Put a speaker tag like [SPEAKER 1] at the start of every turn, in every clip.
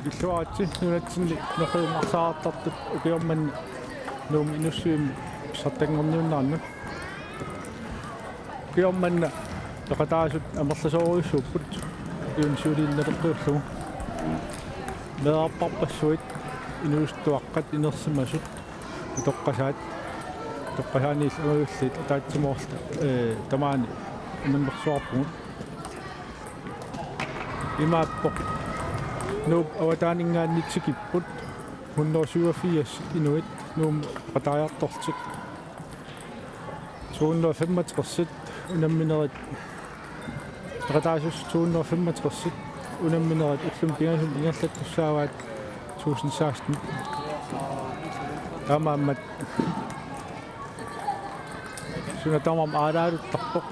[SPEAKER 1] sikilluaratsi nunatsinni neqiumarsaartartut ukiorman nuum inussuim sartangorniunnaarnu ukiormanna toqataasut amerlasoruissuupput ukiunsuuliinnalerqiullugu mearparpassuit inuustuaqqat inersimasut toqqasaat toqqasaaniis angayullit ataatsimuorta tamaani nammersuarpugut imaappoq nuup awataaningaannitsikipпут 187 inuit nuum qataajartortik 265 unamminerit qataasus 265 unamminerit ullum pingasum ingerlattussaavaat 1016 tamaammat sunatamam aalaaruttarpoq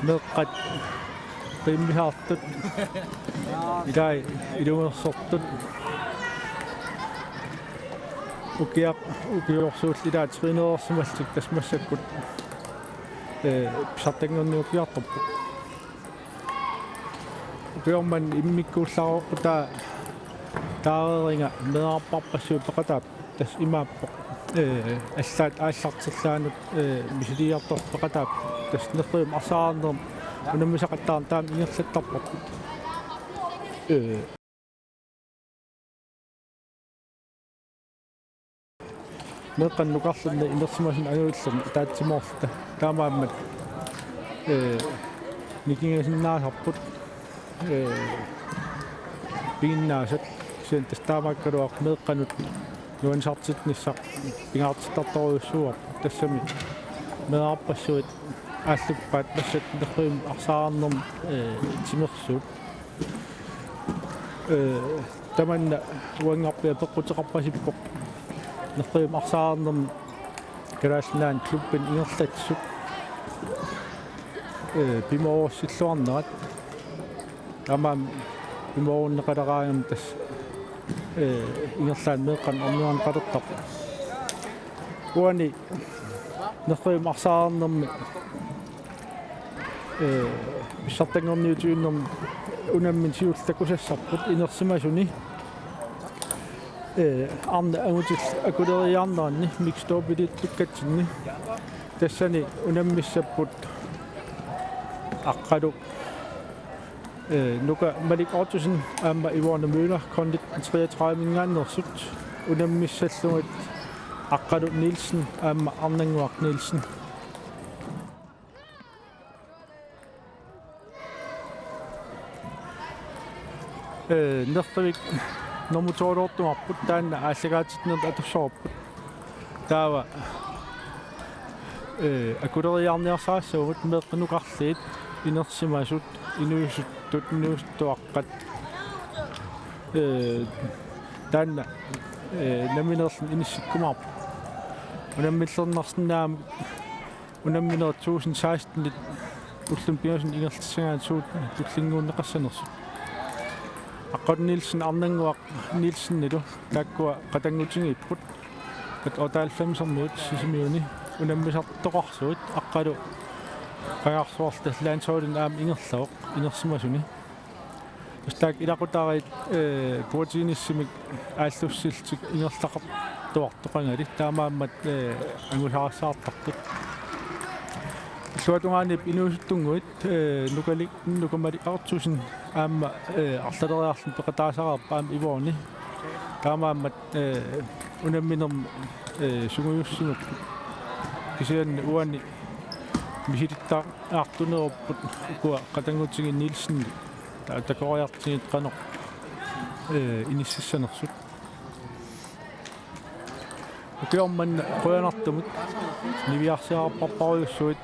[SPEAKER 1] meeqqat qimmihaartut ilai iluersortut ukiorsuul ilaat trineersimallik tasmassakkut sartangorniukiartorpoq ukiorman immikkuullaroqqutaa taareeringa mearparpassuu peqataap tas imaappoq аллаат ааллартиллаанут мисилиарторт пеқатаап тас нерриум арсаарнерм унаммисақаттаар таам ингерлаттарпорпут неққан нукарлунна инерсимасун ануиллерни таатсимоорта таамааммат никингасиннаасарпут пигиннаасат сиан тастаамааккалуақ меэққанут nuansartit nissaq pingaartittartoruussuuar tassami mearpassuit ааллуппаат массат нерриум арсаарнерм тимерсуут таманна уангаарпиа пеққутеқарпасиппоқ нерриум арсаарнерм караалнаан клуббин ингерлатсук пимооссиллуарнерат тамаам пимооруннеқалераагам тас ингерлаан меэкъан орнуан қалертар уани нерриум арсаарнерми сартангорниутиуннерми унаммин сиуллакусассарпут инерсимасуни арна агутил акулериарнерни микстоопилиттуккатсинни тассани унаммиссаппут аққалу nuka Malik Ottosen amma Ivone Møller kondit 33 mingaannersut unammissallugut Aqqalu Nielsen amma Arnanguaq Nielsen nertavik normutoorluortumarput taanna aalлагаатитнерт атуссоорпут таава акулериарниарсаассагут меэққинуқарлиит инерсимасут инуисуттут инуустуаққат таанна наминерлин иниссиккумаарпу унаммиллернарсинаам унамминер 1016 лит уллум пиасун ингертиссагаан суут туллингууннеқассанерсут аққат Нилсен Арнангуақ Нилсен нилу тааккуа қатангутингиппут кат отаалфамсермиут сисимиуни унаммисартоқарсуут аққалу qajarsuarta laansoolin aam ingerlaoq inersimasuni ustaak ilaqutaarit proteinisimik aallussiltik ingerlaqartuartoqangali taamaammat angularaassaartartut suatungaanip inuusuttunguit nukalik nukamali artusin aamma arlaleriarlun peqataasaqarpa aam ivoorni taamaammat unamminerm sunguyussimuk kisianni uani мисилиттаа аартунеруппут укуа қатангутсиги Нилсен такориартигит қано иниссассанерсут укиорман қуянартумут нивиарсиарпарпаруйуссуит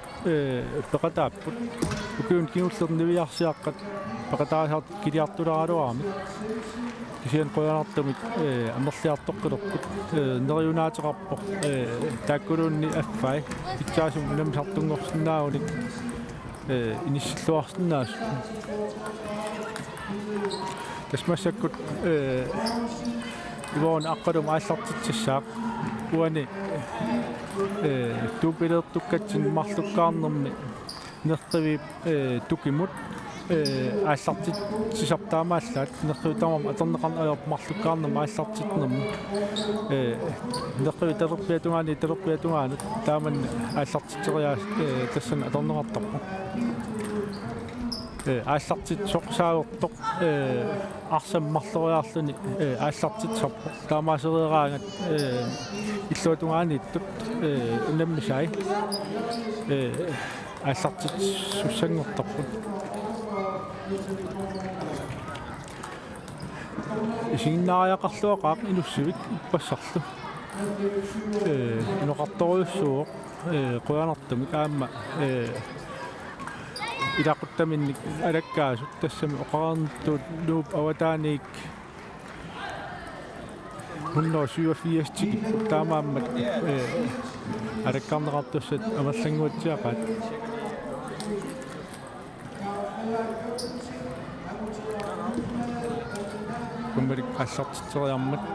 [SPEAKER 1] пеқатааппут укиун кинуллер нивиарсиаққат пеқатаасаат килиартулаалуарми кисиан қуянартумит амерлиартоққилерпут нериунаатеқарпоқ тааккулуунни аффай итсаасум унамсартунгорсинаагуник иниссиллуарсинаас тасмассаккут ивоон аққалум ааллартитсаақ уани тупилертуккатсин марлуккаарнерми нертави тукимут ааллартит сисартаамааллаат нерриутамам атернеқарна аёрпмарлуккаарнама ааллартитнерма нерриутерпиатунгаани тааманна ааллартитсериаа тассана атернеқартарпа ааллартит соқсаагортоқ арсаммарлориаарлуни ааллартитсарпа таамаасериераангат иллуатунгаанниттут унаммисай ааллартит суссангортарпут исигнаариақарлуақаақ инуссивик иппассарлу ноқарторуйуссууоқ қуянартами аама илақуттаминник алаккаасут тассами оқарнтут лууп аватааник 187 тики таамааммат алаккарнеқартуссат амерлангуатсиақаат kummerik ааллартитсериармат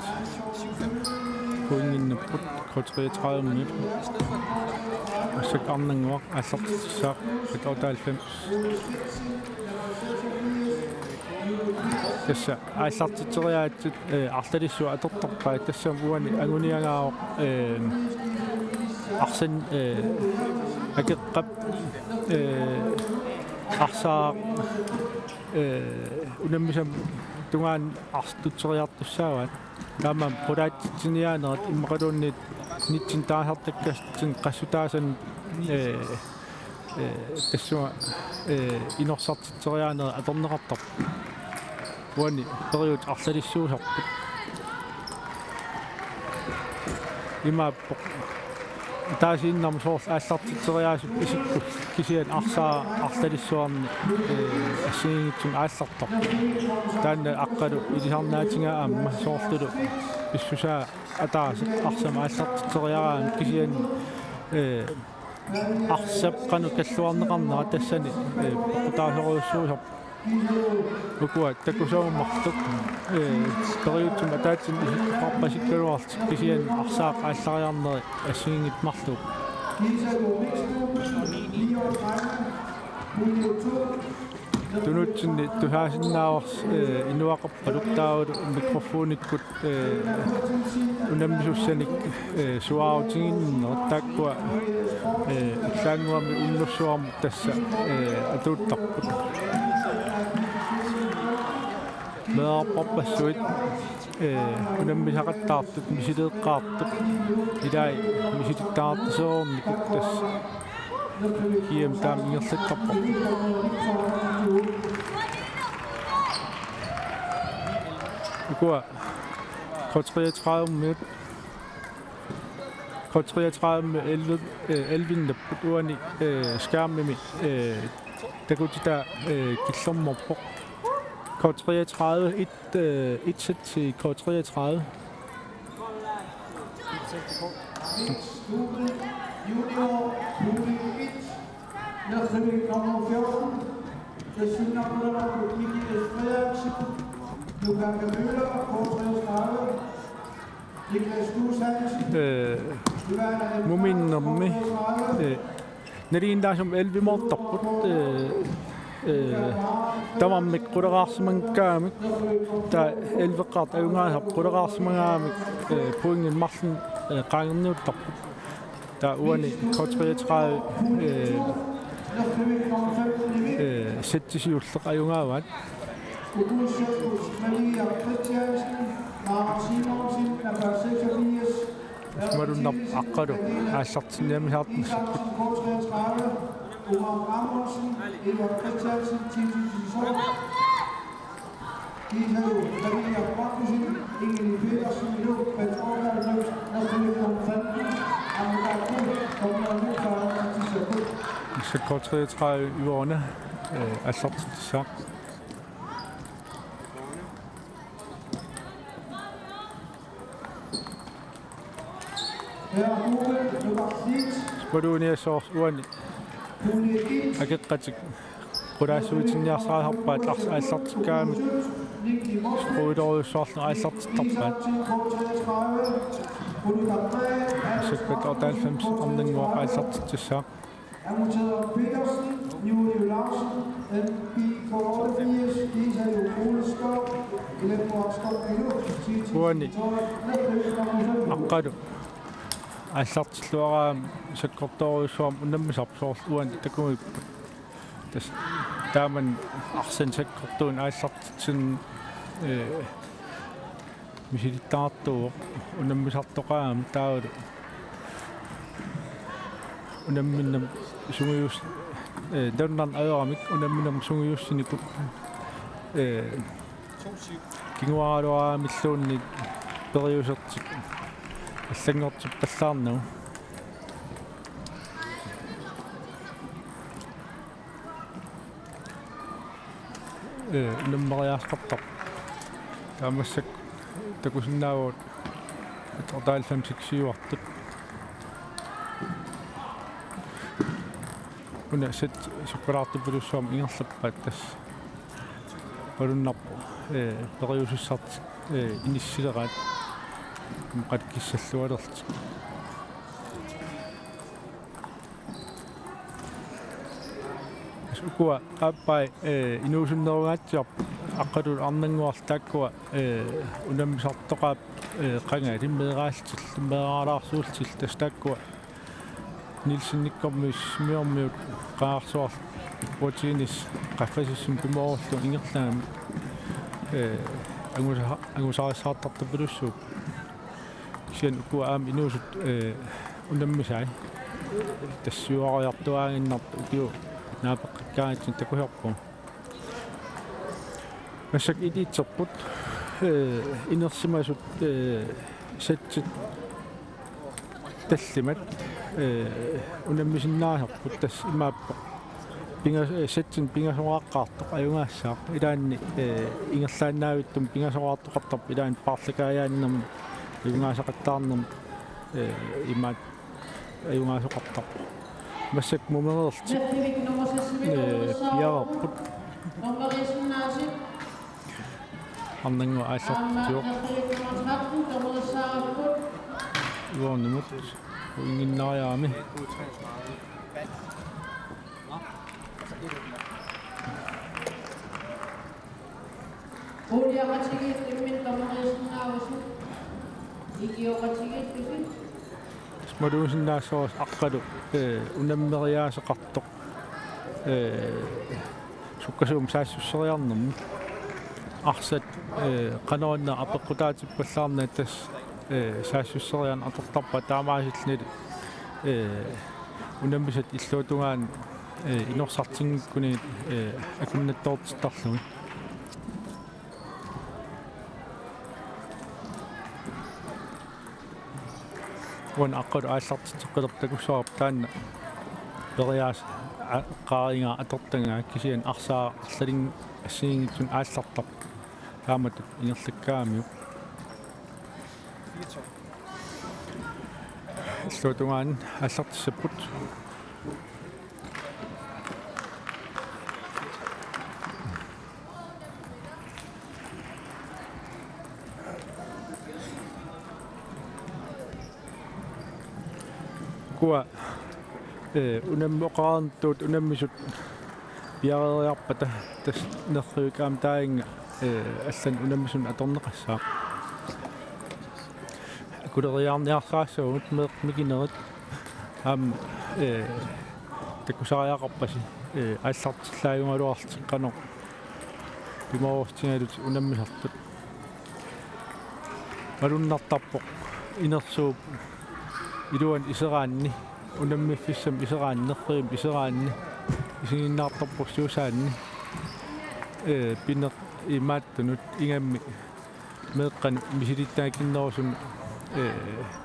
[SPEAKER 1] куингиннаппут K33 ассакарнангуақ ааллартитсаа 95 тасса ааллартитсериаатсут арлалиссуа атертарпаа тассам уани агуниагаао арсан акеққап арсаа унаммисам тунгаан арстутсериартуссааваат таамаам пулаатсиниаанерат иммақалуунниит нитсин таасартаккастин qassutaасан тассуа инорсартитсериаанера атернеқартар уани период арлалиссуусарпут имааппо таасииннарма соорл ааллартитсериаасуп исикку кисиан арсаа арлалиссуарни ассигингитсун ааллартар таанна аққалу илисарнаатингаа аама соорлулу писсусаа атаасит арсама ааллартитсериараан кисиан арсапқану каллуарнеқарнера тассани пақутаасеруйуссуусар укуа такусауммарлук периодсум атаатсин исиккуарпасиккалуарт кисиан арсаақ ааллариарнери ассигингитмарлук тунутсинни тухаасиннааварс инуақарпалук таавалу микрофониккут унаммисуссаник суаутингиннер тааккуа иллаангуами уннуссуарму тасса атууттарпут меарпарпассуит унаммисақаттаартут мисилеэққаартут илай мисилиттаартасеорникут тасса кием таам ингерлаттарпа укуа K33 минут K33 11 уани скаамми такутита киллэрморпо K33 1 sæt til K33
[SPEAKER 2] Nederstilling nummer 14. Det syner på Niklas Frederiksen, Lukas Møller, K33, Niklas Hansen,
[SPEAKER 1] muminnermi nariindaasum 11 mortarput tamammik quleraarsimankaamik ta 11 qaart ayungaasar quleraarsimangaamik puingin marlun qaangerniuttarput ta uani K33 sættisiulleq ajungaavaat marunnar aqqalu aallartinniamisaartissakkut K33 uorna aallartitsaa Spoduuniassoors uani akeqqatik qulaassuutinniarsaarharpaat aallartikkaamik skruutoruyussoorlu aallartittarpaat sakkat 98 arnanguaq aallartitsaa
[SPEAKER 2] Julie Larsen, MB88, Lisa Oleskov, Lemmer Skopilo,
[SPEAKER 1] Uani аққалу аллартиллуараам саккорторуусуам унаммисарпсоорл уан такуиппут тас тааман арсен саккортуун ааллартитсин мисилиттаартуу унаммисартоқаам таавалу унамминнам сунгиус дернан аёрамик унамминам сунгиуссиникут кингуаруа миллуунни периусертик аллангортип паллаарнау нэммариаасқартар таамассак такусиннаавут тортаалфам сиксиуартут уна сет суккалаартуппулуссуам ингерлаппаат тас паруннарпу периусуссарт иниссилераат мақат киссаллуалерт сукуа аппай инуусуннеругаатсиар аққалу арнангуарлааккуа унаммисартоқаап қанга тиммеераалтил тиммеералаарсуултил тастааккуа нилсинниккормис миормиут қаарсуар протеинис қаффасиссим пимоорлу ингерлаами ангусаарissаартартаппулуссуу сиан укуа аам инуусут унаммисай тассуариартуаагиннарт укиу наапеққиккаатсин такуһерпу масак идитсерпут инерсимасут сатсит таллимат унаммисиннаасерпут тас имааппа пинга сатсин пингасорааққаартоқ аюнгаассаа илаанни ингерлааннаавиттум пингасораартоқартар илаан паарлакаяаннерми аюнгаасақаттаарнерми имаат аюнгаасоқартар массак мумерерти пиарерпут амнангу ааллартиоқ юоннумут уингиннариаами
[SPEAKER 3] Олиагатигит иммин тамарисннаавасу игиоқатигит
[SPEAKER 1] смадуусиннаассоорс аққалу унаммериаасеқартоқ суккасуум саассуссериарнэрму арсат канаанна апеққутаатиппаллаарна тас саассуссериан атортарпа таамаасиллнили унаммисат иллуутунгаан инорсартингкуни акуннаттоортиттарлуги вон аққалу ааллартитеққилертакуссуарп таанна периаас қааринга атортангаа кисиан арсаа арлалин ассиингитсун ааллартар тааматут ингерлаккаамиу иллуутунгаан ааллартиссаппут куа унаммоқаартуут унаммисут пиарериарпата тас нерриукаам таинга аллан унаммисун аторнеқассаа акулериарниарсаассагут меқмикинерит аам такусариақарпаси ааллартиллааюнгалуарлеққано пимаортингалут унаммисартут малуннартарпоқ инерсууп илуан исераанни унаммиффиссам исерааннерриим исераанни исигиннаартарпук суусаанни пинер имааттунут ингамми меэккан мисилиттаакиннерусун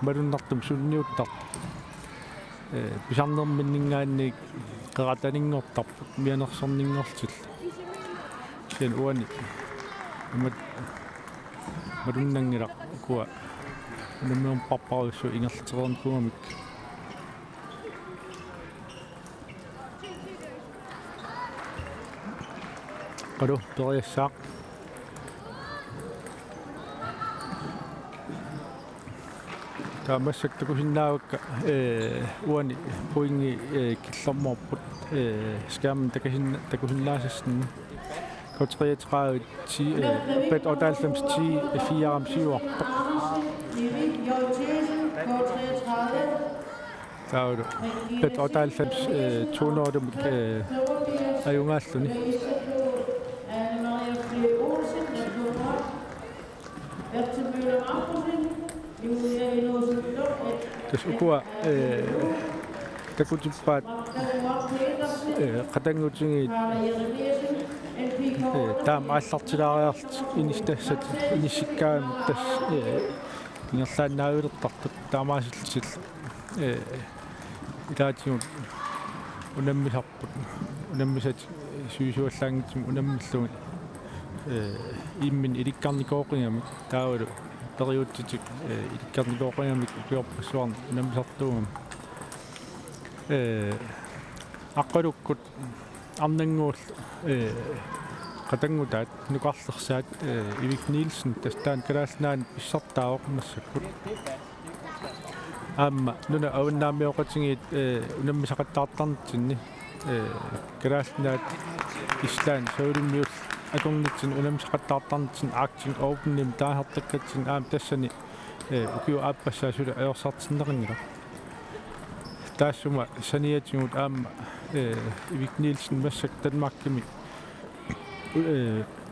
[SPEAKER 1] малуннартум сунниуттар писарнерминнингаанник qeqataninngortarput mianersorninngortil sian uani amat marunnangilaq kua unammeum papparuissu ingerliterernkuamik qalu periassaaq таамассак такусиннаавакка уани пуинги киллэрморпут скаамин такусиннаасассин K33 bet 98 10 4 7 der bet 98 200 ajungaalluni tas ukua takutippaat qatangutingi taam aallartilaariart inistassat inissikkaam tas ingerlaannaavilertartut taamaasillisil ilaatigut unammisarput unammisat suisuallaangitim unammillungi immin ilikkarnikooqingamik taavalu periuttitik ilikkarnikooqingamik ukiorpassuarni unammisartuungam аққалуккут арнангуул қатангутаат нуқарлерсаат Ивик Нилсен тастаан калаалнаан иссартаавоқ массаккут аама нуна аваннаамиоқатингиит унаммисақаттаартарнитсинни калаалнаат ислаан саулиммиул акорнитсин унаммисақаттаартарнитсин аактин оупенним таахартаккатсин аам тассани укиу ааппассаасула аёрсаартиннеқингила тассума саниатингут аама Ивик Нилсен массак Данмаркими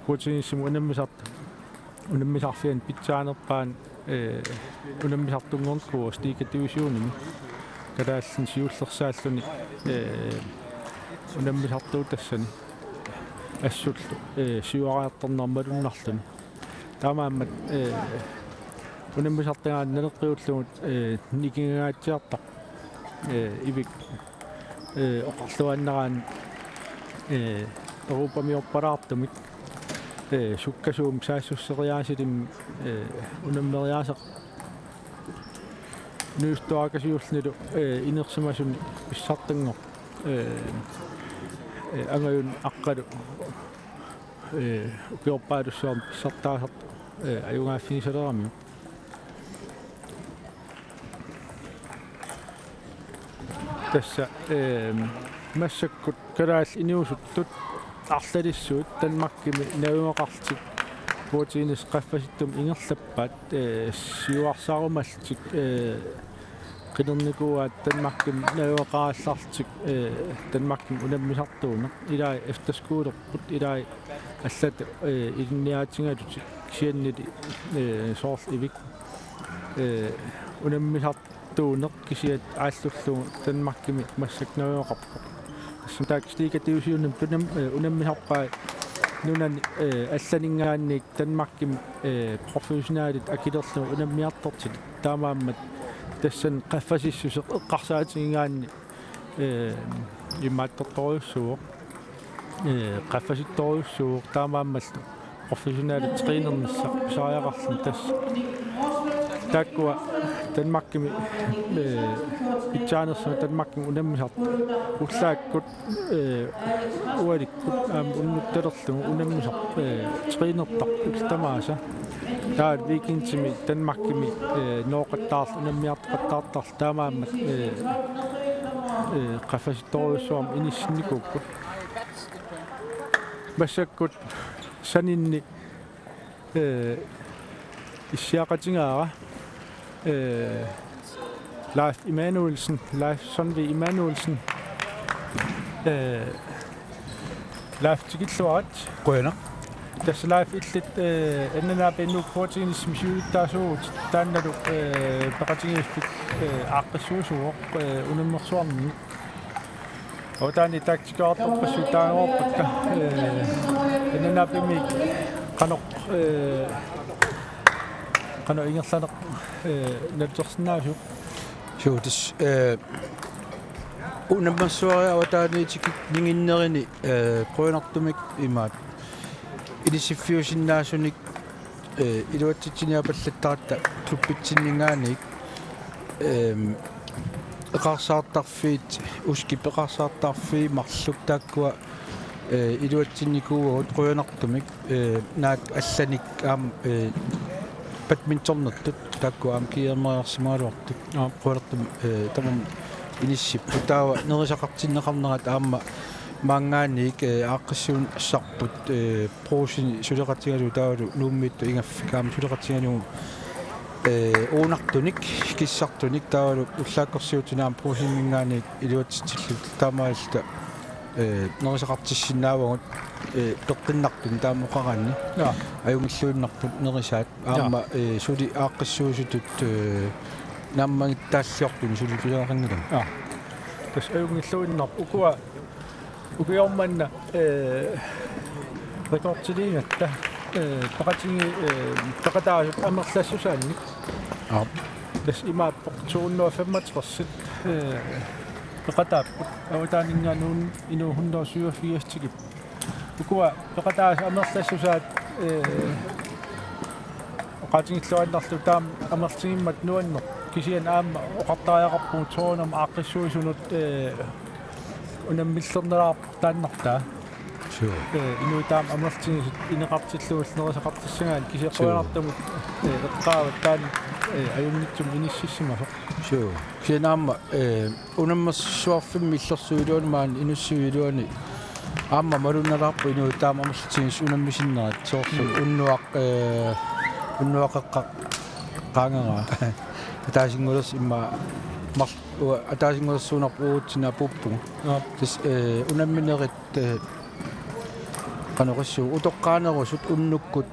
[SPEAKER 1] куутиниссиму унаммисарфиан питсаанерпаан унаммисартунгорнкуу стика дивисионими калааллин сиуллерсааллуни унаммисартуу тассани ассуллу сиуараартарнэрмалуннарлуни таамааммат унаммисартагаан налеққиуллугут никингаатсиартар Ивик оқарлуаннераан Европамиорпалаартумик суккасуум саассуссериаасилим унаммериаасеқ нуустуакасиуллнилу инерсимасуни писсартангор ангаюн аққалу укиорпаалуссуарм писсартаасарт аюнгааффинисалерами tässä massakut kalaal iniusuttut арлалиссуут танмаккими навимақартик пуутиинис qaffasittum ingerlappaat сиуарсаарумаллтик qilernikuaat танмакким навимақааллартик танмакким унаммисартууне илаа эфтерскуулерпут илаа аллат илинниаатингалутик кисианнили соорл ивик унаммисартуунеқ кисиат ааллуллугу танмаккими массакнавиоқарпа сунтаак стикатиусиуннам тунам унаммисарпаа нунан алланингаанник танмакким профессионалит акилерлу унаммиартортит таамааммат тассан qaffasissuseq eqqarsaatigingaanni имааттортторюссуо qaffasittoriussuuq таамааммаллу профессионалит тренернисса писариақарлун тасса таккуа танмаккими питсаанерсуна танмакким унаммисарт уллааккут уаликкут уннутталерлугу унаммисар тренертар ултамааса таат викингтими танмаккими ноқаттаарл унаммиартақаттаартар таамааммат qaffasittoriussuарм иниссинникуккут массаккут санинни иссиақатингаара Leif Emanuelsen, Leif Sonvi Emanuelsen, Leif Tigitluarat.
[SPEAKER 4] Grønner.
[SPEAKER 1] Tässä Leif illit ennenä pennu puhutiin simisiuittaasuut tännedu paratingifik aqsuusuuq unammersuarni. Otani taktikaart oppasutaangoorpakka ennenä pimik qanoq qano ingerlaneq natsersinnaasuq
[SPEAKER 4] Sjovtis. Unammersuaria avataaniitikik ninginnerini qruinartumik imaat ilissiffiusinnaasunik iluatsitsiniapallattaratta kluppitsinningaaniik eqarsaartarfiit uski peqarsaartarfii marluk taakkua iluatsinnikuu qruinartumik naak allanik aam badmintonnertut taakku aam kiiamariarsimaaluartuk qolertum tamam inissippu taawa nerisaqartinneqarnerat aamma maangaanniik aaqqissuun assarput proosini suleqatigalu taalu nuummiittu ingaffik aam suleqatigalu uunartunik kissartunik taalu ullaakkorsiutinaam proosimingaanniik iluatistillut taamaalista nerisaqartissinnaavagut peqqinartun taamoqaranni ajungilluunnarput nerisaat aamma suli aaqqissuusutut naammagittaassiortun suli pileaqangilam
[SPEAKER 1] tas ajungilluunnarp ukua ukiormanna rekortiliingatta paqatingi paqataasut amerlassusaannik tas imaappoq 265 peqataapпут аватаанингааnuun inuuhunnersuuafiastikip ukua peqataas amerlassusaat oqatingilluannarlu taam amertigimmat nuanneq kisian aamma oqartaajaqarpuut soonam aaqqissuusunut unammillernerlaarpu taannartaa inuutaam amertigisut ineqartilluullerisaqartissangaan kisiaqquanartamut eqqaavat taan ajungitsum inississimasoq
[SPEAKER 4] kianaamma unammassuarfimmi illersuiluanimaan inussuiluani aamma malunnalaarpu inuutaam amertigis unammisinnerat soorlu unnuaqaqqa qaangara ataasingulas imma ataasingulassuunarpu uutsinaa puppugu tas unamminerit qanoqissu utoqqaanerusut unnukkut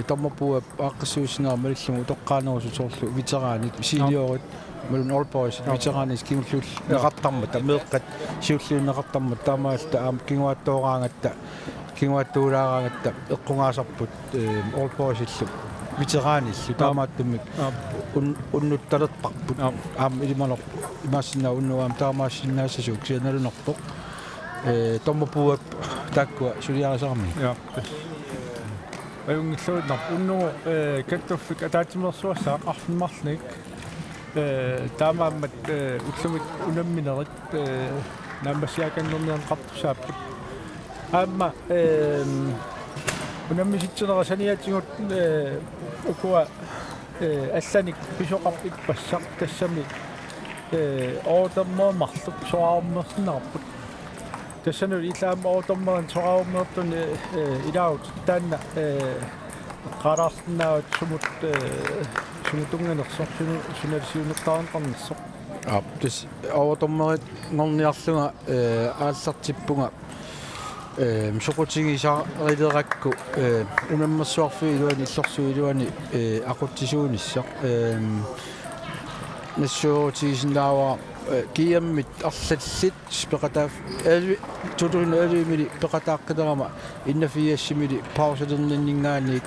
[SPEAKER 4] tormapuap aaqqissuusinera malillugu utoqqaanerusut soorlu veteraanit seniorut malun olpoisit veteraanis kimulluul neqartarmat ameeqqat siulluunneqartarmat taamaalta aam kinguattuulaaraangatta eqqungaasarput olpoisillu veteraanissu taamaattummik unnuttalerparput aam ilimalor imaassinnaa unnuaam taamaassinnaassasuuk sianalunerpoq tormapuap taakkua suliarisarmi
[SPEAKER 1] ajungilluunnerp unnugu kattuffik ataatimersuassaaq arfimmarlik taamaammat ullumik unamminerit naammassiakannernianqartusaapput aamma unammisitsenerasaniatingut ukua алланик писоқарп иппассақ тассами оодермоомарлук соаормерсинерпут тассанул илаама оодермерин соаормертун илаут таанна қараарсинаават сумут сумутунганерсор суналсиунертаарнеқарнерсор
[SPEAKER 4] тас оодермерит ngorniarlunga аассартиппунга мсоқутигисаарилеракку унаммассуарфи илуани иллорсуилуани ақуттисуунissaq нассуутигисиннаава киаммит арлаллит пеқатаaf 2011 пеқатааққилерама иннафиассимили паусалерниннгаанник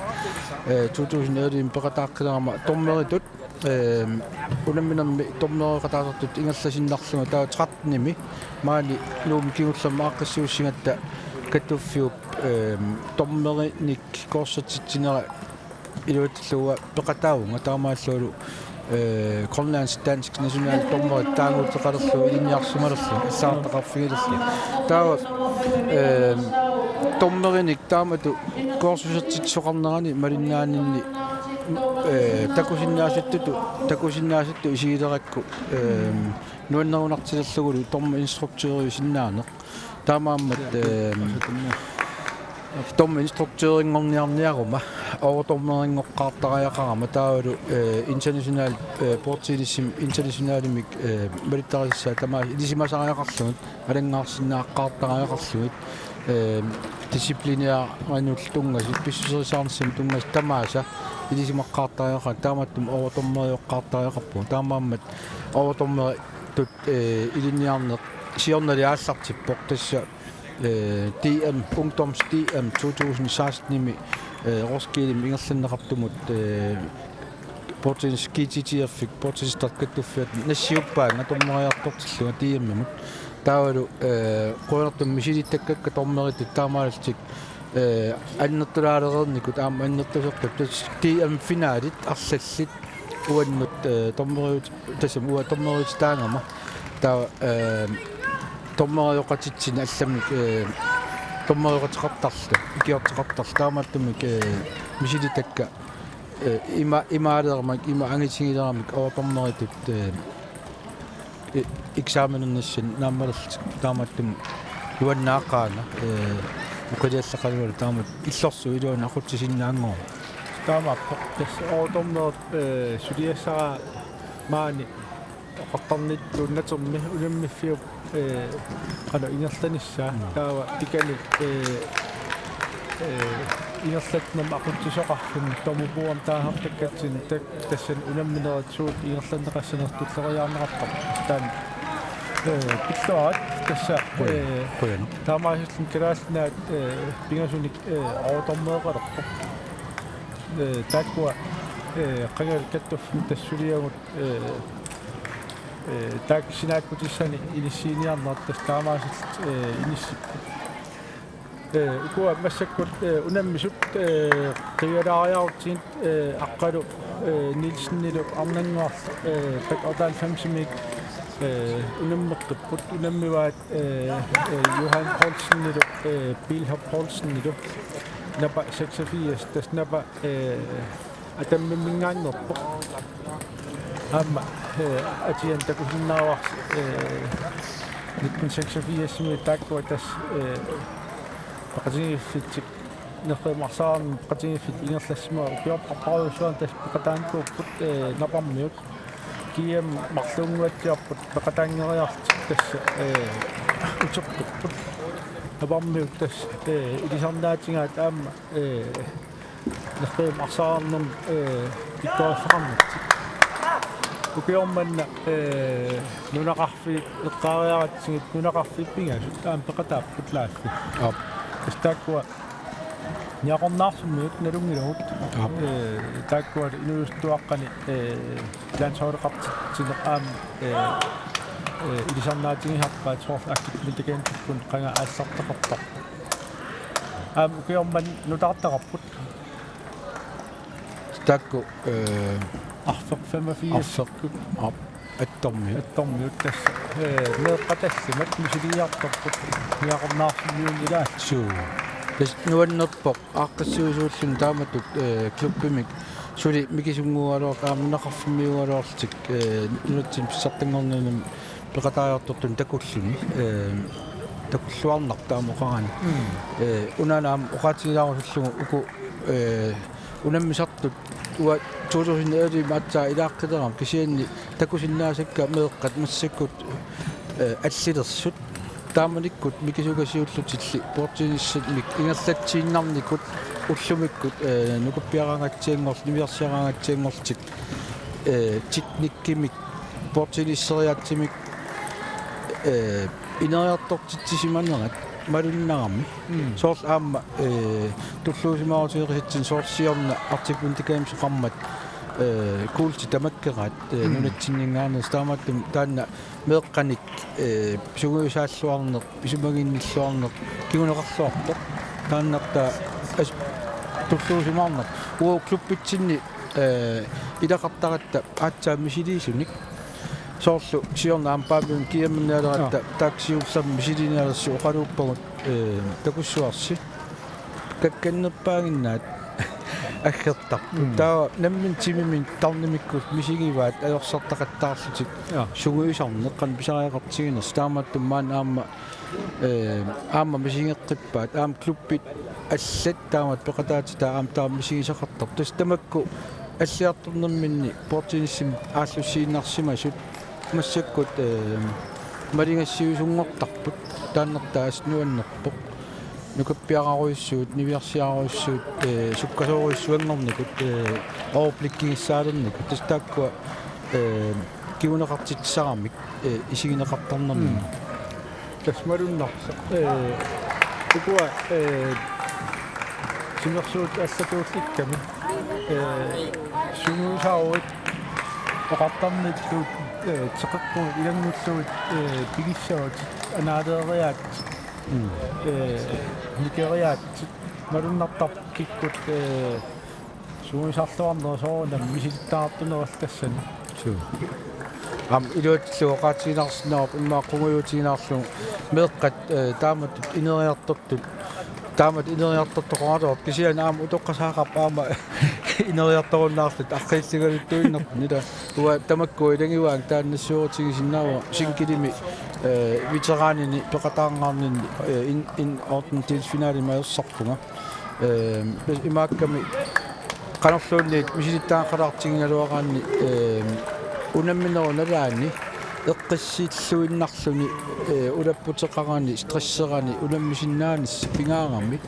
[SPEAKER 4] 2011 пеқатааққилерама тормеритут унамминерми тормериқатаасартут ингерласиннарлунга таа 13-ними маани нуум кигуллама ааққиссууссигатта каттуффиуп тормериник корсатитсинера илуатиллуа пеқатаавунга таамааллуалу Grønlands Dansk National Dommer taanguutteqalerlu ilinniarsumalerlu assaartaqarfigillerlu taa tommerinik taamatu korsusertitsoqarnerani malinnaanninni takusinnaasittu isigilerakku nuannerunartilerlugulu torma instruktøri sinnaaneq taamaammat torma instruktøringorniarniaruma overtormeringoqqaartariaqarama taalu international portilissim internationalimik militarissaa tamaa ilisimasariaqarlugut alangaarsinaaqquartariaqarlugut disciplinearanul tungasit pissuserisaarnissim tungas tamaasa ilisimaqqaartariaqa taamattum overtormeriоqqaartariaqarpu taamaammat overtormeri tut ilinniarneq siornaliaallartippoq tassa DM ungdoms DM 2016 Roskilde ingersanneqartumut portins kititiaffik portins takkattuffat nassiuppaanga tormeriartortilluga DM-mut taalu qoertum misilittakkakka tormeritut taamaalastik annertulaalerernikut aam annertusertut DM finaalit arsallit uannut tormeriut tassam uа tormeriut taangama taa tormeriоqatitsin allamik tormeriqatiqartarlu ikiortiqartarlu taamaattumik misilitakka имаалермак има ангитсигилерамик овапарнеритут экзаменернissin нааммалерлик тааматтум юаннаақаана укалиаллақалула таамат иллорсу илуана ақутсисиннаангоо
[SPEAKER 1] таамаппо тас оотомнерт сулиассара маани оқартарнит тууннатерми улиммиффиуп қана ингерланиссаа таава тикани ингерлатнам ақутсисоқарфун томупуам таахартаккатсин так тассан унамминерат суут ингерланнеқассанертуллериаарнеқартар таан пиллуарат тасса
[SPEAKER 4] қуяна
[SPEAKER 1] таамаасиллун калаалнаат пингасуник оотоммеэқалерпо таккуа қагал каттуффин тассулиагут так синааккутиссани илиссииниарнерт тас таамаасилл иниссиппут укуа массаккут унаммисут қигалаариарутсин аққалу нилсиннилу арнангуар пак отаан фамсимик унаммеққиппут унаммиваат Johan Poulsen Bilhop Poulsen напа 86 тас напа атаммиммингааннерпо амма атиан такусиннааварс 1986 ми таккуа тас пакатингиффитсик нэрфэмарсаарн пакатингиффит ингерлассима укиорпарпаруусуан тас пакатаанкууппут напармиут кием марлунгуатсиарпут пакатаангериартик тасса утерпуппут напармиут тас илисарнаатингаат аама нэрфэмарсаарнэрм иккорфақарнатик укиорманна нунақарфи эққаариаратсигит нунақарфиппингасут таам пеқатааппут лаасси стаккуа ниақорнаарсуммиут налунгилагут таккуа инуустуаққани лансоореқартитсинеқ аам илисарнаатингихарпаат сорф активитикентиккун қанга аассартақартар аам укиорман нутаартақарпут
[SPEAKER 4] такку
[SPEAKER 1] арфеқ 85
[SPEAKER 4] ап аттормиут
[SPEAKER 1] тас неэққатассимат мисилиартарпут ниақорнаарсуммиун илаа
[SPEAKER 4] суу тас нуаннерпоқ ааққассуусууллун тааматут клуббимик сули микисунгуалуақ аамунақарфимиуалуарлтик нунатсин писсартангорнунам пеқатаариортортун такуллуни такуллуарнар таамоқарани унанаам уқаатигилаарусуллугу уку унаммисартут уа 2011 матсаа илааққитерам кисианни такусиннаасакка меэққат массаккут аллилерсут тааманиккут микисугасиуллутилли портиниссат мик ингерлатсииннарникут уллумиккут нукуппиарангатсиангорл нивиарсиарангатсиангорлтик тикниккимик портиниссериатсимик инериартортитсисиманнерат малуннарами соорл аама туллуусимаартиериситсин соорсиорна артиквинтикаимсоқармат куулти тамаккерат нунатсиннингаарнерс таамааттум таанна меэққаник сугуусааллуарнер исумагинниллуарнер кигунеқарлуарпоқ тааннарта туллуусимаарнер уу клуббитсинни илақартаратта аатсаа мисилиисуник соорлу сиорна ампаамиун киамминнаалератта таксиуссам мисилиниалерси оқалууппагут такуссуарси какканнерпаагиннаат аггертарпу таа наммин тимимин тарнимиккут мисигиваат аёрсартақаттаарлутик сугуисарнеққан писариақартигинерс таамааттуммаан аама мисигеққиппаат аам клуббит аллат таамат пеқатаати таа аам таа мисигисақартар тас тамакку аллиарторнэрминни портиниссим ааллуссииннарсимасут массаккут малингассиусунгортарпут тааннертаас нуаннерпоқ нукаппиараруиссуут нивиарсиаруиссуут суккасооруиссуангорникут оорбликкигиссаалерникут тастааккуа киунеқартитсарамик исигинеқартарнэрми
[SPEAKER 1] тасмалуннарса укуа симерсуут аллатуулликками сугуусааруит оқартарнитсуут теқэққу илангуллуут пигиссаут анаалеериаат никериаат малуннартар киккут сугуусаарлуарнер соорнам мисилтаартунераллассани
[SPEAKER 4] суу ам илуатсуу оқаатигинарснаарп иммаа қунгуйутигинарлу меэққат тааматтут инериартортут таамат инериартортоқаралуарт кисиан аама утоққасаақарп аама инериарторуннаарлут аққиссигалуттуиннерпу уа тамаккуи тангиваан тааннассууртигисиннаава синкилими ветеранини пеқатаангаарнинни ин ортентилсфинаали маерсарпунга имаакками канарлуунниит мисилиттаақалаартигингалуараанни унамминеруналаани эққиссииллуиннарлуни улаппутеқараани стрессераани унаммисиннаанис пингаарами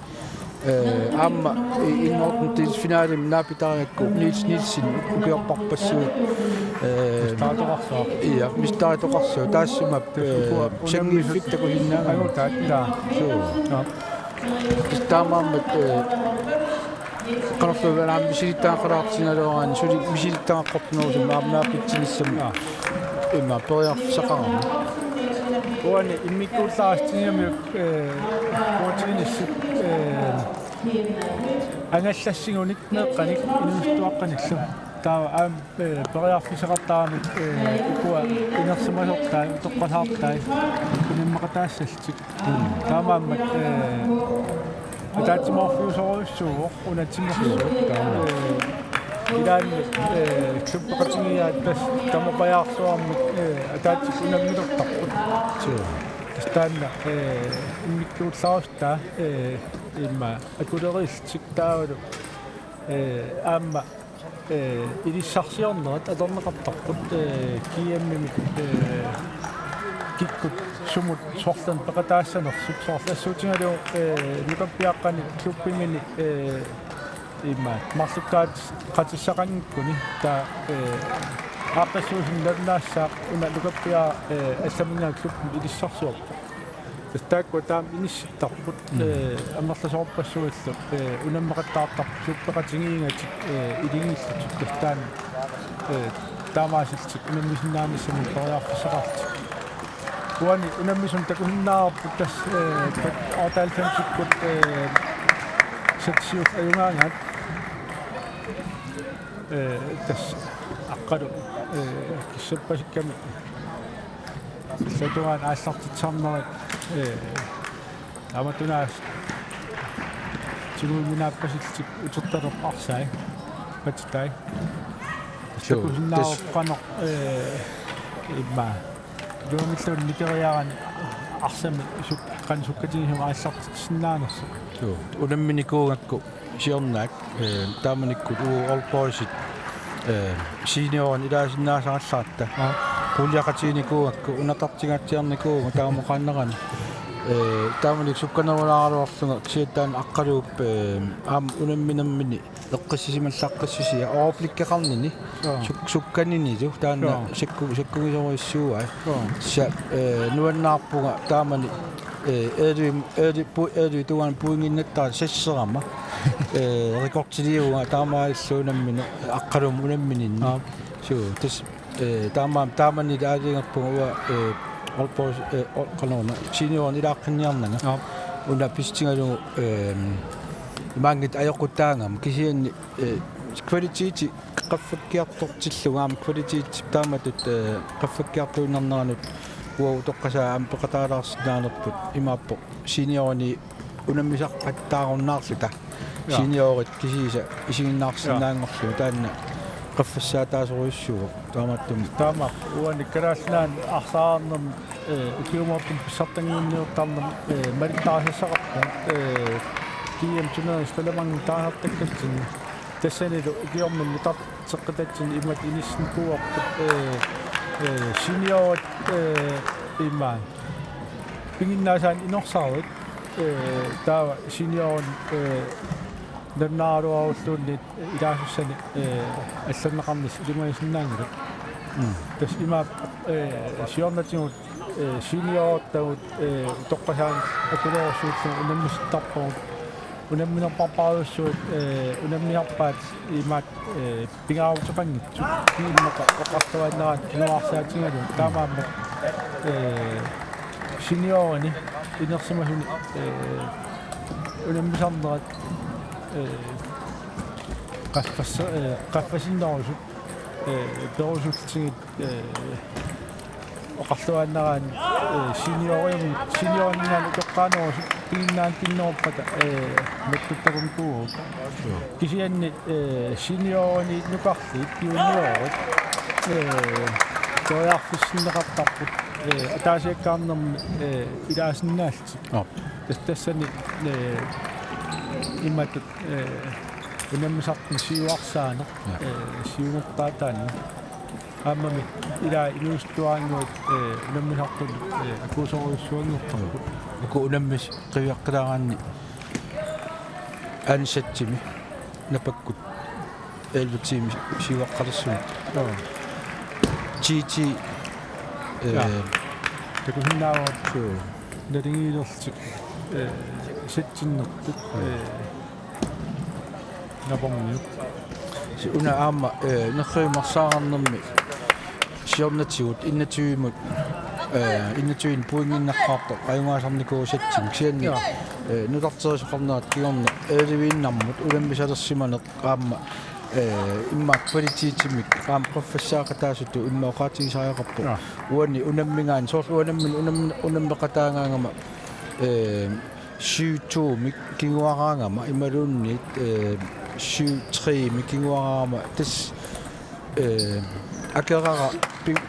[SPEAKER 4] аама иннортентилсфинаалим наапитариакку нилсин укиорпарпассуут
[SPEAKER 1] таатоқарсаа
[SPEAKER 4] ия мистаатоқарсуу таассумап сангиффиттаку хиннаага
[SPEAKER 1] агутаатта
[SPEAKER 4] суу таамааммат канарлугараам мисилиттаақалаартингалуараани сули мисилиттааққортнерусум аамнаапитсиниссам имма периарфисақарама
[SPEAKER 1] уани иммиккууллаартиниами коотигиниссут аналлассигуник меэққаник инустуаққаниллу таа аам периарфисақартаами икуа инерсимасортаа тоққалаартаа куниммақатаассалтик таамааммат атаатиморфиусоруйссуу унатсиммерсуу таама илаан клубпақатингиаат тас тамапаяарсуарми атаатик унаммилортарпут тастанна иммиккууллаарста имма акулериллтик таавалу аама илиссарсиорнерат аторнеқартарпут киэммими киккут сумут сорлан пекатаассанерсуп соорлассуутингалу никаппиаққани клубпимини имма марлуккаат қатиссақангиккуни таа ааппассуусиннернаассаақ уна лукаппиа алламингаа клуб илиссарсуарпу тастаакку таам инисситтарпут аммерласоорпассуаллу унаммақаттаартар клубпеқатингиингатик илингиллутик тастаан таамаасилтик унаммисиннаамиссами периарфисақартик уани унаммисум такуннаарпут тас ортаалфамсиккут сексиус аюнгаангат тас аққалу киссаппасикками сатуан ааллартитсарнерат аматунаас тигууминааппасиллик утерталерпарсай паттай сакусиннаарпанер имма дуумиллун никериаран арсами сук кансуккатигисум ааллартитсиннаанерсу
[SPEAKER 4] унамминикуугакку сиорнаак тааманиккут олпоисит синеорн илаасиннаасааллаатта пулиақатиникуугакку унатартигаатсиарникууга таамоқааннерани тааманик сукканерулааруарлунга кисиаттаан аққалууп аам унамминаммини эққиссисималлаққиссисия оопликкеқарнини сукканинилу таанна саккугисоруиссууа са нуаннаарпуга таамани эди туан пуингиннаттаа сассерама рекордилиуга таамааллуунаммина аққалум унаммининни суу тас таамани даалингерпуга олпос канона синьорни лааққинниарнага уна пистингалу мангит аёқутаангам кисианни квалитити qaffakkiartortillугаам квалитити тааматут qaffakkiartuunnerneranut уау тоққасаа ампеқатаалаарсинааnerput имааппо синьорни унаммисаққаттааруннаарлута синьорит кисиса исигиннаарсинаангорлу таанна qaffassaataasuruissugu taamattumi
[SPEAKER 1] таама уани карааллаан арсаарнерм укиумортум писсартангиунниортарнер малиттаасассақарпу кием тунаас таламан таахартаккатсин тассанилу укиормун мутар теққататсин имат иниссын куарпут синьорит имма пингиннаасаан инорсаарут таава синьорн нэрнааруауллуунни илаасуссани алланнеқарнис илумаисиннаангилу тас имаап сиорнатигут синиортагут тоққасаан акулоорсуутсу унаммиттарпуут унамминерпарпааруссуут унаммиарпаат имаат пингаарутеқангитсу кииммақа оқартавааннерат кинуарсаатингалу таамаамма синиорни инерсимасуни унаммисарнерат qaffassinnerusut perusutsigit oqarluanneraan senioriningaan utoqqaanero piinnaan kinneruppat mattuttarum kuugut kisianni seniorini nukarlit juniorut toiarfissinneqartarput ataasiakkaarnermi ilaasinnaalltik тассани имматут унаммисартни сиуарсаанеқ сиунгертаатаани аамами ила илустуаангуут унаммисартут акусоруссуангерпарпут
[SPEAKER 4] уку унаммис қивиаққилаагаанни аансатсими напаккут элбутсими сиуаққалерсуут чичи
[SPEAKER 1] такусиннаават нарингилерлик сатсиннертут напомниут
[SPEAKER 4] уна аама нерримарсаарнэрми сиорнатигут иннатуимут иннатуин пуингиннаққарто аюнгаасарникуусатсин ксианни нутартерисоқарнерат кигорне эливииннармут уламмисалерсиманеқ аама имма квалититимик аам профессаақатаасуту иммаоқаатигисариақарпу уани унаммингаан соорл унаммеқатаангаангама сиутуумик кигуараангама ималууннит сиутриимик кигуараама тас акерара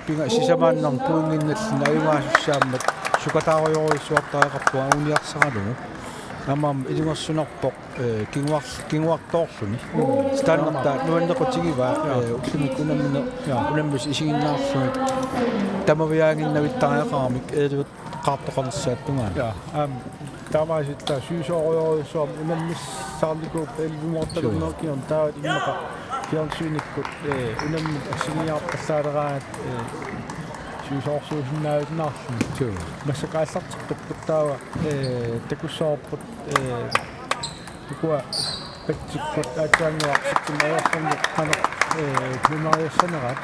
[SPEAKER 4] пинга сисамааннарн пуингинналлин аюнгаасуссааммат сукатаариориссуартариақарпуа униарсаралугу намам илингерсунарпоқ кингуартоорлуни станнерта нуаннеқутигива уллумик унаммис исигиннаарлуни тамавиаангиннавиттариақарамик ээлуут qaartoqarnissaattungaan
[SPEAKER 1] таамааситта сюсоориорисуам унаммиссаарликууп элвуморталуннеркиам таават иммақа киарсуиниккут унаммит ассигиартассаалераат сюсоорсуусиннаавитнаарлун массакааллартиппут таава такуссоорпут такуа патсиккут аатаангуарситтум аёрсэрнеқ қанеқ климариассанерат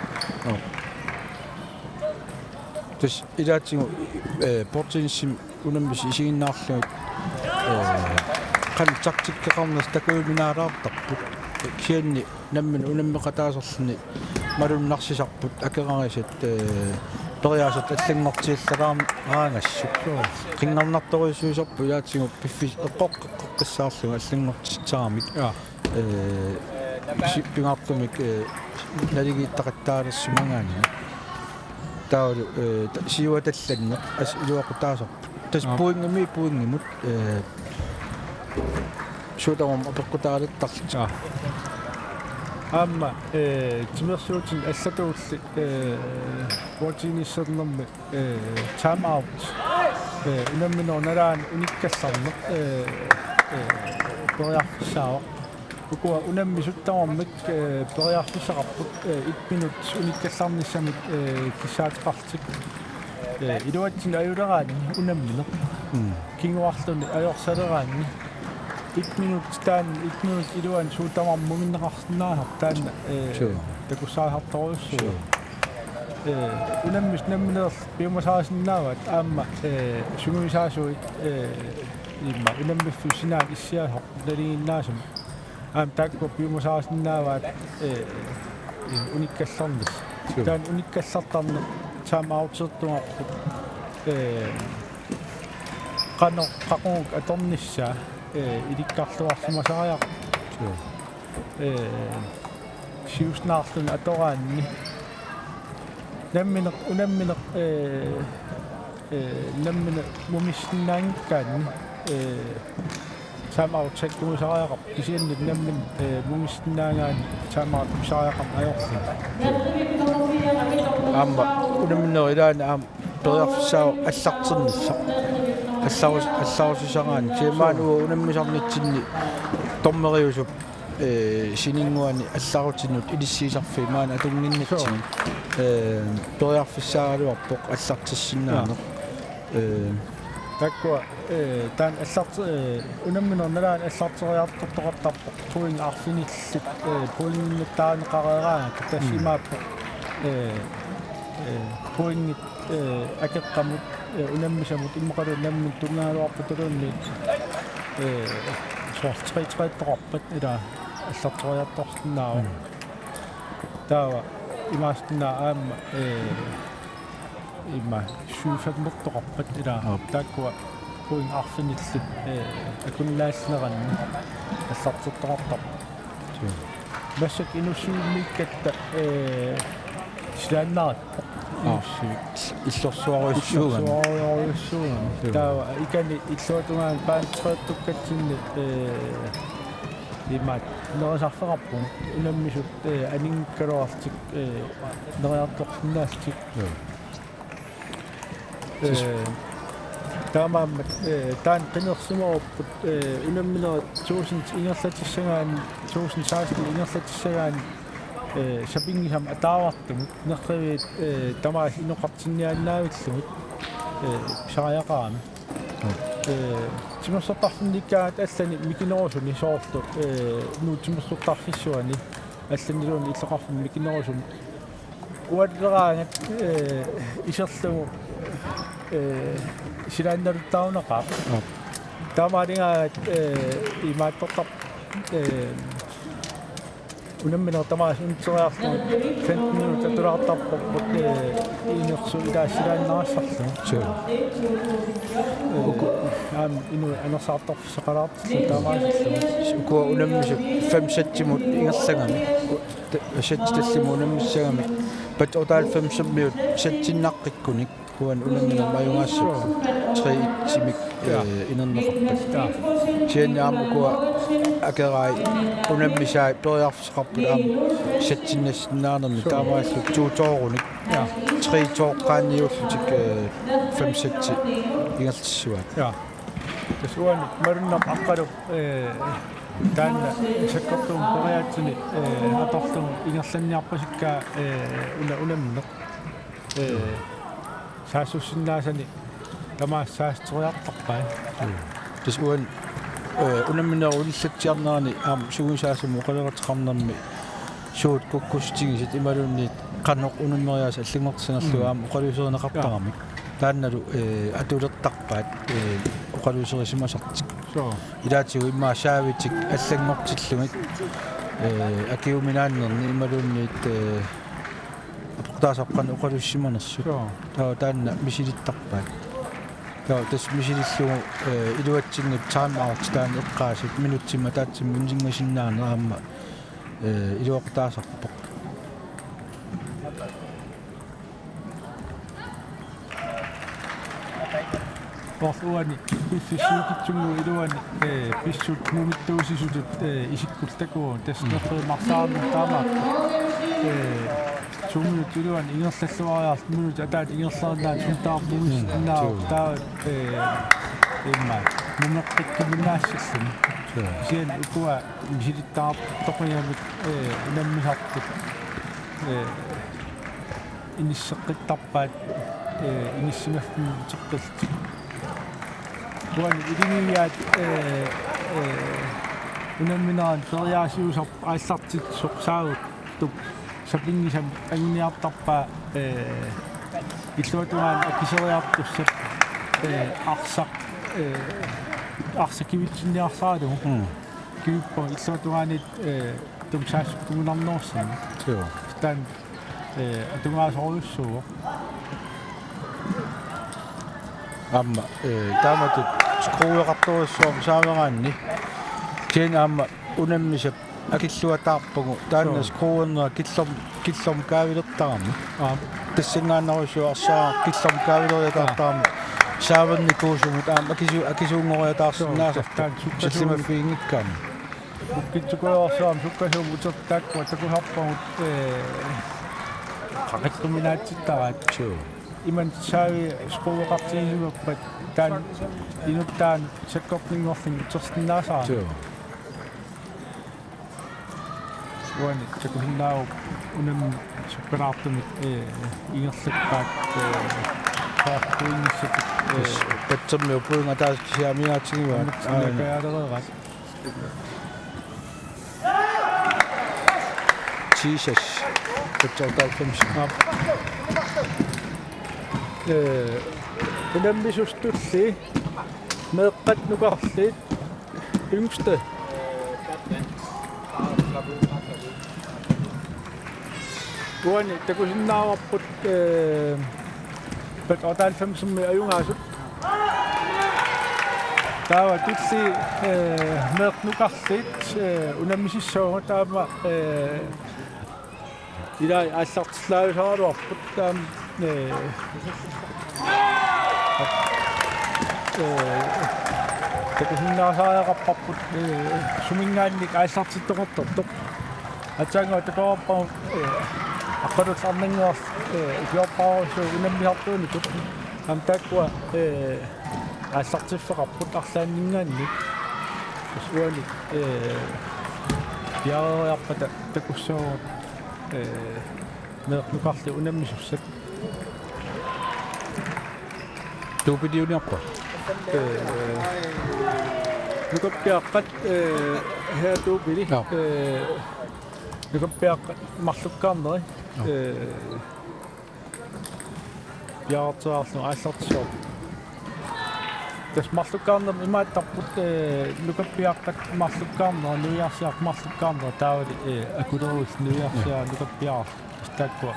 [SPEAKER 1] тас илаатсигу портинсим унаммис исигиннаарлугут қан тактиккеқарнас такууминаалаартарпут кианни наммин унаммеқатаасерлни малуннарсисарпут акерарисат периасат аллангортииллараам аангассук қиннарнарторисуисарпу илаатсигу пиффис эққоққассаарлуга аллангортитсаарамик пингаартумик налигииттақаттаалерсимангаани таалу сиуаталланне ас илуақутаасарпу тас пуингимут шутавам апеккутаалиттарлу аама тимерсуутин аллатуулли вотиниссернэрми таймаут унамминернараан униккассарнеқ периарфиссаава укуа унаммисуттамармик периарфиссақарпут 1 минут униккассарниссамик киссаатеқартик илуатсин аюлераани унамминеқ кингуарлуни аёрсалераани 1 минут таан 1 минут илуан суутамармуминнеқарсинаахар таанна такуссаахарторуссуу унаммис намминерл пиумасаасиннаават аама сугумисаасуит имма унаммиффусинаат иссиаахар налигиннаасум аам такку пиумасаасиннаават униккалларнис таан униккаллартарне таамаутсертунгарпут qano qaqung atornissa ilikkarluarsimasariaq siusnaarlun atoraanni nammineq unammineq nammine mumissinnaangikkaanni taamaarutsakkumusaariaqar kisiannit nammin mumissinnaangaani taamaarutsaariaqar ajorlu
[SPEAKER 4] аама унамминериlaana аам периарфиссаа аллартэрнисса алларусисараани тимаануа унаммисарнитсинни тормериусуп синингуани алларутиннут илиссиисарфи маана атунгиннатсин периарфиссааруарпоқ аллартиссиннаанеқ
[SPEAKER 1] таккуа таан алларт унамминерналаан аллартериартортоқартарпоқ туин арфиниллит пулиннаттаанеқареераа тассимааппо пуингит акеққамут унаммисамут иммақалу наммин тунгаалуарпутулуунни соортриторпат ила алларториарторсиннаава таава имаастина аама имма сюфаммертоқарпат илаа тааккуа куин арфиниллут акунлаассинеранни ассартертоқартар массак инуссууммиккатта силааннарат иллорсуаруйссууган таа икани иллуатунгаан паантреэттуккатсинни имат нерисарфеқарпу унаммисут анингкалуартик нериарторсиннаастик таамааммат таан qinерсимаорпут унамминерат 1000 ингерлатиссагаан 1016 ингерлатиссагаан шапингихам атаавартумут нерривит тамаас иноқартинниааннаавиллумут сариақаами тимерсортарфинниккаат аллани микинерусуни соорлу нуу тимерсортарфиссуани алланилуни иллоқарфин микинерусуни уаллераангат исерлугу силаанналуттаунеқаа таамаалингаат имааттоққар унамминер тамаас унтериарлу 15 минута турартарпорпут инерсуилаа силааннерассарлу аам ину анерсаарторфисеқалаартиллу таамаасиллу
[SPEAKER 4] куа унаммису 5-7 ингерлагами саттиллиму унаммиссагами пат отаал 5 минут саттиннаққиккуник куан унамминер маюнгаассу 3-итсимик инернеқарпат сианнааму куа акерай унаммисаа периарфисеқарпут аам саттиннассиннаанерни таамаассу туутооруник 3 тооққааниуллутик 5-7 ингерлтиссуат
[SPEAKER 1] тасуани маруннап аққалу таанна саккортуум периаатсини аторлум ингерланниарпасиккаа унамнеқ саасуссиннаасани тамаассаастериартарпаа
[SPEAKER 4] тасуан унамминерулиллатсиарнерани аам сугусаасуму оқалератеқарнэрми суут куккустигисит ималунниит қанноқ унаммериаас аллингортсинерлу аам оқалуусеринеқартарамик таанналу атулертарпаат оқалуусерисимасартик илаатигу иммаа саавитик аллангортиллугит акиуминааннерни ималунниит апортаасаққан оқалуссиманерсу таа таанна мисилиттарпаат таа тас мисилиллугу илуатсиннап таамаарт таан эққаасит минутсимма таатсим мунсингасиннаана аама илуоқтаасарпоқ Orsuani pissisuukitsungu iluani pissut numittuusisutut isikkultakuun tasnerri marsaarnu taamaaq sumut iluani ingerlalluariart munut ataat ingerlaarnaat suntaarmuus innaa taa imma numeqqikkiminaassilluni sian ukua misilittaar toqiamik unammisartut inisseqqittarpaat inissimaffi teqqilti Tuan idiniat unamminaan periaasiusar aallartit soqsaavuttup sapingisam anniartarpaa illuatuaan akiseriartussat arsakivitsinniarsaalugu kiuppo illuatuaanit tumsaassukunarnersin tan atungaasoruussuuq amma taamatut skruueqartorissuum saameraanni kien amma unammisap akilluataarpugu taanna skruuernera killorm kaavilertarami tassingaannarussuu arsaa killorm kaavileriataartarami saavernikkuusumut aam akisuungoriataarsinnaasartaan sallimaffiingikkaani ukkitsukuyorsaam sukkasuum utertaakku takuharpagut qaqittuminaatsittaraat iman saavi skruueqartiisuuppat taan inuttaan sakkorningorling utersinnaasara suani takuhinnaau unam sukkaraartumit ingerlakpaat qaartuinissat patsammi upuunga taas siamiaatsingivaat
[SPEAKER 1] aanaakaalereerat
[SPEAKER 4] Jesus patsortaalfamsi unammisustulli meeqqat nukarliit yngste tuani takusinnaavarput
[SPEAKER 1] But 98 ajungaasut tawa tutsi meernukarlit unammisissuunga taama ilai аллартиллаависааруарпут таам такусиннаасаариақарпарпут сумингаанник ааллартиттоқартортоқ атсаангаа такоорпаа аққалутларнангуар икиорпаарусу унаммиартууникут амтаккуа ааллартиффеқарпут арлааннингаанник суани яариарпата такуссаагут мернукарли унаммисуссак
[SPEAKER 4] тупидиуниарпа
[SPEAKER 1] нукаппиаққат хеатуупили нукаппиаққат марлуккаарнери яартаарлу ааллартисоо тас марлуккаарнер имааттарпут нукаппиаққат марлуккаарнер нуиарсиар марлуккаарнер таавали акулерус нуиарсиар нукаппиаар стаккуа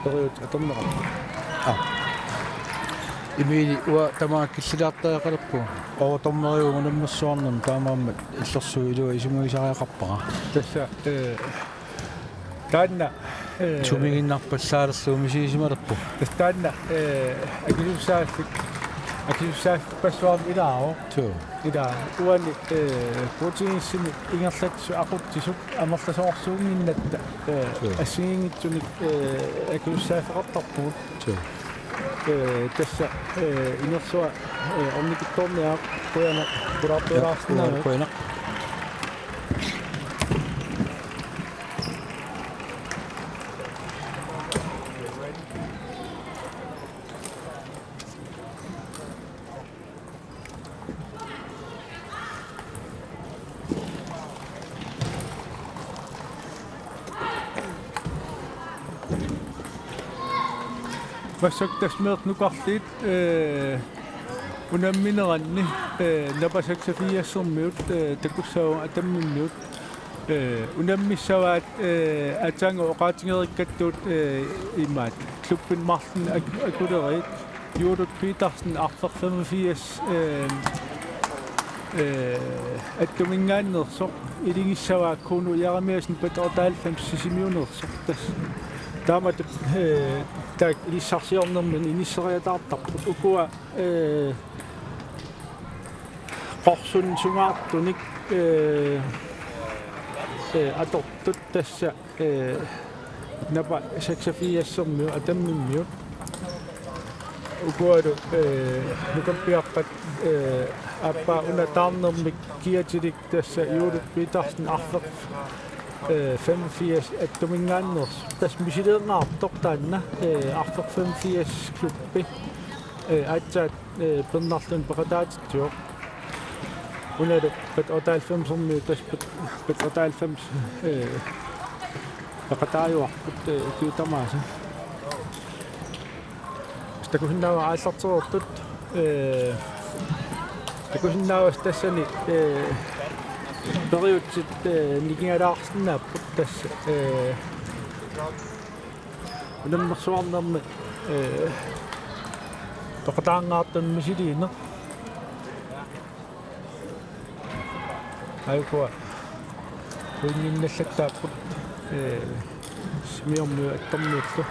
[SPEAKER 1] период аторнера
[SPEAKER 4] имини уа тамаа киллилаартаақалерпу оотормериугунаммассуарнам таамааммат иллерсуу илуа исумуисариақарпара
[SPEAKER 1] тасса таанна
[SPEAKER 4] сумигиннарпассаалерсуу мисисималерпу
[SPEAKER 1] таанна акилуссааффик пассуар илаао
[SPEAKER 4] туу
[SPEAKER 1] ида уани протеинсини ингерлатсу aquttisuk амерласоорсуугиннатта ассигингитсуник акилуссааффеқартарпугут
[SPEAKER 4] туу
[SPEAKER 1] тасса инерсуа орникитторниаа кояна кураарпераарснаа
[SPEAKER 4] кояна
[SPEAKER 1] Vasaktas meernukarliit unammineranni napasaksafiassermiut takussaagu atammimmiut unammissavaat atsangu oqaatingerikkattuut imaat klubbin marlen akuleriit Judith Petersen arfer 85 attumingaannersoq ilingissavaa kunu yaramiasin pat 98 sisimiunersoq tas taamat tak ilissarsiornermin inisseriataartarput ukua qorsun sungaartunik atortut tassa napa 86 atammimmiut ukualu nukappiaqqat appa unataarnermik kiatilik tassa Judith Petersen arfer 85 attumingaanners tas misileernaartoq taanna arfer 85 klubbi atsaat pernarlun peqataatitsuoq unalu pat 98 tas pat 98 peqataajuarput kiutamaasa takusinnaava aallarterortut takusinnaavas tassani periodsit nikingalaarsinaaput tassa unammersuarnermi toqataangaartun misiliiner aykua uinginnallattaaput simiormu attormiullu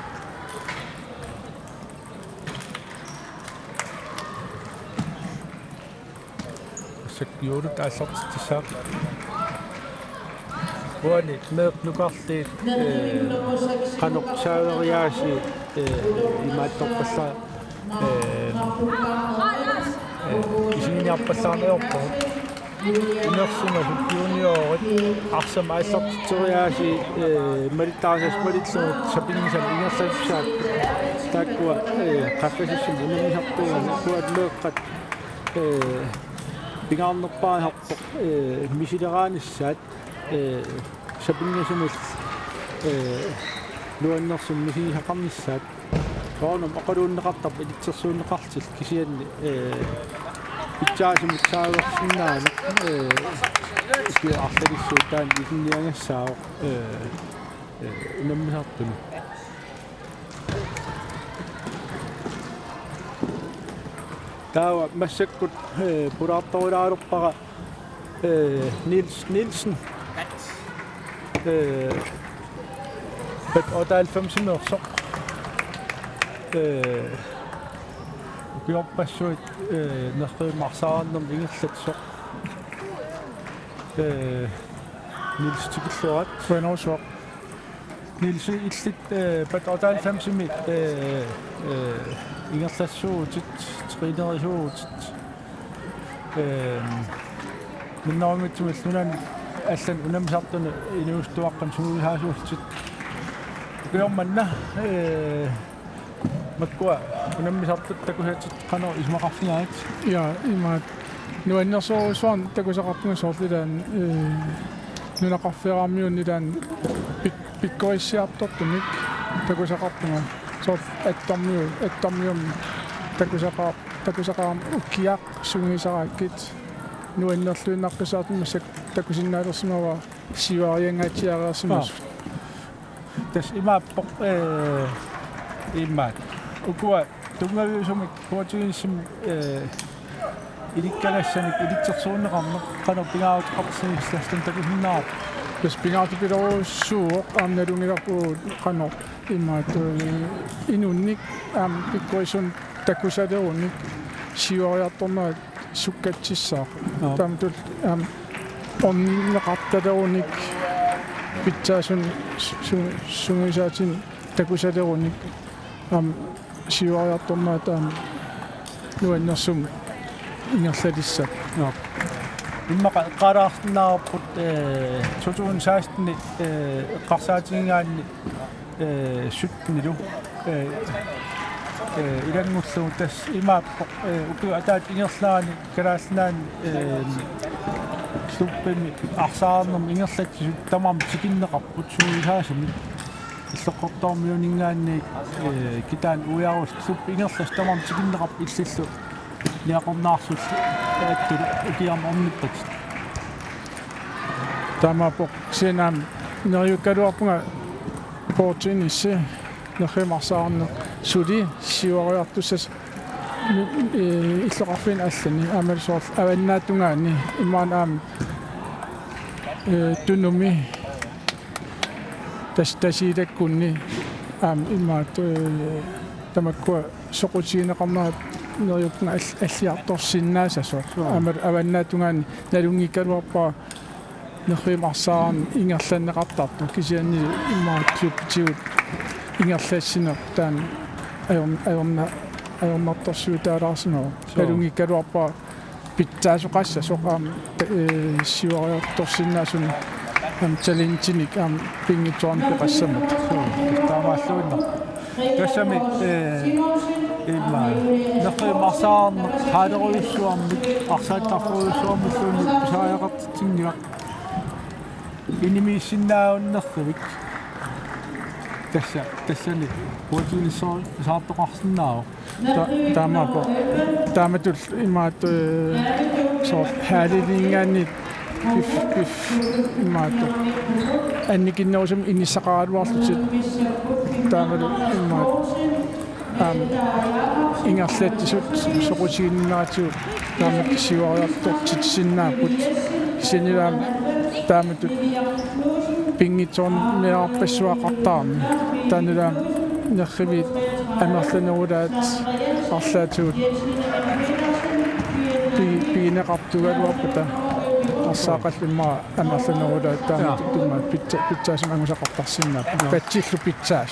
[SPEAKER 1] sakkiulut aallartissaaq uani meernukarliit qanorsaaveriaasi imaattorpalla isiniarpallaarniorpo inersumasut juniorit arsam aallartiteriaasi malitaasas malitluut sapingisam ingersaipsaat taakkua qaffasissum unamisartugan kuat meeqqat pingaarnerpaaharpoq misileraanissaat sapingisumul nuannersum misihaqarnissaat soornum aqaluunneqartarpa ilitsersuunneqartil kisianni pitsaasumut saaversinnaani artalissuutaan isinniangassaaoq unammisartuni Taawa massakkut pulaartorulaalorpara Nielsen pat 98 ukiorpassuit nerriimarsaarnum ingerlatsoq Niels tikilluat
[SPEAKER 5] Hvornår
[SPEAKER 1] Niels illit pat 98 ingerlassuutit trinerisuutit minnaamitsumillunan аллан унамсартуна инуустуаққан сууисаасуутсит уkiormanna маккуа унаммисартут такусаатит қано исмақарфигаат
[SPEAKER 5] Ja, imaat nuannersorusuan takusaqarpungasoorlilaan nunaqarferaammiunnilaan pikkoissiartortumik takusaqarpunga soort attormium takusaqaram ukkiaq sungisaraakit nuannerluinnaqqisaatummassak takusinnaalersimava sivaariangaatiareersimas
[SPEAKER 1] tas imaappoq immaat ukua tungaviusumik puutiginissim ilikkalassanik ilitsersuunneqarneq qano pingaarutiqarsinislastan takusinnaat
[SPEAKER 5] Jos pingaartipiloruussuuq aamnalungilarpu qano immaat inunnik pikkoisun takusalerunnik sivaariartornaat sukkatsissaaq tamtul onninneqartalerunik pitsaasun sungisaatin takusalerunik sivaariartornaat nuannersum ingerlalissaq
[SPEAKER 1] иммақа қараартнаарпут 2016 эққарсаатингаанни суттнилу илангуллуу тас имааппоқ уку атаат ингерлаани калааллаани суппими арсаарнерми ингерлатсисут тамам тикиннеқарпут суисаасами иллоққортоормиунингаанни китаан уяарус суппи ингерлас тамам тикиннеқарп иллиллу ниақорнаарсул аттулу укиам орниппат
[SPEAKER 5] Tamaappoq siinaam neriukkaluarpunga portuinissi nerrimarsaarneq suli siuariartussas иллоqarfin allani aamalsoorl avannaattungaani immaan tunumi tasiilakkunni immaat tamakkua soqutigineqarnaat neriukkunga alliartorsinnaasasua avannaattungaani nalungikkaluarpaa nerrimarsaarn ingerlanneqartartu kisianni immaat kluppitigut ingerlaassineq taan ajornartorsuutaalaarsineq nalungikkaluarpaa pitsaasuqassa soqaam siuariartorsinnaasun challengenik pingituarn peqassamat
[SPEAKER 1] таамааллуинна тассами имма nerrimarsaarn хаалеруйуссуармик арсааттарфуйуссуармуллуунни писааяқартингиа inimissinnaaunnерривик тассани пуутилиссоо саартоқарсиннаава
[SPEAKER 5] taamattul immaat soort haalilингаанни пиф иммаат анникиннерусум иннissaqaaluarlutit taamalu immaat ингерлаатсисут соқутигиннаатиут таамат сивариартортитсиннаапут синилаам тааматут пингитсорн меарпассуақартаарми таанилаам нерривит амерланерулаат арлаатигут пинеқартугалуарпата арсаақаллиммаа амерланерулаат тааматут тумаат питсаасам ангусақартарсиннаап патсиллу питсаас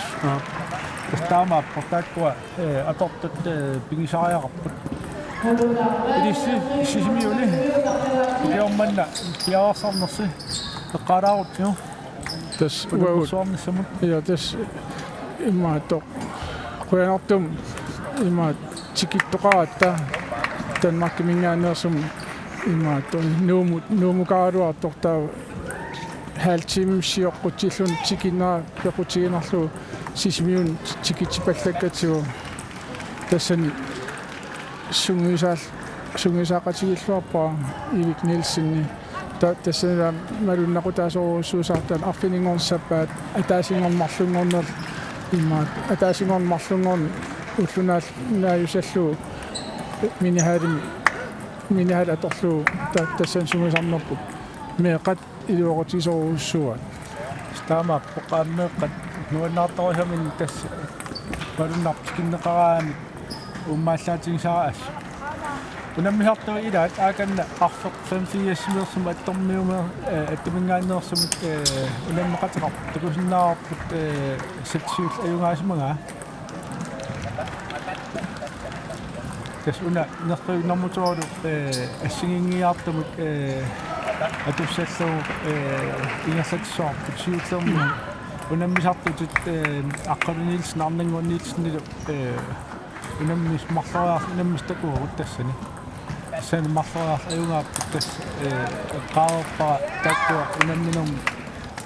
[SPEAKER 1] таама портаккуа атортат пигисариақарпут илисси сисимиуни иорманна пиарсарнерси эққалаарутсиу
[SPEAKER 5] тас
[SPEAKER 1] уаусуарниссамут
[SPEAKER 5] ja тас иммаато қуянартум иммаат тикиттоқаратта танмаккимингаанерсум иммаато нуумукааруартортаа хаалтимсиоққутиллун тикинаа пеқутигинарлу сисмиун тикитсипаллаккатсигу тассани сунгисаақатигиллуарпаа ивик нилсинни тассана малуннақутаасоруссуусаартан арфинингорнсаппаат атаасингорнмарлунгорнер иммаат атаасингорнмарлунгорн уллунаал нааюсаллу minihad atorlu tassan sungisarnerput meeqat iluoqutisoruussuat
[SPEAKER 1] Stama pokaammeeqqat nuannaartorisamin tassa palunartikinneqaraani ummaallaatigisaraas unammihartu ilaat aakanna arfeq 5-4 attormiuma attumingaanneersumit unammeqataqar takusinnaarput satsiul ajungaasimaga tas una nerqiunarmutoru assingingiartamut atussallu ingersatissoorput siullermu unammisartutut aqqaluniilsen arnanguanniilsennilu unammis marloriar unammistakuurut tassani tassani marloriar ajungaapput tass qaarerpara takkua unamminum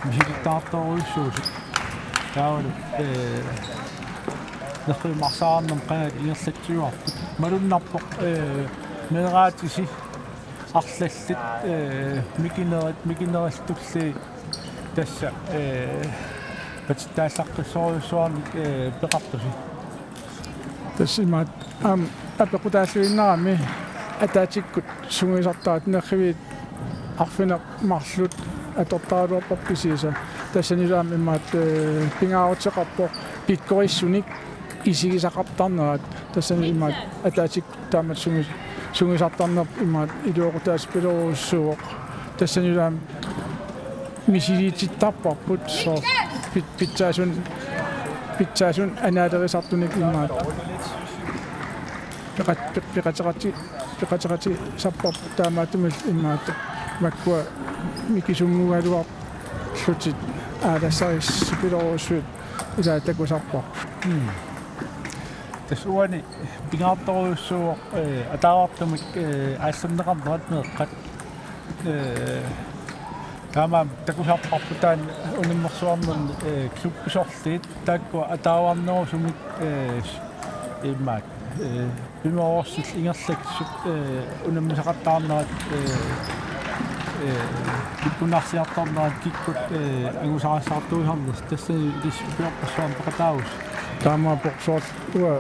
[SPEAKER 1] misittaartoruissuusut taavalu nerqiumarsaarnam qanat ingersatsuarput malunnarpoq meeraatisi arlallit mikineristulli tassa patitaallaqqissoruissuarni peqartusi
[SPEAKER 5] tassimaat apequtaalluinnaami ataatikut sungisartaat nerriviit arfineq marlut atortaaluarparpisiisa tassanilaam immaat pingaarutseqarpoq pikkorissunik isigisaqartarnerat tassani immaat ataatik taamat sungisartarnerp immaat iluoqutaas piloruussuuq tassanilaam misiliitittarparput soo pitsaasun anaaterisartunik immaat peqateqati sapparput taamaatumil immaat makkua mikisummugaluar lutit aalassaris piloruussuut ilaatakusarparput
[SPEAKER 1] tas uani pingaartoruissuuq ataavartumik aallamneqarnerat meeqqat taamaam takusarparputaan unimmersuarnerni kluppisorliit taakkua ataavarnerusumik immaat pimeororsill ingerlaksut unammisaqattaarnerat pikkunarsiartarnerat kikkut angusarassartuisorners tassani ilissupiorpassuarn peqataavus
[SPEAKER 5] taamaapoq ua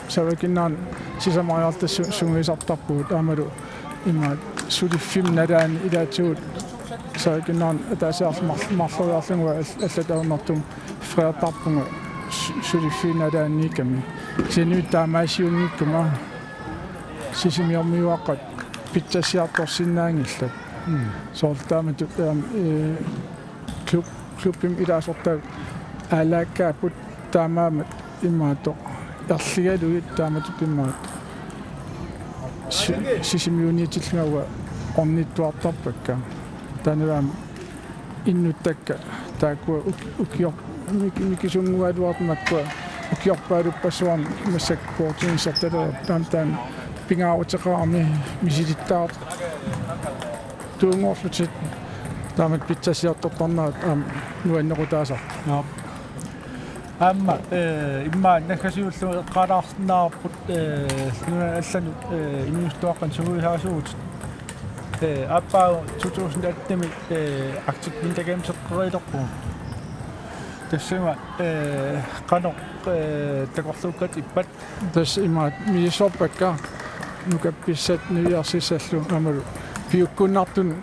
[SPEAKER 5] savakinnaan sisamariartas sungisartarpuut aamalu immaat suliffim nalaani ilaatuut savakinnaan ataasiarmarloriarlungua allataunartum freatarpunga suliffiinalaanniikami sinuit taamaasiungikkuma sisimiormiuaqqat pitsassiartorsinnaangillat soortaamatut klubbim ilaasortaak aalaakkaaput taamaamat immaatoq erligaluit taamatut immaat sisimiuniitillungaua ornittuartarpakka taanulaam innuttakka taakkua ukior mikisungualuart makkua ukiorpaalupassuarn massakkuortinisartalera taamtaan pingaarutеqарми мисилиттаап туунгорлутит таамат питсассиартортарнаат нуаннерутаасар
[SPEAKER 1] амма имма накасиуллу эққалаарнаарпут аллану иммустуаққан сугуисаасуут аппаа 2018 актик винтагемсеққерилерпу тассима қано такорлуккат иппат
[SPEAKER 5] тас имаат мисорпакка нукапписсат нуиарсиссаллу амалу пиуккуннартун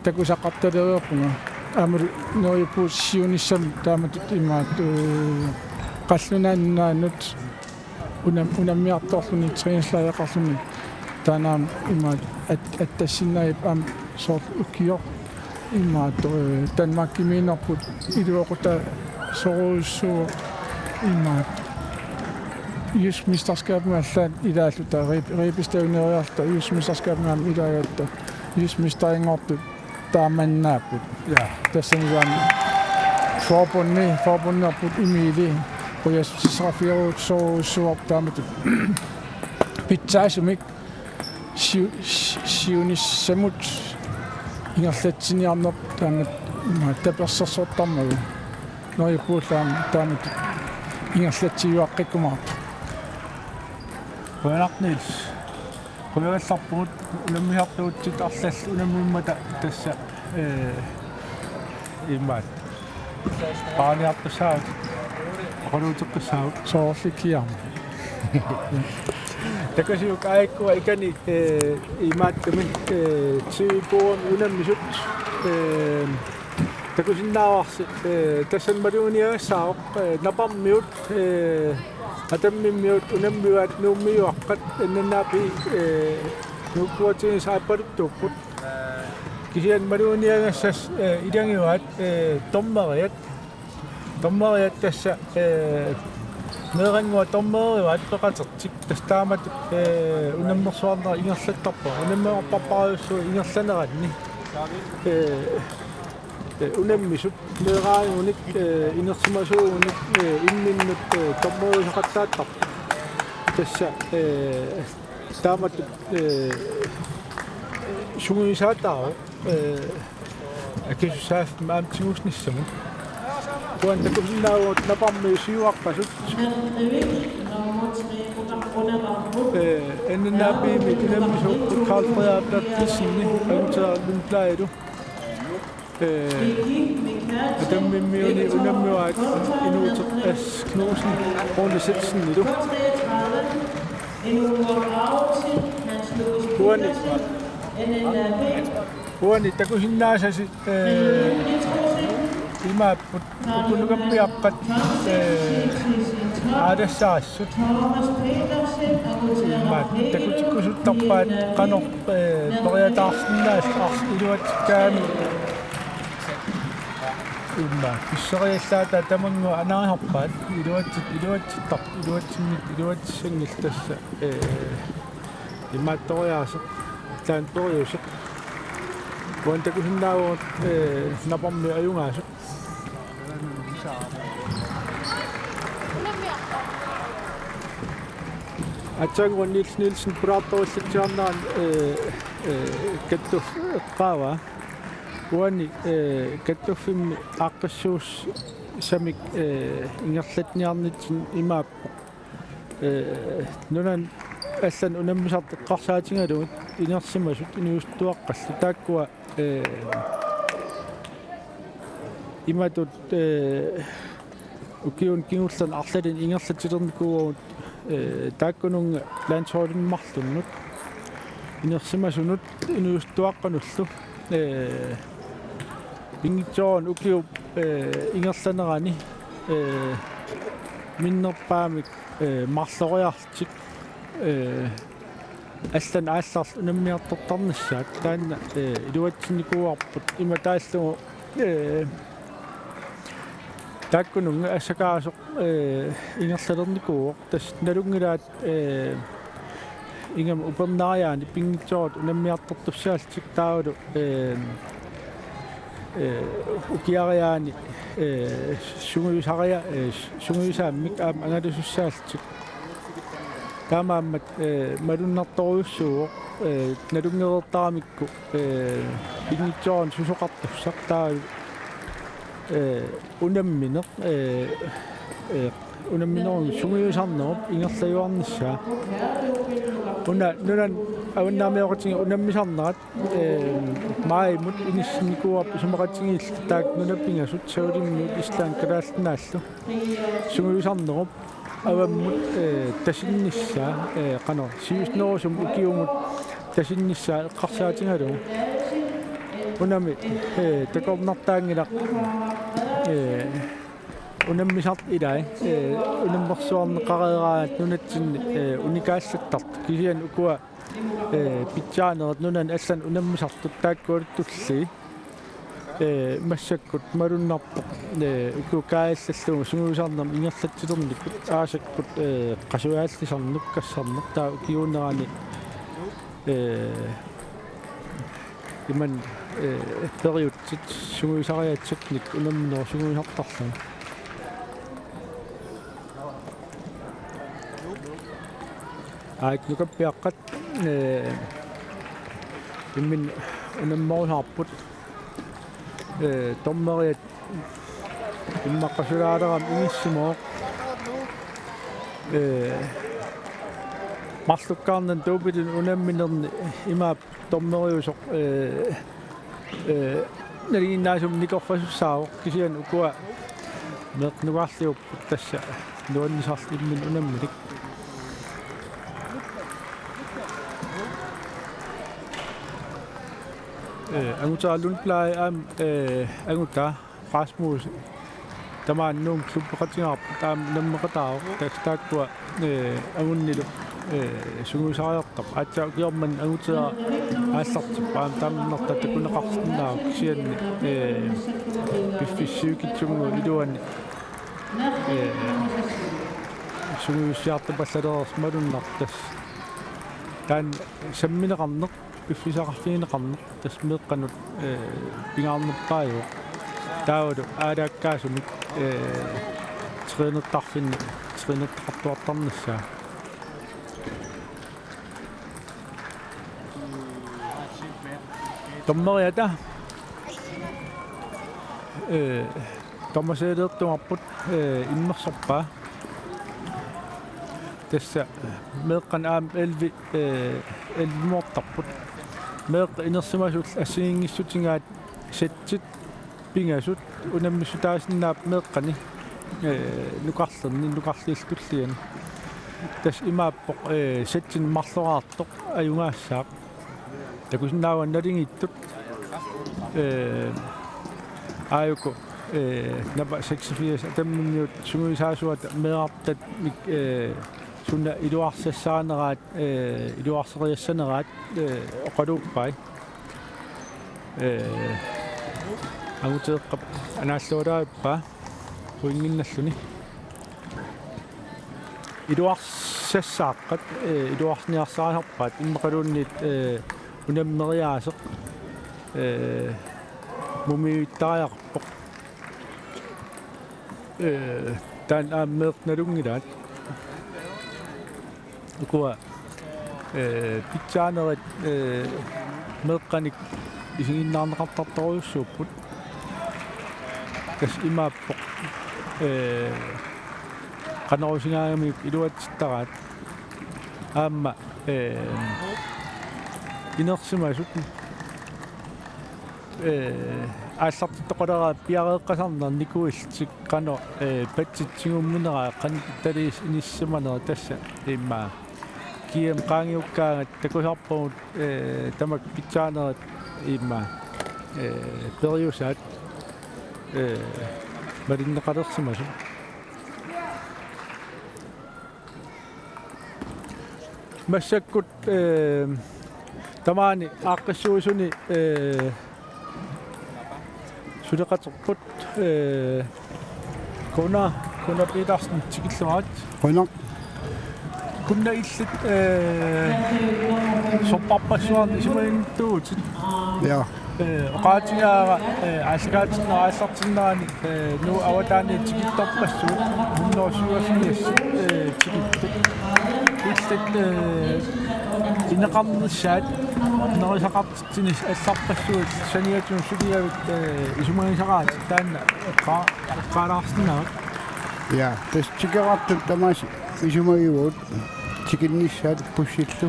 [SPEAKER 5] такусаққарталериорпунга амалу ноипуссиуниссам тааматут имаат қаллунааннаанут унаммиарторлуни триинслаақарлуни танаам имаат аттассиннаип ам сорт укиор имаат танмаккимиинерпут илуоқута соруussuu имаат юсмистерскаапмааллаат илааллута рипистагунериарта юсмистерскаапмаам илааяатта юсмистерингортут тааманнааппут я тассанилаам форбуннерпут имили пояссисрафируут соруuссуар тааматут питсаасумик сиуниссамут ингерлатсиниарнерп таамат таперсерсортармагу ноипуулаам таамат ингерлатсиуаққиккумаарпа
[SPEAKER 1] Kuanarnils kuangallarput unammihartuutsit arlall unammimmata tassa immaat paaniartussaat aquluuteqqissaut
[SPEAKER 5] soorlikkiarma
[SPEAKER 1] Takasiuk aikku ikani imaattumin tiipuun unammisut takusinnaarsi tassan maluuniaassaaq napammiut atammiut unammiuat nuummiuaqqat annanaapi nuukkuatiin saapparuttuupput kisian maluuniagassas ilangiuat tommariat tassa meeranngua tommeriuat peqatertik tastaamat unammersuarnera ingerlattarpa unammeerparpariussu ingerlaneranni unammisut meeraangunik inersimasuugunik imminnut tommeriusaqattaattar tassa taamat sunguisaataaru akisusaaf maamtiguusnissamun kuan takusinnaaguut napammi siuaqqasut ennennaappiimi unammisuk Carl Frederik Tissinni aguterlunplaidu atammiuni unammiuaat inuuteq as Knudsen Rune Sitsennidu kuani takusinnaasasi imaapput ukunukappiaqqat aadassaassut imaat takutikkusuttarpaat qanor periataarsinnaas iluatikkaami imma kisseriallaata tamangua anaarparpaat iluatsingit tassa immaattoriaaseq taan toriuseq kuan takusinnaaguut napammi ajungaasuq atsanguan Niels Nielsen puraattorullatiarnaan kattuf eqqaava kuani kattufimmi aaqqassuus samik ingerlatniarnitsin imaappo nunan аллан унаммисарт эққарсаатингалугут инерсимасут иниустуаққалли тааккуа иматут укиун кингуллан арлалин ингерлатилерникуугут тааккунунга лансоолиммарлуннут инерсимасунут иниустуаққануллу ингитсоон укиу ингерланерани миннерпаамик марлориартик аллан аалларл унаммиартортарнissaак таанна илуатсинникууарпут има тааллугу таккунунга ассакаасоқ ингерлалерникууоқ тас налунгилаат ингам упернариаани пингитсоорут унаммиартортуссаалтик таавалу укиариаани сунгуисааммик аама ангалусуссаалтик таамааммат малуннарторуйуссууоқ налунгерертарамикку пингитсоорун сусоқартуссақ таавалу унамминеқ унамминерун сунгуисарнеруп ингерлаюарнissaа нунан аваннаамиоқатинга унаммисарнерат мааймут иниссинникууап сумақатингиилл таак нунаппингасут саулиммут истаан калааллинааллу сунгуисарнеруп аваммут тасиннissaа қано сиуснерусум укиумут тасиннissaа эққарсаатингалу унами такорнартаангилақ унаммисарт илай унаммерсуарнеқареераат нунатсинни уникааллаттарт кисиан укуа питсаанерат нунан аллан унаммисартут тааккуалуттулли массаккут малуннарпоқ уку кааллаллугу сунгуисарнерм ингерлатсилерникут аасаккут қасуааллисарнук кассарнер таа укиунерани иман периодтит сунгуисариатсакник унамминер сунгуисартарлун аикнукаппиаққат иммин унамморусаарпут томмериат иммаққасулаалерам иниссимооқ марлуккаарнан туупилун унамминерни имаап томмериусоқ налигиннаасум никорфасуссаавоқ кисиан укуа неқнугаарлиуппут тасса нуаннисарлиммин унаммилик Angutaalun play anguta Rasmus tamaan nung klubqatingap taam nammakatao tastaakwa angunnilu sungusaariartaq atsa kiorman angutaa aallartipaam taamnerta takunaqarsinnaa kianni piffissiukitsungu iluani sungusiartapallaleres malunnartas taan sammineqarneq piffisaqarfiineqarneq tasmeeqqanut pingaarnertaaju taavalu aalaakkaasumik triinertarfinni triinertartuartarnissaa tommeriata tommaseeleertumarput immersorpaa tässä meeqqan aam elvimuortarput meeqqa inersimasut assiingissutigaat setsit pingasut unammissutaasinnaa meeqqani nuqarliiltulliani tas imaappoq setsin marloraartoq ajungaassaaq takusinnaawan nalingittut aayuko napa 86 atamminniut sunguisaasuata meeartat sunna iluarsassaaneraat iluarseriassaneraat oqaluuppai anguteeqqap anaalluulaappa uinginnalluni iluarsassaaqat iluarsniarsaarparpaat immeqaluunniit unammeriaaseq mumiuittariaqarpoq taan aammeeqnalungilaat ukua pitsaanerit meeqqanik isinginnaarneqartartoruussuupput kas imaappoq qanerusingaagami iluatittaraat aamma inersimasut ааллартоқалераа пиареэққасарнер никуиллтик қано патситсигумминераа қанталиис иниссаманера тасса имма кием qaangiukkaangat takusarpugут тамак питсаанерат имма периусаат малиннеқалерсимасу массаккут тамаани ааққиссуусуни сулеқатерпут куна Петерсен тикиллуаат
[SPEAKER 5] Qunaq
[SPEAKER 1] kunna illit sopparpassuarni isimaintuutit
[SPEAKER 5] ja
[SPEAKER 1] oqaatigaara aalgaatinneraаллартиннерани nu awataani tikittorpassuut munnoorsuafinis tikittu illit ineqarnissaat nerisaqartinis алларпассуут саниатун сулиавит исумагисараат таанна qaalaarsinnarat
[SPEAKER 5] ja tas tigerattu tamas isumagivut tikinnissaat pussillu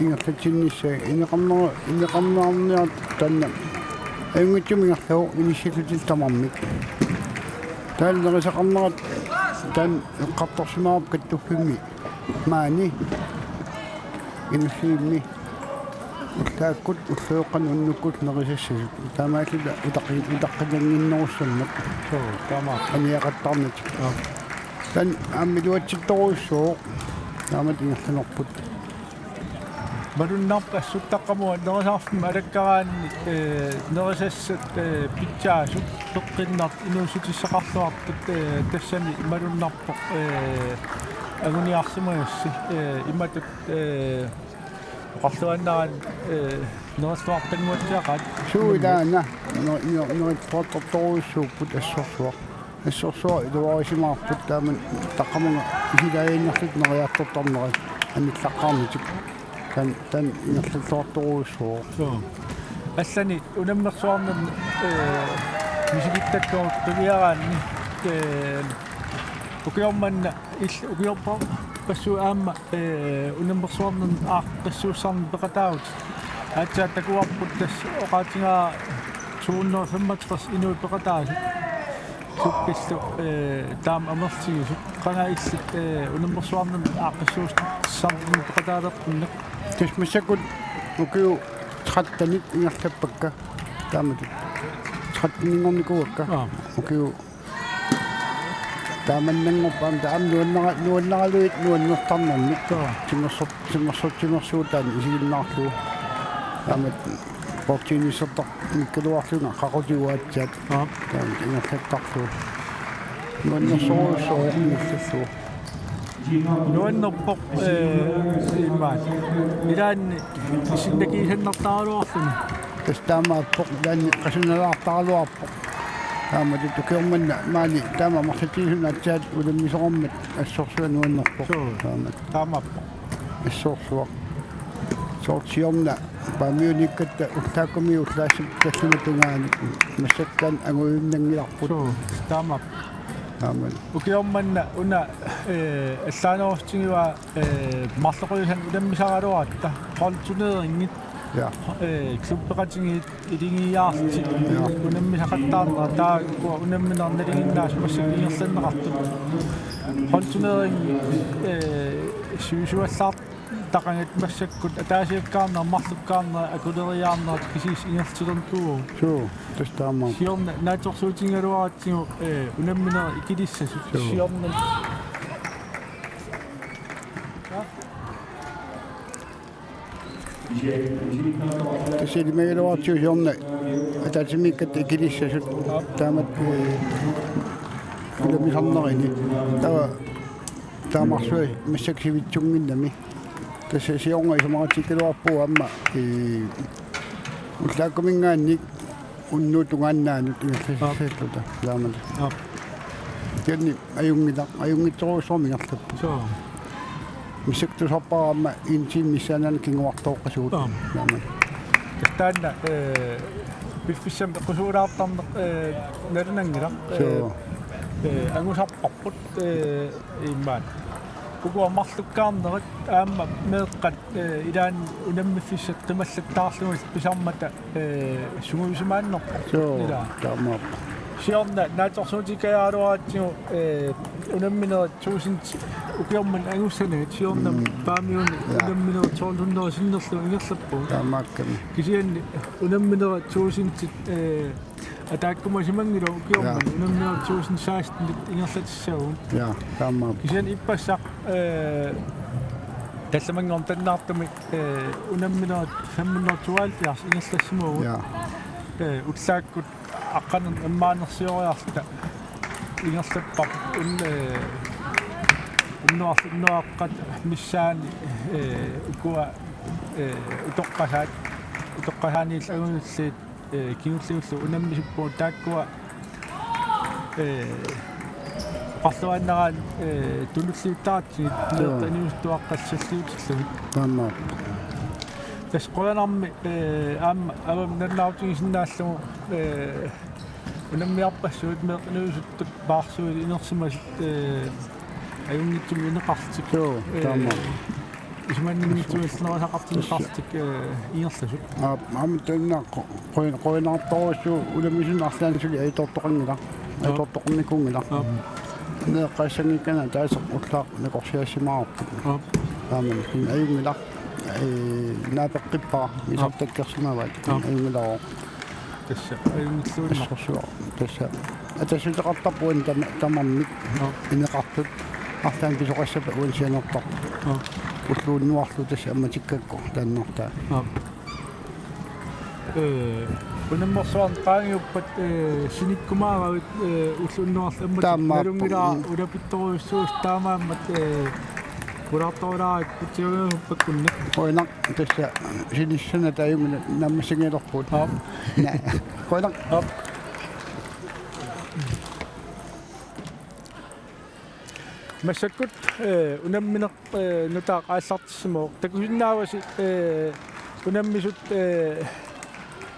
[SPEAKER 5] ingertatinissa ineqarnerarniat tanna angutsumingerlu inissalutit tamarmik taan nerisaqarnerat taan eqqartorsimaarp kattuffimmi maani inussiimmi ullaakkut ulluuqqan unnukkut nerisassasu taamaallula utaqqajanginnerussammat
[SPEAKER 1] tamaa
[SPEAKER 5] aniaqattarnat tan aammiluatsittoruussuu taamat ingerlanerput
[SPEAKER 1] малуннарпассуттаққамуа нерисаарфим алаккараанни нерисассат питсаасут тоққиннарт инуусутиссақарлуартут тассани малуннарпоқ агуниарсимагасси иматут оқарлуаннаран нерислуартангуатсаақат
[SPEAKER 5] суилаана нериппортторторуussууппут ассорсуа илуарисимаарпут тааман таққамунга илаииннарлут нериартортарнерат аниллаққарнитик тан инерллуарторуussуу
[SPEAKER 1] аллани унаммерсуарнер мисилиттаккоо тулиараанни укиорманна укиорпа пассу аама унаммерсуарнер пассууссаарни пеқатаут аатсаа такуарпут тас оқаатингаа 265 инуи пеқатаасу суппиллу таам амертигису қанаа иллит унаммерсуарнер ааққиссуус сарни пеқатаалерпуннақ
[SPEAKER 5] тасмассакут укиу trættanit ingertapakka taamatut trætningornikuakka ukiu taamannangorpaam taam nuannaruit nuannertarnernik tingersorsuutaan isiginnaarlu taamat portiinisertar mikkaluarlunga qaqutiuaatsaat taamat ingertattarlu nuannersoruussoo
[SPEAKER 1] nuannerpoq immaat ilaanni isinnakiisannertaaruarluni
[SPEAKER 5] tastaamaappoq laanni qasunalaartaaluarpoq taamat tukiormanna maani taama marsatiisunnaatsaat ulammisorommat assorsuа nuannerpoq
[SPEAKER 1] taamappoq
[SPEAKER 5] assorsuaq soortiorna paamiunikkatta uttaakumi ullaasip tassunatungaani massakkaan anguinnangilarput
[SPEAKER 1] taamappoq
[SPEAKER 5] taamat
[SPEAKER 1] ukiormanna una allaanerortingiva marlequyusan ulammisaraluatta qoltuneeringit
[SPEAKER 5] ja
[SPEAKER 1] klubbeqatingit ilingiaartit unammisaqattaarnera taakua unamminernalinginnaas massagiingersanneqartut qoltuneering suisuallaart taqangat massakkut ataasiakkaarner marlukkaarner akuleriaarner kisiis ingertilertugu
[SPEAKER 5] suu tastaama
[SPEAKER 1] siorna naatorsuutingaluaratsigu unamminer ikilissasut siorna
[SPEAKER 5] tasilimegaluartiusiorna ataatimikkat ikilissasut taamat ulamisarnerini tava taamarsuai massaksivitsunginnami tassa siornga isamaqatikkaluarpuu amma ullaakkumingaannik unnuutungaannaanut ingertassaatluta taamat tianni ajungitsoruussormingerlappu misaktusarparaamma intiin missaanan kinguartooqqasuut taamat
[SPEAKER 1] taanna biffissam qusuulaartarneq nalunangila angusarparput immaat kukuamarlukkaarnerit aamma meeqqat ilaan unammiffissat qimallattaarlugut pisarmata sunguisumaannerpoq ilaa
[SPEAKER 5] taamat
[SPEAKER 1] siorna naatorsuutikayaaluaraatigu unammineret tuusint ukiorman angussanagit siorna paamiuni unammineret soorlunnersinnerlu ingerlappu
[SPEAKER 5] taamaakkami
[SPEAKER 1] kisianni unammineret tuusintit ataakkumasimangilu ukiorman unammineret tuusint saastinit ingerlatissagu
[SPEAKER 5] ja taamat
[SPEAKER 1] kisian ippassaq tassamangorm tannaartamik unammineret 572 ingerlassimugu
[SPEAKER 5] ja
[SPEAKER 1] utsaakkut aqqanen ammaanersioriarta ingerlappaq unnuaqqat missaani ukua utoqqasaaniil agunulliit kinullugullu unammisuppuun taakkua qarluannaraan tunulliuttaartigit neertaniustuaqqassallutiillugit
[SPEAKER 5] taamat
[SPEAKER 1] tas qolanarmi aamma avam nallaarutigisinnaalluu unammiarpassuut meeqnuusuttut paarsuut inersimasit ajungitsum ineqartik
[SPEAKER 5] taamat
[SPEAKER 1] исманнингитсуиллерасақартинеқартик ингерласут
[SPEAKER 5] амтэннааққо қойнаартторусу уламисунарлаансули аитортоқангила аитортоқарникунгила неққассангиккана таасеқ уллаақ неқорсиассимаарпут тааман кин аюнгила наапеққиппара мисартаккерсимават аюнгилао
[SPEAKER 1] тасса аюнгиллуунна
[SPEAKER 5] тасса атасутеқартарпуан тамармик инеқартут артаан писоқассапа уансианертар уллууннуарлу тасса амматиккакко тааннартаа унаммерсуарн qaangiuppat sinikkumaaravit уллуннуарлу амматик налунгилаа улапитторуйссуус таамааммат кураторлаарит путиугуппаккунни қойнақ тасса силиссана тааюмина наммасагилерпут на қойнақ
[SPEAKER 1] массаккут унамминеқ нутаақ ааллартиссимоо такусиннааваси унаммисут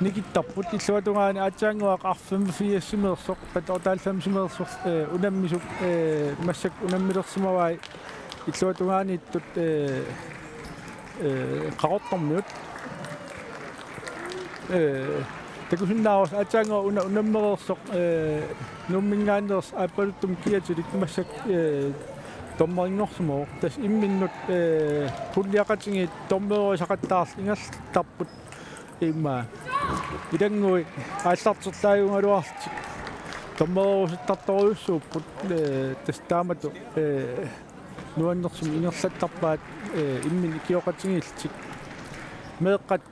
[SPEAKER 1] никиттарпут иллуатунгаани аатсаангуақ R5-4-симерсоқ патортаалфамсимерсоқ унаммисук массак унаммилерсимавай иллуатунгаaniittut qaqortormiut takusinnaavas aatsaangua unammerersoq nuummingaanneers aappaluttum kiatulik massak tommerinngorsumoo tas imminnut pulliaqatingiit tormeruisaqattaarl ingertarput имма идангуи ааллартерлааюнгалуарти томмеруситтарторюссууппут тастаамату нуаннерсум ингерлаттарпаат иммин киоқатингиллтик меэққат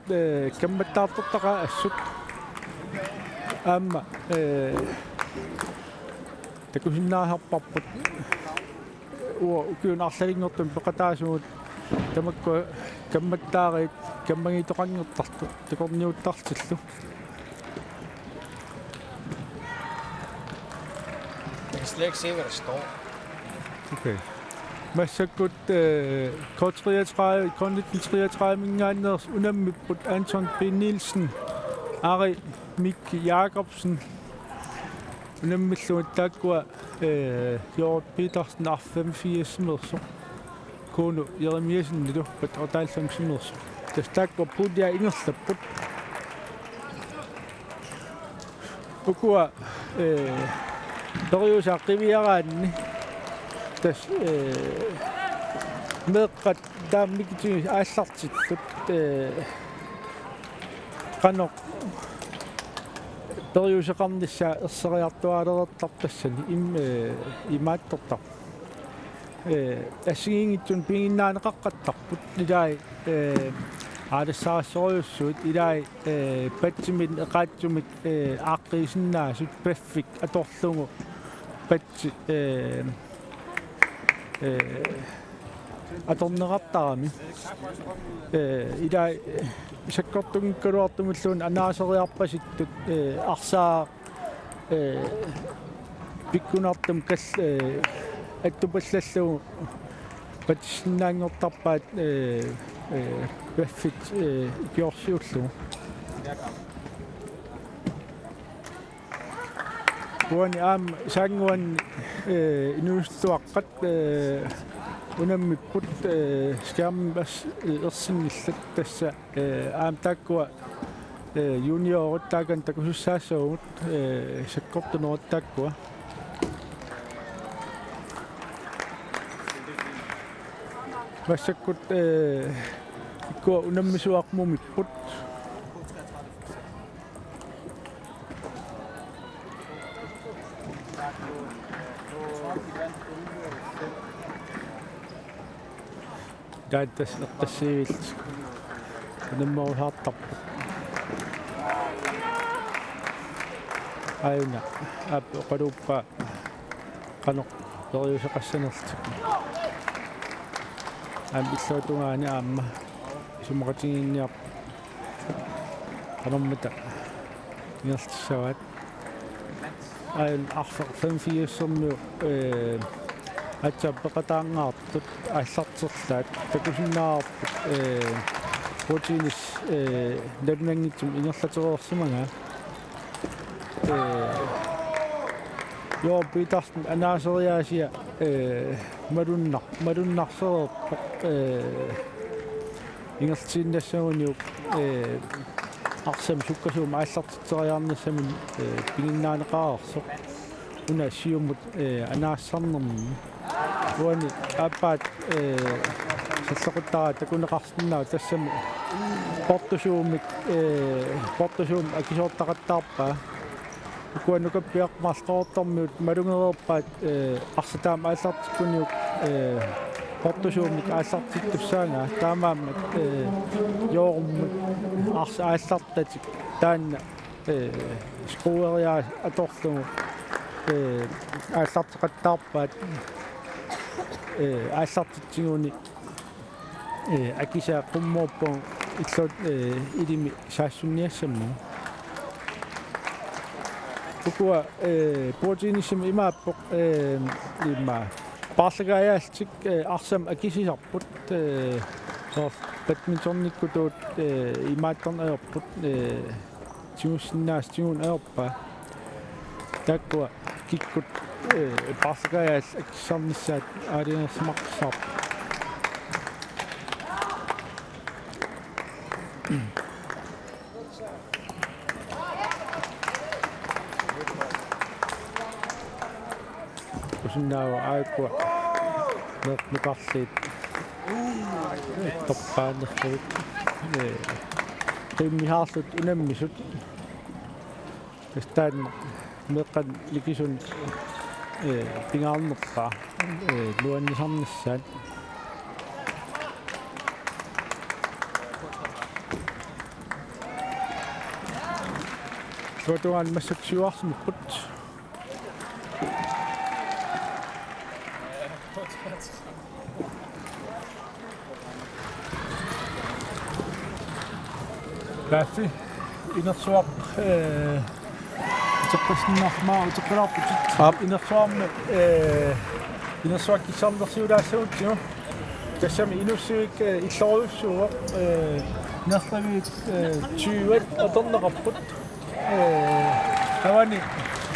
[SPEAKER 1] камматтаартортаqa ассут аама такусиннаахарпарпут укиунарлалингортум пеқатаасуут тамакку камматтаариит каммагитоқангертарту такорниуттартиллу
[SPEAKER 6] Jeg kan slet ikke se, hvad der står.
[SPEAKER 1] okay массаккут код 33 кондитен 33 мингааннерс унаммиппут Anton B Nielsen Ari Mik Jacobsen унаммиллуут тааккуа Jørg Petersen R85 кону Jeremiasen нилуппат ортаалсамсимерс тастаакку пудиа ингерлаппут укуа ториусааққивиараанни тас меэққат тааммикити ааллартиллут qanoq toriusaqarnissaa erсериартуалерерлартассани имааттортар ассигингитсун пингиннаанеқаққаттарпут илаи аалассаассориуссуут илаи патсимит эқаатсумик ааққисиннаасут паффик аторлугу патси аторнеқартарами илаи саккортунгккалуартумиллуун анаасериарпаситтут арсаа пиккунартум кал аттупаллаллугу патсиннаангортарпаат паффит киорсиуллугу буани аам сангуан инуустуаққат унаммиппут скамбас ерсингиллат тасса аам тааккуа юниорттааган такусуссаассагут саккортунеруттааккуа массаккут иккуа унаммисуақмумиппут дайтас эққассивилт унамморухаартарпут айна ап оқалууппа қаноқ ториусеқассанерлтик амбиллуутунгаани аама сумақатингинниар qanarmata ингерлтиссаваат айл арфер 5-4-сэрмиу атсаппеқатаангаартут ааллартерлаат такусиннаарпут протеинис лавнангитсум ингерлатерерсимага Jørg Petersen анаасериаасиа малуннарсерерпоқ ингертииннассагуниук арсам суккасуум ааллартитсериарнассамин пингиннаанеқарерсо уна сиумут анаассарнерми уани аппаат саллақуттараа такунеқарсиннаа тассами портусуумик портусуум акисоортақаттаарпаа укуанукаппиақмарлоортормиут малунгерерпаат арсатаам ааллартиккуниук портусуумик ааллартиттуссаанга таамааммат ёормут арс ааллартатик таанна скруериаа аторлугу ааллартеқаттаарпаат ааллартитсигуни акисаа қуммоорпон иллут илими саассунниассамму укуа протеинисим имааппоқ имма парлагаяалтик арсам акисисарпут соо бадминтонниккутуут имааттарнерпут тиуссиннаас тиун аерпа таккуа киккут парлагаяал акиссарниссаат аалиерсмақсаар усиннаава ааккуа нернукарлиит топпаанерфуут qimmihaarlut unammisut tastaan meqqan likisun pingaarnerpaa luannisarnissaat tuatuan massaksiuarsimukkut Kaffi inersuaq teqqisnarmaa teqqalarput inersuarma inersuaq kissarnersiulaassaguttigu tassami inussuik illorussuuq inertavit 20 aterneqarput tawani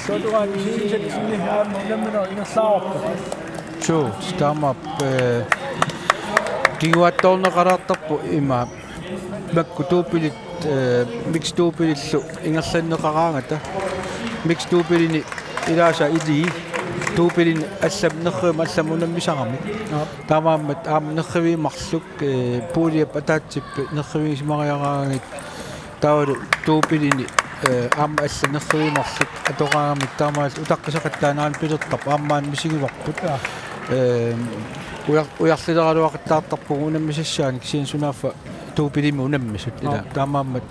[SPEAKER 1] sotuan sinni nammina inersaarput
[SPEAKER 4] Sure, stamap kiguattorneqalartarpu ima makkutuupilit mikstuupilillu ingersanneqaraangata mikstuupilini ilaasa ili tuupilin allamnerrim allamunammisarami tamaammat aamnerriviimarluk puuliap ataatippi nerriviisimariaraangit taalu tuupilini aamma allanerriviimarluk atoqaamit taamaal utaqqisaqattaanaan pilertarp aammaan misigivarput ujarlileraluaqattaartarpugu unammisassaani kisiin sunaafa tuupilimi unammisut ila taamaammat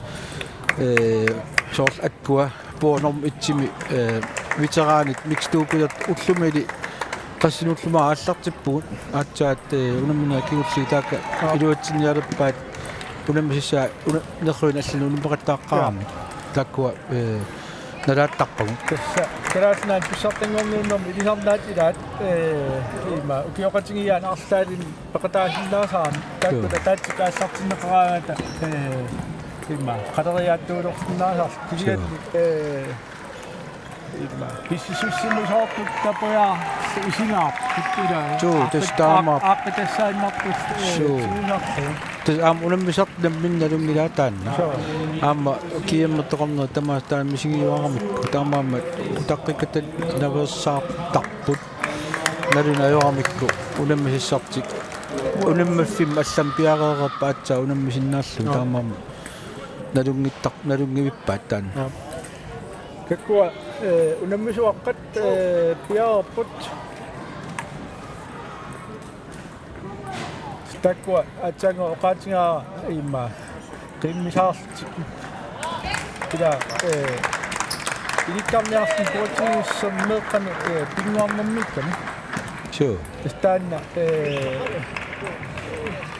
[SPEAKER 4] soorl akkua puornorm itsimi veteraanit mikstuupilat ullumili qassinullumaa aallartippugut aatsaat unamminaa kigulli taakka iluatsinnialerpaat unammisassaa nerruin allani unumpeqattaaqqaarami taakkua nalaattarpagut
[SPEAKER 1] tassa kalaasnaat pissartangorniunnerm ilisarnaat ilaat ima ukioqatingiaan arlaalin peqataasinnaasaarami taakkuta taatsikaassartinneqaraangata ima qateriaattuulortinnaasar kisiatni ima pissisussimusoorput tapoja isingaarput ila
[SPEAKER 4] Joo, tastaamaap
[SPEAKER 1] aaqqitassaainnerpus siunarpu
[SPEAKER 4] tas aam unammisart namminnalungilaataanna aamma kiammattoqarner tamaastaan misigiuaramikku taamaammat utaqqikkatat naversaartarput naluna ajoramikku unammisissartik unammaffim allam piareererpa atsaa unammisinnaarlu taamaamma nalungivippaat taanna
[SPEAKER 1] kakkua unammisuaqqat piaerput takkua atsaanga oqaatingaa imma qimmisaartik ila ilikkarniarsin puutigissermeeqqan pinguarnermikkani
[SPEAKER 4] sure
[SPEAKER 1] tastaanna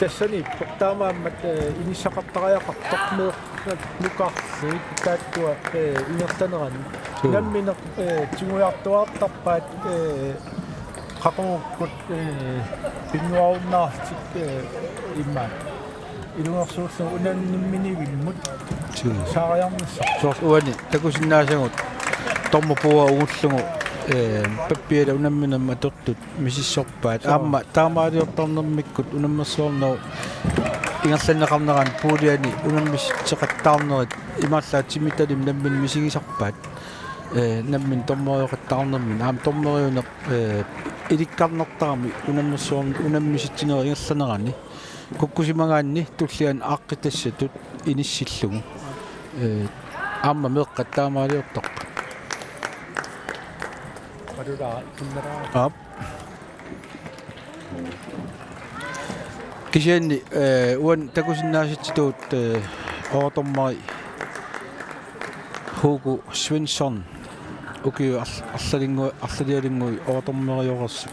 [SPEAKER 1] tassani portaamaammat inissaqartariaqartormeeq lukarsiit taakkua inertanerani namminer tigujartuartarpaat qaqumukkut pinguarunnaartik imma ilungersuullu unannimminivimmut saariarnissa
[SPEAKER 4] soorl uani takusinnaasagut tormupua ugullugu pappiala unamminam atortut misissorpaat aamma taamaaliortarnermikkut unammersuornau ingersanneqarneran puuliani unammisseqattaarnerit imaallaa timitalim nammin misigisarpaat nammin tormorioqattaarnermin aam tormoriuneq ilikkarnertarami unammisitsineri ingersanerani kukkusimagaanni tullian aaqqitassatut inissillugu aamma meeqqat taamaaliortarpa Ab. Kisianni uan takusinnaasittituut ootormari Hugo Svensson ukiu allalialingui ootormariorersu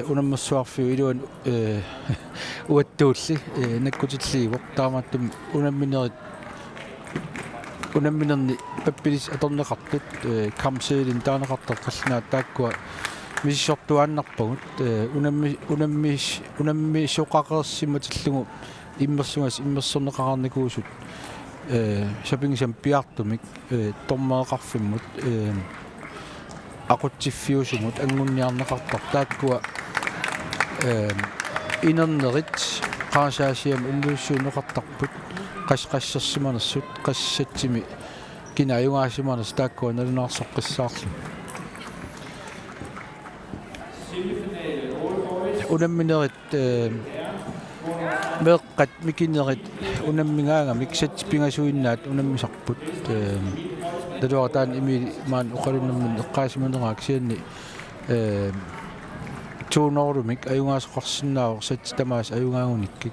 [SPEAKER 4] unammassuarfiu iluan uattuulli nakkutilliivoq taamattum unamminerni pappilis atorneqartut kamseelin taaneqartar qallinaat taakkua misissortuaannarpagut unammi soqaqersimmatillugu immersungas immersorneqararnikuusut shoppingisam piartumik tormeeqarfimmut aquttiffiusugut angunniarneqartar taakkua inernerit qaasaasiam ulluussuuneqartarput qasqassersimanersut qassatsimi kinayungaasimanes taakkua nalunarsoqqissaarlu unamminerit meeqqat mikinerit unammingaanga miksat pingasuinnaat unammisarput taluartaan imi maan uqalunnermun eqqaasimaneraq sianni tuunorlumik ajungaasoqarsinnaavoq sat tamaas ajungaagunikki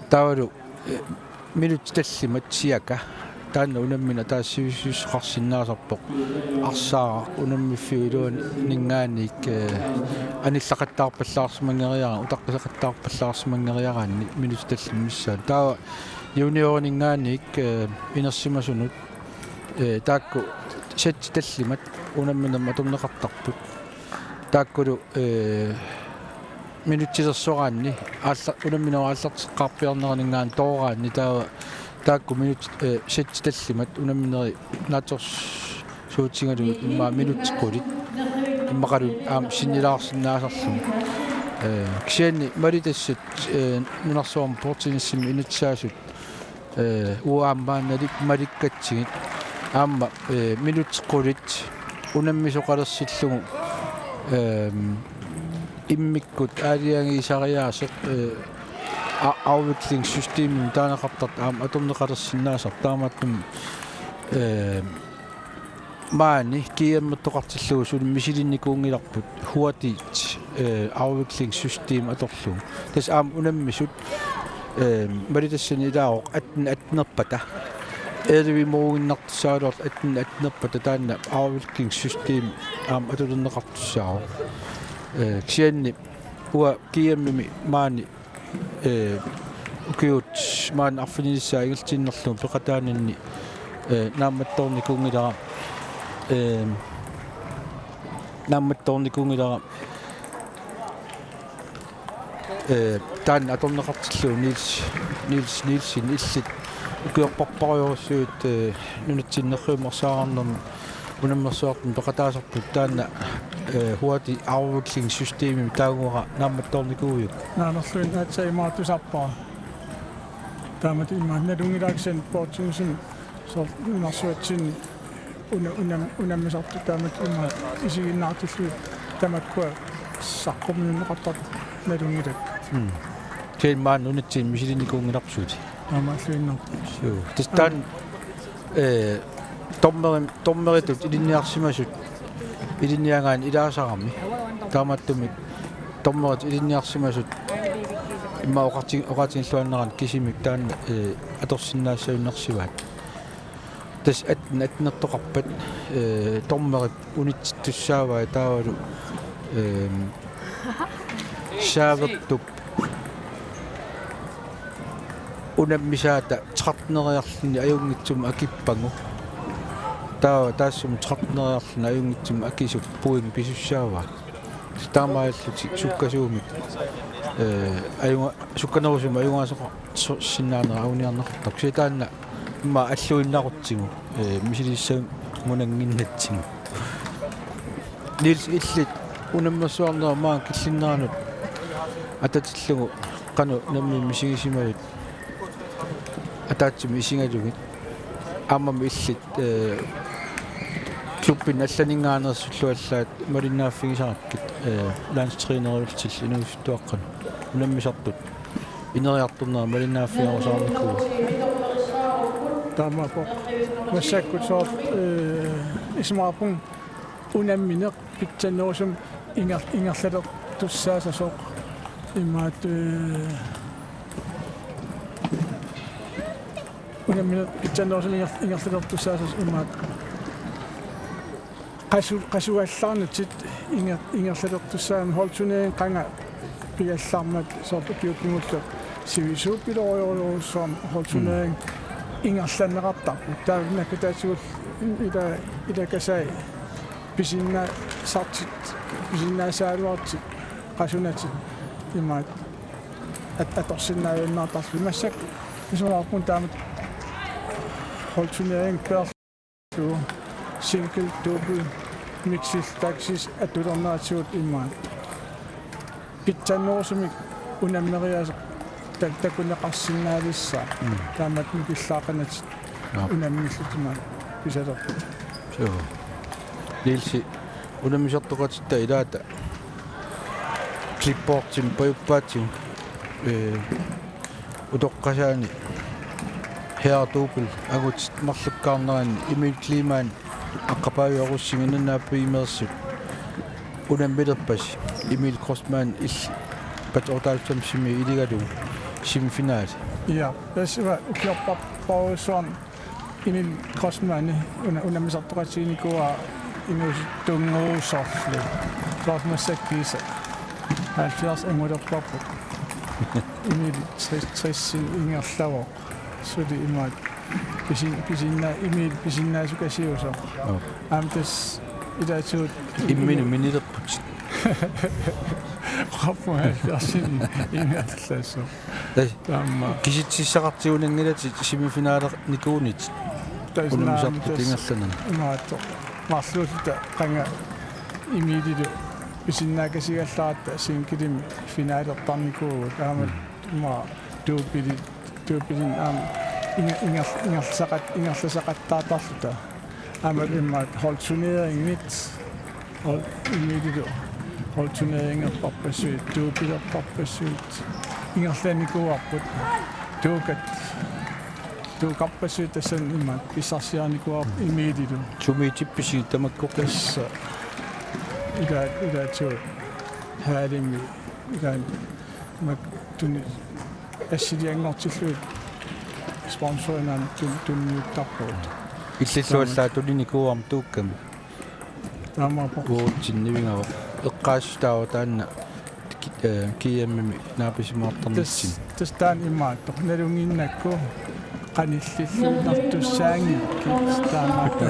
[SPEAKER 4] tavalu minut tallimat siaka taanna unammina taassivissuqqarsinnaasarpoq arsaara unammifiuluan ningaanniik anillaqattaarpallaarsimangeriara utaqqisaqattaarpallaarsimangeriaraanni minut tallimissaan taava junioriningaanniik inersimasunut taakku sat tallimat unamminam atumneqartarput taakkulu minutisersoraanni aalla unamminaa aallarteqqaarpiarneringaan tooraanni taava taakku minut sat tallimat unammineri naators suutsingalugut imma minutteqqulit immaqalut aam sinnilaarsinnaasarlum kisianni malitassat nunarsuarm portinissim inutsaasut uaammaannalik malikkatsingit aamma minutteqqulit unammisoqalersillugu immikkut aaliangiisariaaseq afviklingssystemim taanaqartart aam atumneqalersinnaasar taamattum maani kiammattoqartillugu sul misilinnikkuungilarput huatiit afviklingssystem atorlugu tas aam unammisut malitassani ilaaroq atnerpata eerivimuruginnartussaaluart atnerpata taanna afviklingssystem aam atulerneqartussaaroq kisianni ua kiammimi maani ukiut maan arfinissaa igiltinnerlum peqataananni naammattornikuungilara taan atorneqartillu Nielsin illit ukiorparpariorsuut nunatsinnerruumarsaararnermi unammersuartun peqataasarput taanna huati afviklingssystemim taangura naammattornikuuyuk
[SPEAKER 5] naanerluin atsaimaatusappaa taamat immaannalungilaaksen portinissim so narsuatsin unammisartu taamat imma isiginnaartillu tamakkua saqqumnunneqartar nalungilak
[SPEAKER 4] teen maan unatsin misilinikuungilarsuuti
[SPEAKER 5] aamaalluinner
[SPEAKER 4] suu tastaan tommeritut ilinniarsimasut ilinniangaan ilaasarami taamattumi tommerit ilinniarsimasut imma oqatinluanneran kisimik taanna atorsinnaassayunnersivaat tas atnertoqarpat tommerit unitstussaavaa taavalu saavertup unammisaata tratneriarlini ajungitsum akippangu taassum tratneriarlini ajungitsum akisup puing pisussaavaa taamaalluti sukkasuumik ajunga sukkanerusum ajungaasoqa sinnaanera auniarneqartak sitaanna imma alluinnaqutsingu misilissam munanginnatsigu Nils illit unammersuarnera maan killinneranut atatillugu qanu nammi misigisimalut ataatsumi isingalugit aamam illit klubbin allaninngaanersulluallaat malinnaaffigisarakkit landstrainerultil inuustuaqqan unammisartut ineriarturnera malinnaaffigarusaarnikku
[SPEAKER 5] taamapo massakkut soort ismaapun unammineq pitsannerusum ingerlaler tussaasasoq immaat unammineq pitsannerusum ingerlaler tussaasas immaat qasuallarnutsit ingerlalertussaam holtuneen qanga piallarmat soortu piukingullu sivisuupiloriorluussuam holtuneen ingerlanneqartarpu taanakutaasugul ila kasai pisinna sartit pisinnaassaaluartit qasunatit imaat atorsinnaajunnaartarlu massak isulaarpun taamat holtuneen perlu single double mixil taxis atulernaatsuut immaat pitsannerusumik unammeriaseq takunneqarsinnaalissa taamat mikillaaqanatit unammillutimaat pisalerpu
[SPEAKER 4] suu Nilsi unammisertoqatitta ilaata клиппортим паюппаатим утоққасаани хеартуупил агут марлуккаарнерани имил климаан аққапаавиоруссиминаннааппиимерсут унаммилерпас имил кроссман ил патортаалтамсими илигалу семифинаал
[SPEAKER 5] Ja, tässä ukioppappauson inin kosmani unamisartoqatsiini kuwa inus tunguusorlu. Soormasakkiisa. Alfias angulerpappu. Imil trissin ingerlavo. Suli imaat pisinnaasukasiuso. Amtas idaatuut
[SPEAKER 4] иммину минилерпут
[SPEAKER 5] qappualfiarsin ingerlasso. Tamma
[SPEAKER 4] киситсиссақартиунангилати семифинаалер никуунит унамисарту тингерланан
[SPEAKER 5] имаатто марлуулта qanga имилилу писиннаакасигаллаарта синкилими финаалертарникуугут аамат ма туупилин аама ингерласақаттаатарлута аамат имаат холтунеерингит имилилу холтунеерингерпарпассуит туупилерпарпассуит ингерланикуарпут туукаппассуит тассан имаат писсарсиарникуар имилилу
[SPEAKER 4] сумиитипписи тамаккортас
[SPEAKER 5] идаатсуут хаалими идаан мак туни ассилиангортиллуут спонсоринан тунниуттарпуут
[SPEAKER 4] иллиллуаллаа тулиникуарм тууккам
[SPEAKER 5] таамаапо
[SPEAKER 4] уутсиннивингава эққаассутаава таанна киямми нааписимаартарнитсин
[SPEAKER 5] тастаан имаатто налунгиннакку qanillilluunartussaangi taamaappo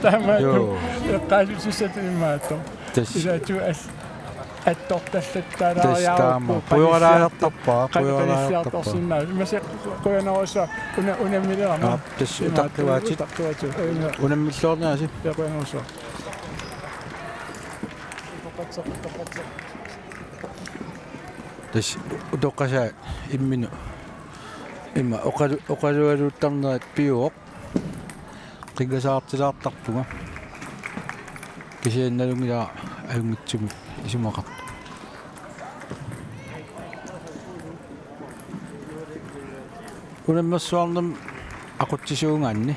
[SPEAKER 5] таамаапpo эққаасутиссат имаатто илаату атторtallattalariaaruppu
[SPEAKER 4] пуйоралаартарпаа
[SPEAKER 5] qanillilluartorsinnaa имасе қуянеруса унаммилерама
[SPEAKER 4] тас утартуаатит унаммиллуорнааси
[SPEAKER 5] яқуянеруса
[SPEAKER 4] тас утоққаса иммину имма оқалуалуттарнерат пиуоқ қигасаартилаартарпуга кисианналунгила аюнгитсуми исумақарт унаммерсуарнам ақутсисуунгаанни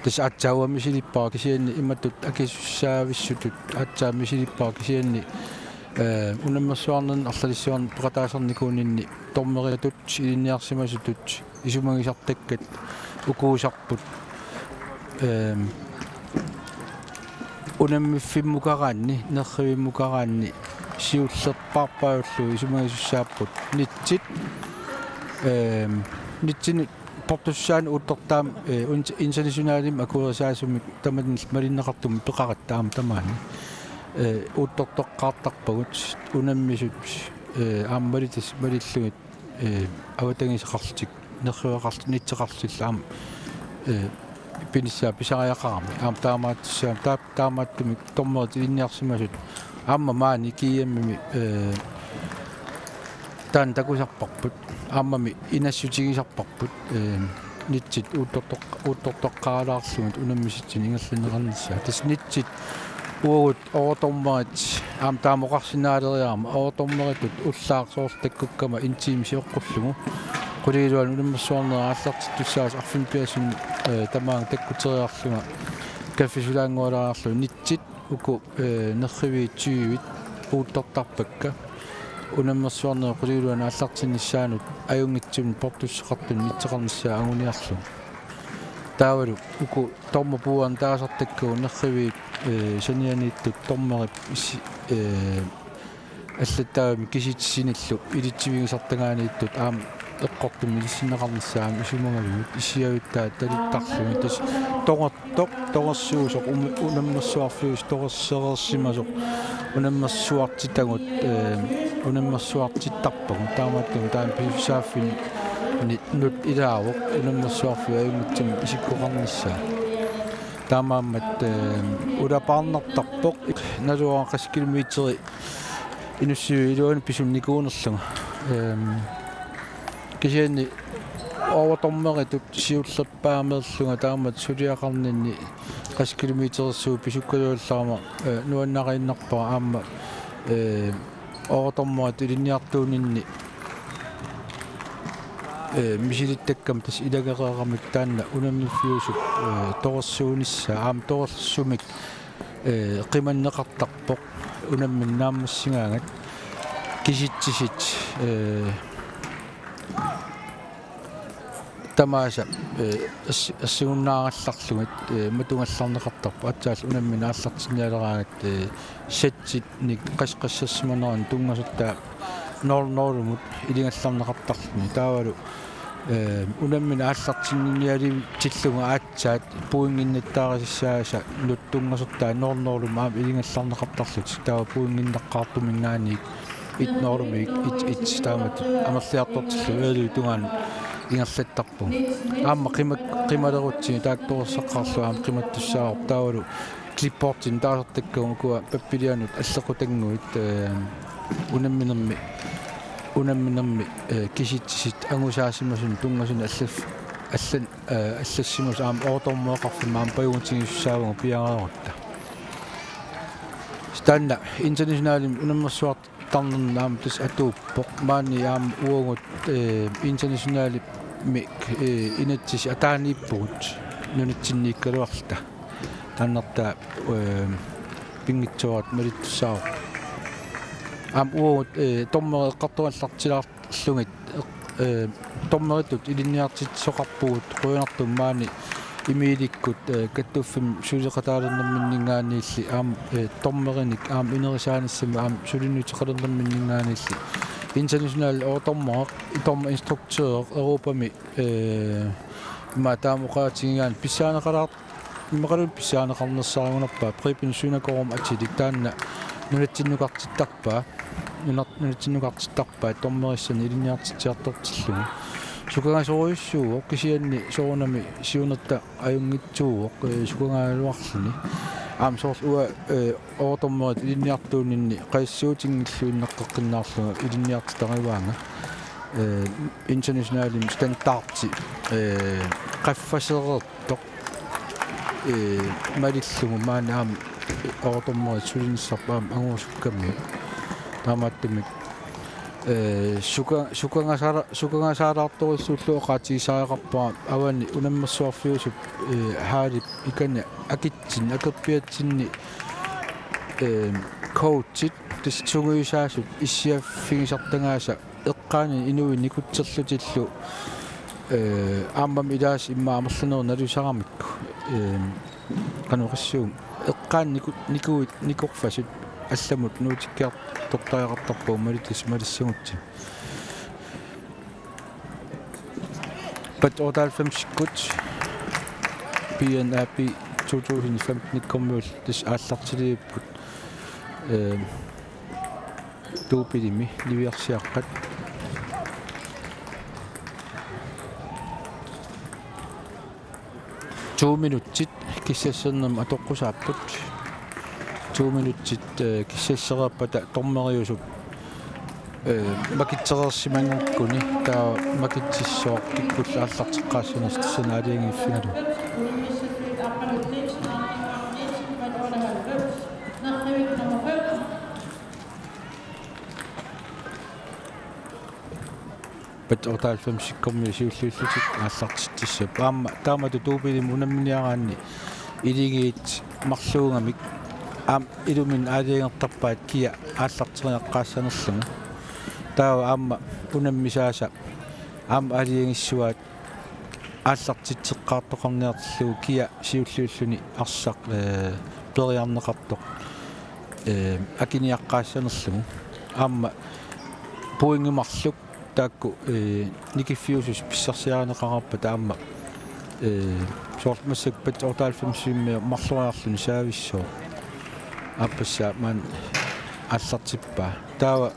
[SPEAKER 4] тас атсауами силиппаа кисианни имматтут акиссаависсутут атсаами силиппаа кисианни унаммерсуарнан арлалиссуарн пеқатаасерникуунинни тормериатут илинниарсимасутут исумагисартаккат укуусарпут унаммиффиммукараанни нерривиммукараанни сиуллерпаарпауллу исумагисуссааппут нитсит нитсини портуссаан уттортаам интернационалим акуерсаасумик таман малиннеқартум пеқараттаам тамаани уттортоққартарпагут унаммисут ааммалитис малиллугит аватангисеқарлутик нерривеқарлу нитсеқарлиллаам пиниссаа писариақарами аам таамаатсаам таамааттумик тормерит илинниарсимасут аама маани киямми таан такусарпарпут ааммами инассутигисарпарпут нитсит уттортоққаалаарлугут унаммиситсин ингерлинеқарниссаа тас нитсит уут оортормерит аам таамоқарсинаалериарма оортормеритут уллаарсоортаккуккама интиимсиоққуллугу qulilluan unammersuarnera аллартиттуссаас арфин пиасин тамаан таккутериарлуга каффисулаангуалаарарлу нитсит уку нерривиитсуивит ууттартарпакка унаммерсуарнера qulilluan аллартиннссаанут аюнгитсун портуссеқартун нитсеқарниссаа агуниарлу таавалу уку тормапуан таасартаккуу нерривиит санианииттут тормерип аллаттаами киситсиниллу илитсивигисартагаанииттут аам эққортум милиссинеқарниссаами исумагалугут исиавиттаа талиттарлуми тас тоқорсуусоқ унаммерсуарфиус тоқорсереерсимасоқ унаммерсуартитагут унаммерсуартиттарпагу таамааттагу таам пифсааффин нут илаавоқ унаммерсуарфи аюнгитсим исиккоқарниссаа таамааммат улапаарнартарпоқ налуаа 6 километри инуссиу илуан писунникуунерлуга кисианни overtommeritut siullerpaamerlunga taamat suliaqarninni 60 kilometersuu pisukkaluullaama nuannaqainnarpaa aamma overtommerit ilinniartuuninni misilittakkam tas ilagereeramik taanna unammifiusuk torssuunissa aam torssumik qimanneqartarpoq unammin naammassingaangat kisitsisit tamaasa assugunnaarallarlugut matungallarneqartarpa atsaal unammin aallartinnialeraagat satsit nik qasqassasmaneran tungasuttaa norlumut ilingallarneqartarluni taavalu unammin aallartinniali tillunga aatsaat puinginnittaarisissaasa nuttungasuttaa norlum aam ilingallarneqartarlut taava puinginneqqaartuminnaaniik itnorumik it taamat amerliartortillu eeli tungaan ingerlattarpu aamma qimalerutsi taaktorissaqqarlu aam qimattussaarp taavalu klipportin taasartakkuuma kuwa pappilianut allequtanguit unamminermi kisitsisit angusaasimasun tungasun allassimus aam ootormuaqarfima aam pajuntingissaavunga piangalerutta stanna internationalim unammersuart tarnernaam tas atuuppoq maani aam uungut internationalim mi inatsis ataaniippugut nunitsinniikkaluarta tannertaa pingitsuarat malittussaaq aam uungut tormereqqartuallartilaarlungit tormeritut ilinniartit soqarpugut quinartum maani imiilikkut kattuuffim suliqataalernerminningaaniilli aam tormerinik aam inerisaanissami aam sulinnutiqalernerminningaaniilli international ootormereq itorma instruktører europami ima taamuqaatingaan pissaaneqalaart imaqalut pissaaneqarnersaarunarpaa pripin sunakorum atilik taanna nunatsinnuqartittarpaa tormerissani ilinniartitiartortillugu sukangasoruissuuq kisianni soorunami siunerta ajungitsuuq sukangaaluarluni aam soors ua ootormerit ilinniartuuninni qaissuutingilluinneqqeqqinnaarluga ilinniartitarivaanga internationalim standardi qaffaserertoq malillugu maani aam ootormerit sulinnissarpaam anguusukkammi taamaattumik sukangasaalaartorissuulluoqaatigisaareqarpaa avani unammersuarfiusup haalip ikana akitsin akerpiatsinni coachit tissunguyusaasup issiaffigisartangaasa eqqaani inuin nikutserlutillu aammam ilaas imma amerlaneru nalusaramikku qanuqissuum eqqaan nikorfasut allamut nuutikkiart tortariaqartarpuu malitis malissangutsi pat 98 PNAP 2015 nikkormuul tis aallartiliipput tuupilimi liviarsiaqqat tuuminutsit kissassernerm atoqqusaapput 2 minutsit kissassererpata tormeriusup makitserersimangukkuni taa makitsissoor kikkullaallarteqqaassanastiссанаалиангиффигалу pat 95 sikkormi siulluullutik aallartitissa paamma taamatu tuupilim unamminiaraanni iligiit marluungamik aam ilumin aaliingertarpaat kia aallarteriaqqaassanerlugu taawa aamma unammisaasa aam aaliingissuaat aallartitseqqaartoqarniartillugu kia siulluulluni arsaq periarneqartoq akiniaqqaassanerlugu aamma puingimarluk taakku nikiffiusus pissarsiaaneqararpa taamma soormassak pat 95 marluariarluni saavissoo appassa man аллартиппаа таава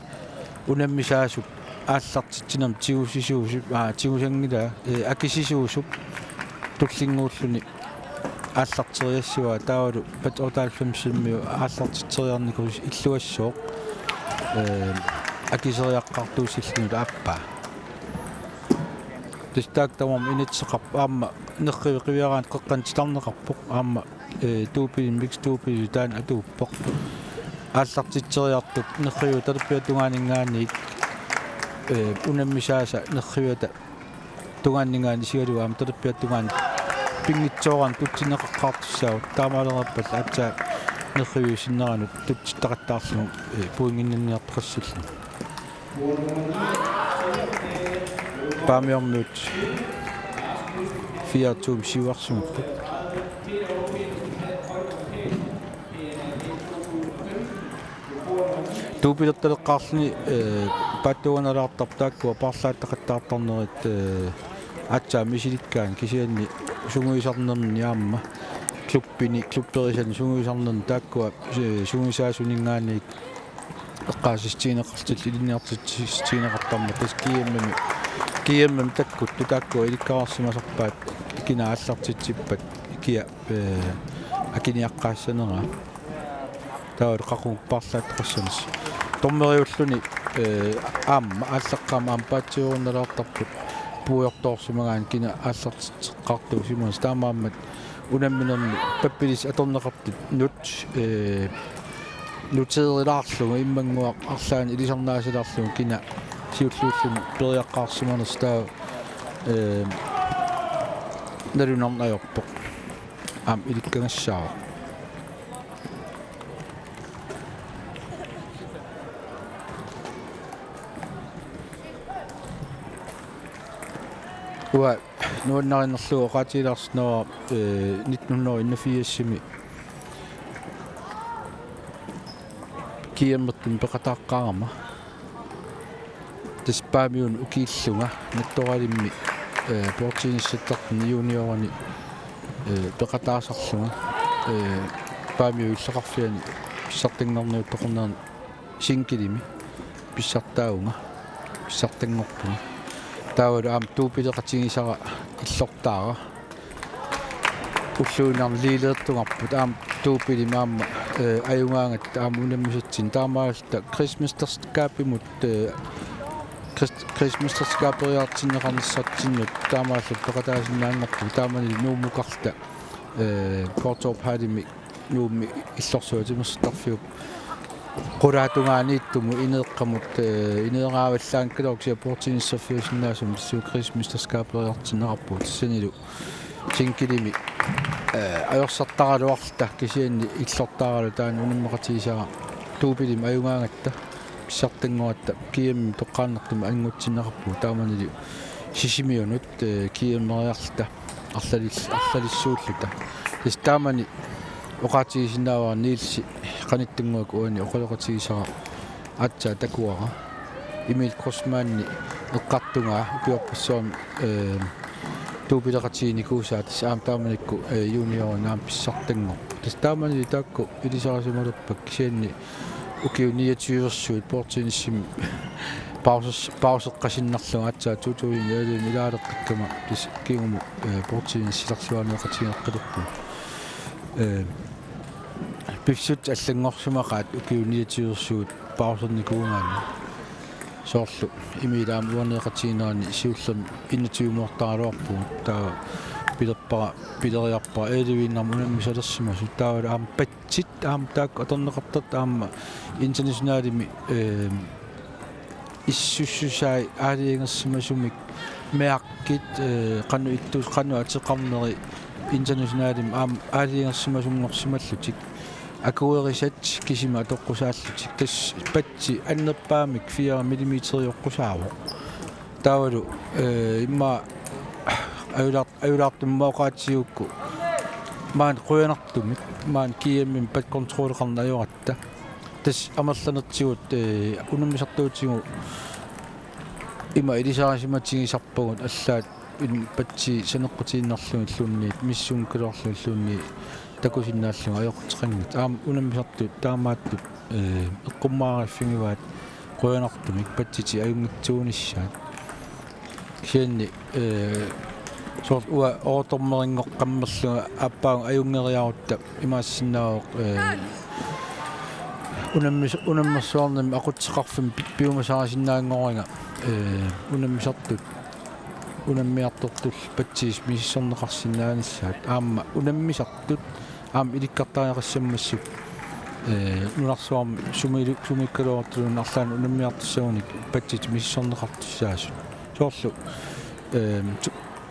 [SPEAKER 4] унаммисаасуп ааллартитсинам тигусисуусуп тигусангила акисисуусуп туллингууллуни ааллартериассуа таавалу пат 95-миу ааллартитсериарникус иллуассооқ акисериаққартуусиллуна аппаа тистаактамам инитсеқарп аама нерривиқивиараан қеққантитарнеқарпоқ аама туупилин микс туупили таан атууппоқ ааллартитсериартук нерриву талерпиатунгаанингааниит унаммисааса нерривиата тунгаанингаани сигалуа аама талерпиатунгаани пингитсооран тутсинеқаққартуссаавут таамаалераппал аатсаа нерривиу синнеранут тутситтақаттаарсиму пуингиннерниартақассуллу памиорнут 4 сиварсумут тупилерталеққарлни паттуаналаартартааккуа парлааттақаттаартарнерит атсаа мисиликкаан кисианни сунгуисарнерни аама клубпини клубперисан сунгуисарнерни тааккуа сунгуисаасунингаанник эққаасистиинеқартит илинниартитсистиинеқартарма тас киэммэм таккут тутааккуа иликкаарсимасарпаат кинааллартитсиппат киа акиниаққаассанера таавал қақуг парлааттақассанас томмериуллуни аама ааллаққаама ампаатсиорунналаартарпут пуйорторсимагаан кина ааллартеққарту симас таамааммат унамминерни паппилис аторнеқартит нутеерилаарлуга иммангуа арлаани илисарнаасилаарлуга кина сиуллууллун периаққарсиманерс таа нарунарнаёрпоқ аам иликкагассаа уа нуаннариннерлуга qaatilaarsinaa 1984-сими киэммертин пеқатааққарама таспаамиун укииллунга натторалимми портиниссаттартни юниорани пеқатаасарлунга паамиу иллеқарфиани писсартингорниуттоқарнаан синкилими писсартаунга писсартингорпунга таавал аам туупилеқатигисара иллортаара уллуунаар лилеэртунгарпут аам туупили маама аюнгаангат аам унаммисатсин таамаалта крисмастерскаапимут крисмастерскаапериартиннеқарниссартиннут таамааллут пеқатаасиннаангорпу таамани нуумукарта порторп хадими нуумми иллорсуатимерстарфиуп quraatungaaниittуму инеэққамут инеэрааваллаанкалооксиа портиниссерфиусиннаасум суу крисмастерскаапериартиннеқарпут тассанилу синкилими аёрсартаралуарлта кисианни иллортааралу таан унаммақатигисара туупилим аюнгаангатта писсартангуатта киэмми тоққааннартума ангутсиннеқарпу тааманили сисимиунут киэммериарлта арлалиссууллута тас таамани оқаатигисиннааваа нилси qaниттангуак уани оқалоқатигисара атсаа такуара имил кросманни эққартунгаа укиорпассуам туупилеқатигини куусаат саам тааманикку юниор наам писсартангор тас таамани таакку илисарасималерпак кисианни укиуниатиуерсуит портиниссим паусеққасиннарлуга атсаа тутуин яали милаалеққаттума тис кигуму портиниссиларсуаниоқатигеққилерпу пивсут аллангорсумақаат укиуниатиуерсуут паусерникуунгаани соорлу имилаам уанеқатигинаани сиуллерни иннатиумуортаралуарпу таа пилериарпара элевиннарма унаммисалерсимасу таавал аама патсит аама таак аторнеқартат аама интернационалими иссуссусаи аалиингерсимасумик меақкит қанну иттус қанну атеқарнери интернационалим аама аалиингерсимасунгорсималлутик акуерисат кисима тоққусааллутик тас патси аннерпаамик 4 мм йоққусаавоқ таавалу имма аюлаартуммаоқаатсиукку маан қуянартумик маан киэммим пат контролеқарнаажоратта тас амерланертигут унаммисартуутигу има илисарасиматигисарпагут аллаат патси санеққутииннарлуги иллуунниит миссун калоорлуиллуунни такусиннааллуга аёқутеқангит аама унаммисартут таамааттут эққуммаараффигиваат қуянартумик патсити аюнгитсуунissaат кианни сорт уа оотормерингоққаммерлуга аппаан аюнгериарутта имаассиннаавоқ унаммерсуарнами ақутсеқарфим пиумасарасиннаангоринга унаммисартут unammiartortul patsiis missorneqarsinnaanissaat aamma unammisartut aam ilikkartaaqassammassuk nunarsuarmi sumikkaluartulun arlaan unammiartussagunik patsit missorneqartussaasut soorlu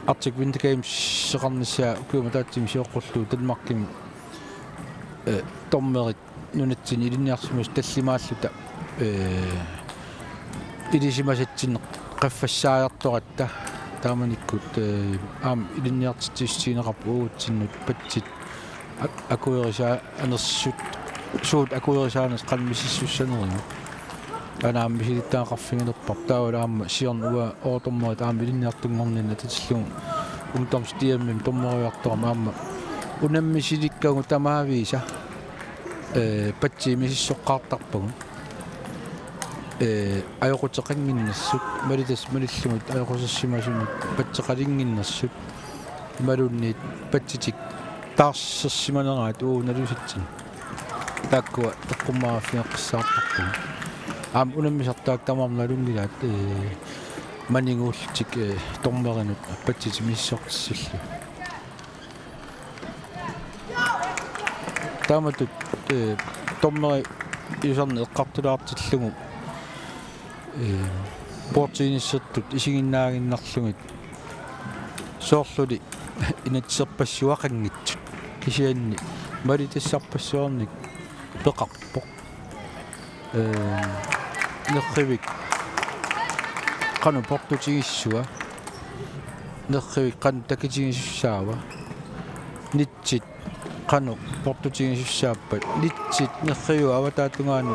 [SPEAKER 4] Arctic Winter Games seqarnissaa ukuuma taatsim sioqqullu Danmarkim tommerit nunatsin ilinniarsumus tallimaalluta ilisimasatsin qaffassaajartoratta taamanikkut aam ilinniartitissiineqarpu uutsinut patsit akuerisa anersut suut akuerisaanes qalmisissussanerimu anaam misilittaaqarfingilerpar taawalaamma siornua ootormerit aam ilinniartungorninna tatillung umtormstiammim tormeriartoram aamma unammisilikkaagu tamaaviisa patsiimisissoqqaartarpagu ajoquteqanginnassut malillugut ajoqusassimasunik patseqalinginnassut malunniit patsitik taarsersimaneraat nalusitsin taakkua teqqummaaraffineqqissaartarpagu aam unammisartaak tamarnalungilaat maniguullutik tormerinut patsitimissortissillu taamatut tormeri iusarni eqqartulaartillugu portiinissertut isiginnaaginnarlugit soorluli inatserpassuaqanngitсут kisianni malitassarpassuarnik peqarpoq nerrivik qanu portutigissua nerrivik qanu takitigissussaawa nitsit qanu portutigissappat nitsit nerriu avataattungaanu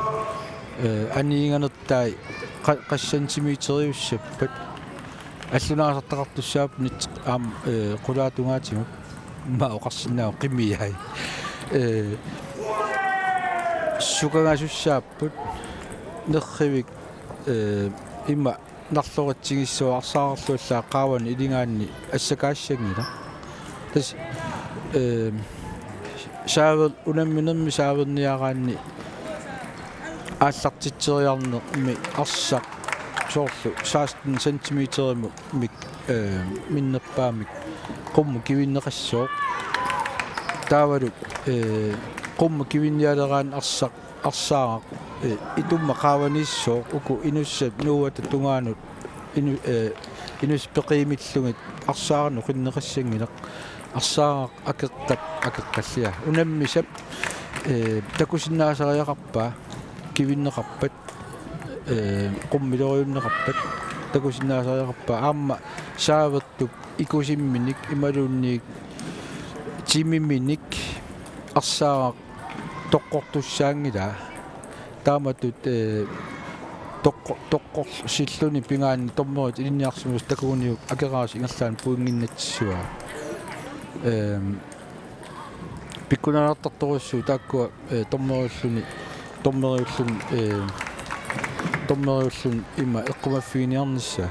[SPEAKER 4] aniinganertai qassantimiiteriussappat аллунаасартақартуссаап нит аам qulaatungaatimut ма оқарсинаау qimmiai сукагасуссааппут нерривик имма нарлоратсигиссуа арсаарлуаллаа qaavani илингаанни ассакаассагила тас саавер унамминерми сааверниараанни ааллартитсериарнерми арсақ soorlu 16 centimetermu mik minnerpaamik qummu kivinneqassooq taavalu qummu kivinnialeraan arsaaq itumma qaavanissoq uku inussat nuuwata tungaanut inus peqiimillungit arsaarnu qinneqassangilaq arsaaq akeqqallia unammisap takusinnaasariaqarpaa kivinneqarpat qummilooriunneqarpat takusinnaasariaqarpa aamma saavertup ikusimminik imalunniik timimminik arsaaq toqqortussaangila taamatut toqqorsilluni pingaanni tormerit ilinniarsumus takuniuk akeraas ingerlaan puinginnatsua pikkunalaartartorussu taakkua tormeriulluni tormeriullun imma eqqumaffiiniarnissa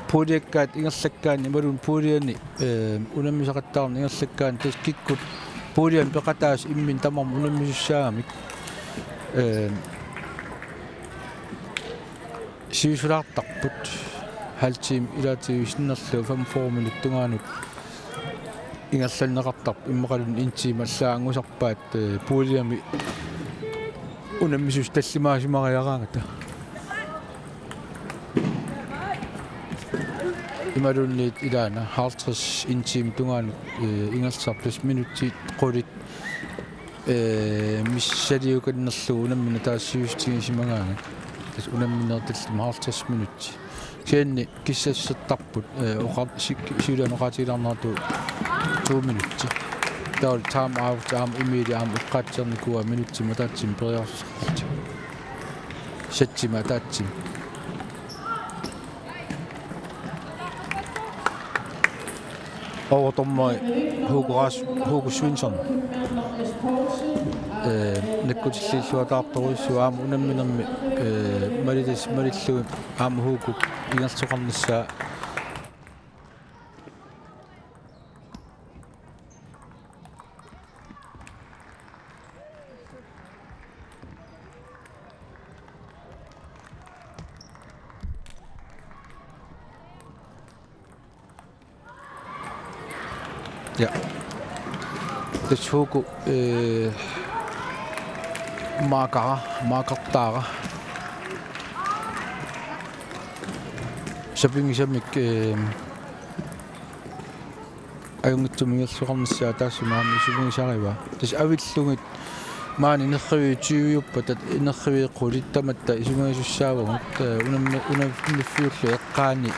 [SPEAKER 4] puuriakkaat ingerlakkaan imalun puuriani unammisaqattaarni ingerlakkaan tas kikkut puurian peqataas immin tamarm unammisussaamik siusulaartarput haltiim ilaatiuisnerlu 45 minuttungaanut ingerlanneqartarp immaqalun intiim allaangusarpaat puuriami unammisus tallimaasimaриараангата imalunniit ilaana 50 intiim tungaanut ingersar plus minutit qulit missaliukannerlu unammina taassiustigisimagaanga tas unamminertallum 50 minutti kianni kissassertarput siulaanoqaatilarnertu 2 minutti taul time out aam imili aam uqqaatsernikua minutti mataatsim periarsorti satsima taatsim overtommeri Hugo Svensson nakkutilluataartoruissu aam unamminermi malillu aam Hugo ingertoqarnissaa ja das Hugo maaqartaara sapingisamik ajungitsumigersuqarnissaa taassumaami supingisariva tas avillungit maani inerrivi 20 tat inerriviiqqulittamatta isumigisussaavagut unammifiullu eqqaani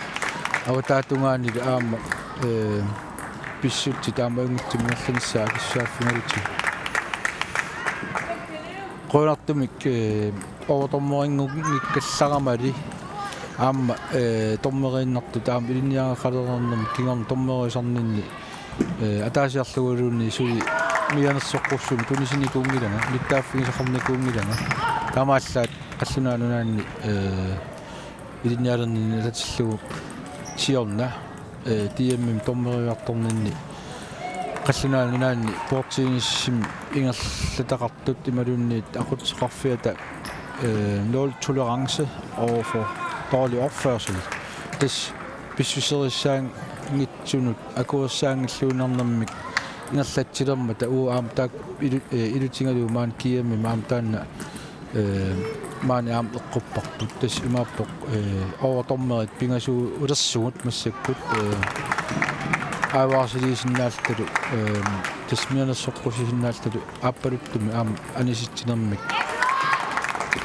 [SPEAKER 4] avataatungaanik aama pissutti taamaajungitsumigerlissaa kissaaffingalutti qoonartumik overtommerinngukkassaqamali aamma tormeriinnartu taam ilinniaqaqalernernermi kingerm tormerisarninni ataasiarluguluunni suli mianersoqqursuun tunisiniikuungilanga mittaaффигисақарникуунгилanga таамааллаат қаллунааnunaanni иlinniалернини алатиллугу сиорна тиэммим тормериуарторнинни қаллунааnunaanni портииниссим ингерлатақартут ималуунниит ақутсеқарфиата nul tolerance overfor dårlig opførsel. Det besviserissang ngitsunut akuersaangilluunernermik ingerlatsillerma ta aam taak ilutingalu maan kiami maamtaanna maani aam eqquppartut tas imaappoq overtormerit pingasuu ulersugut massakkut aavaarsilisinnaaltalu tasmianersoqqusisinnaaltalu aappaluttum aam anisittinermik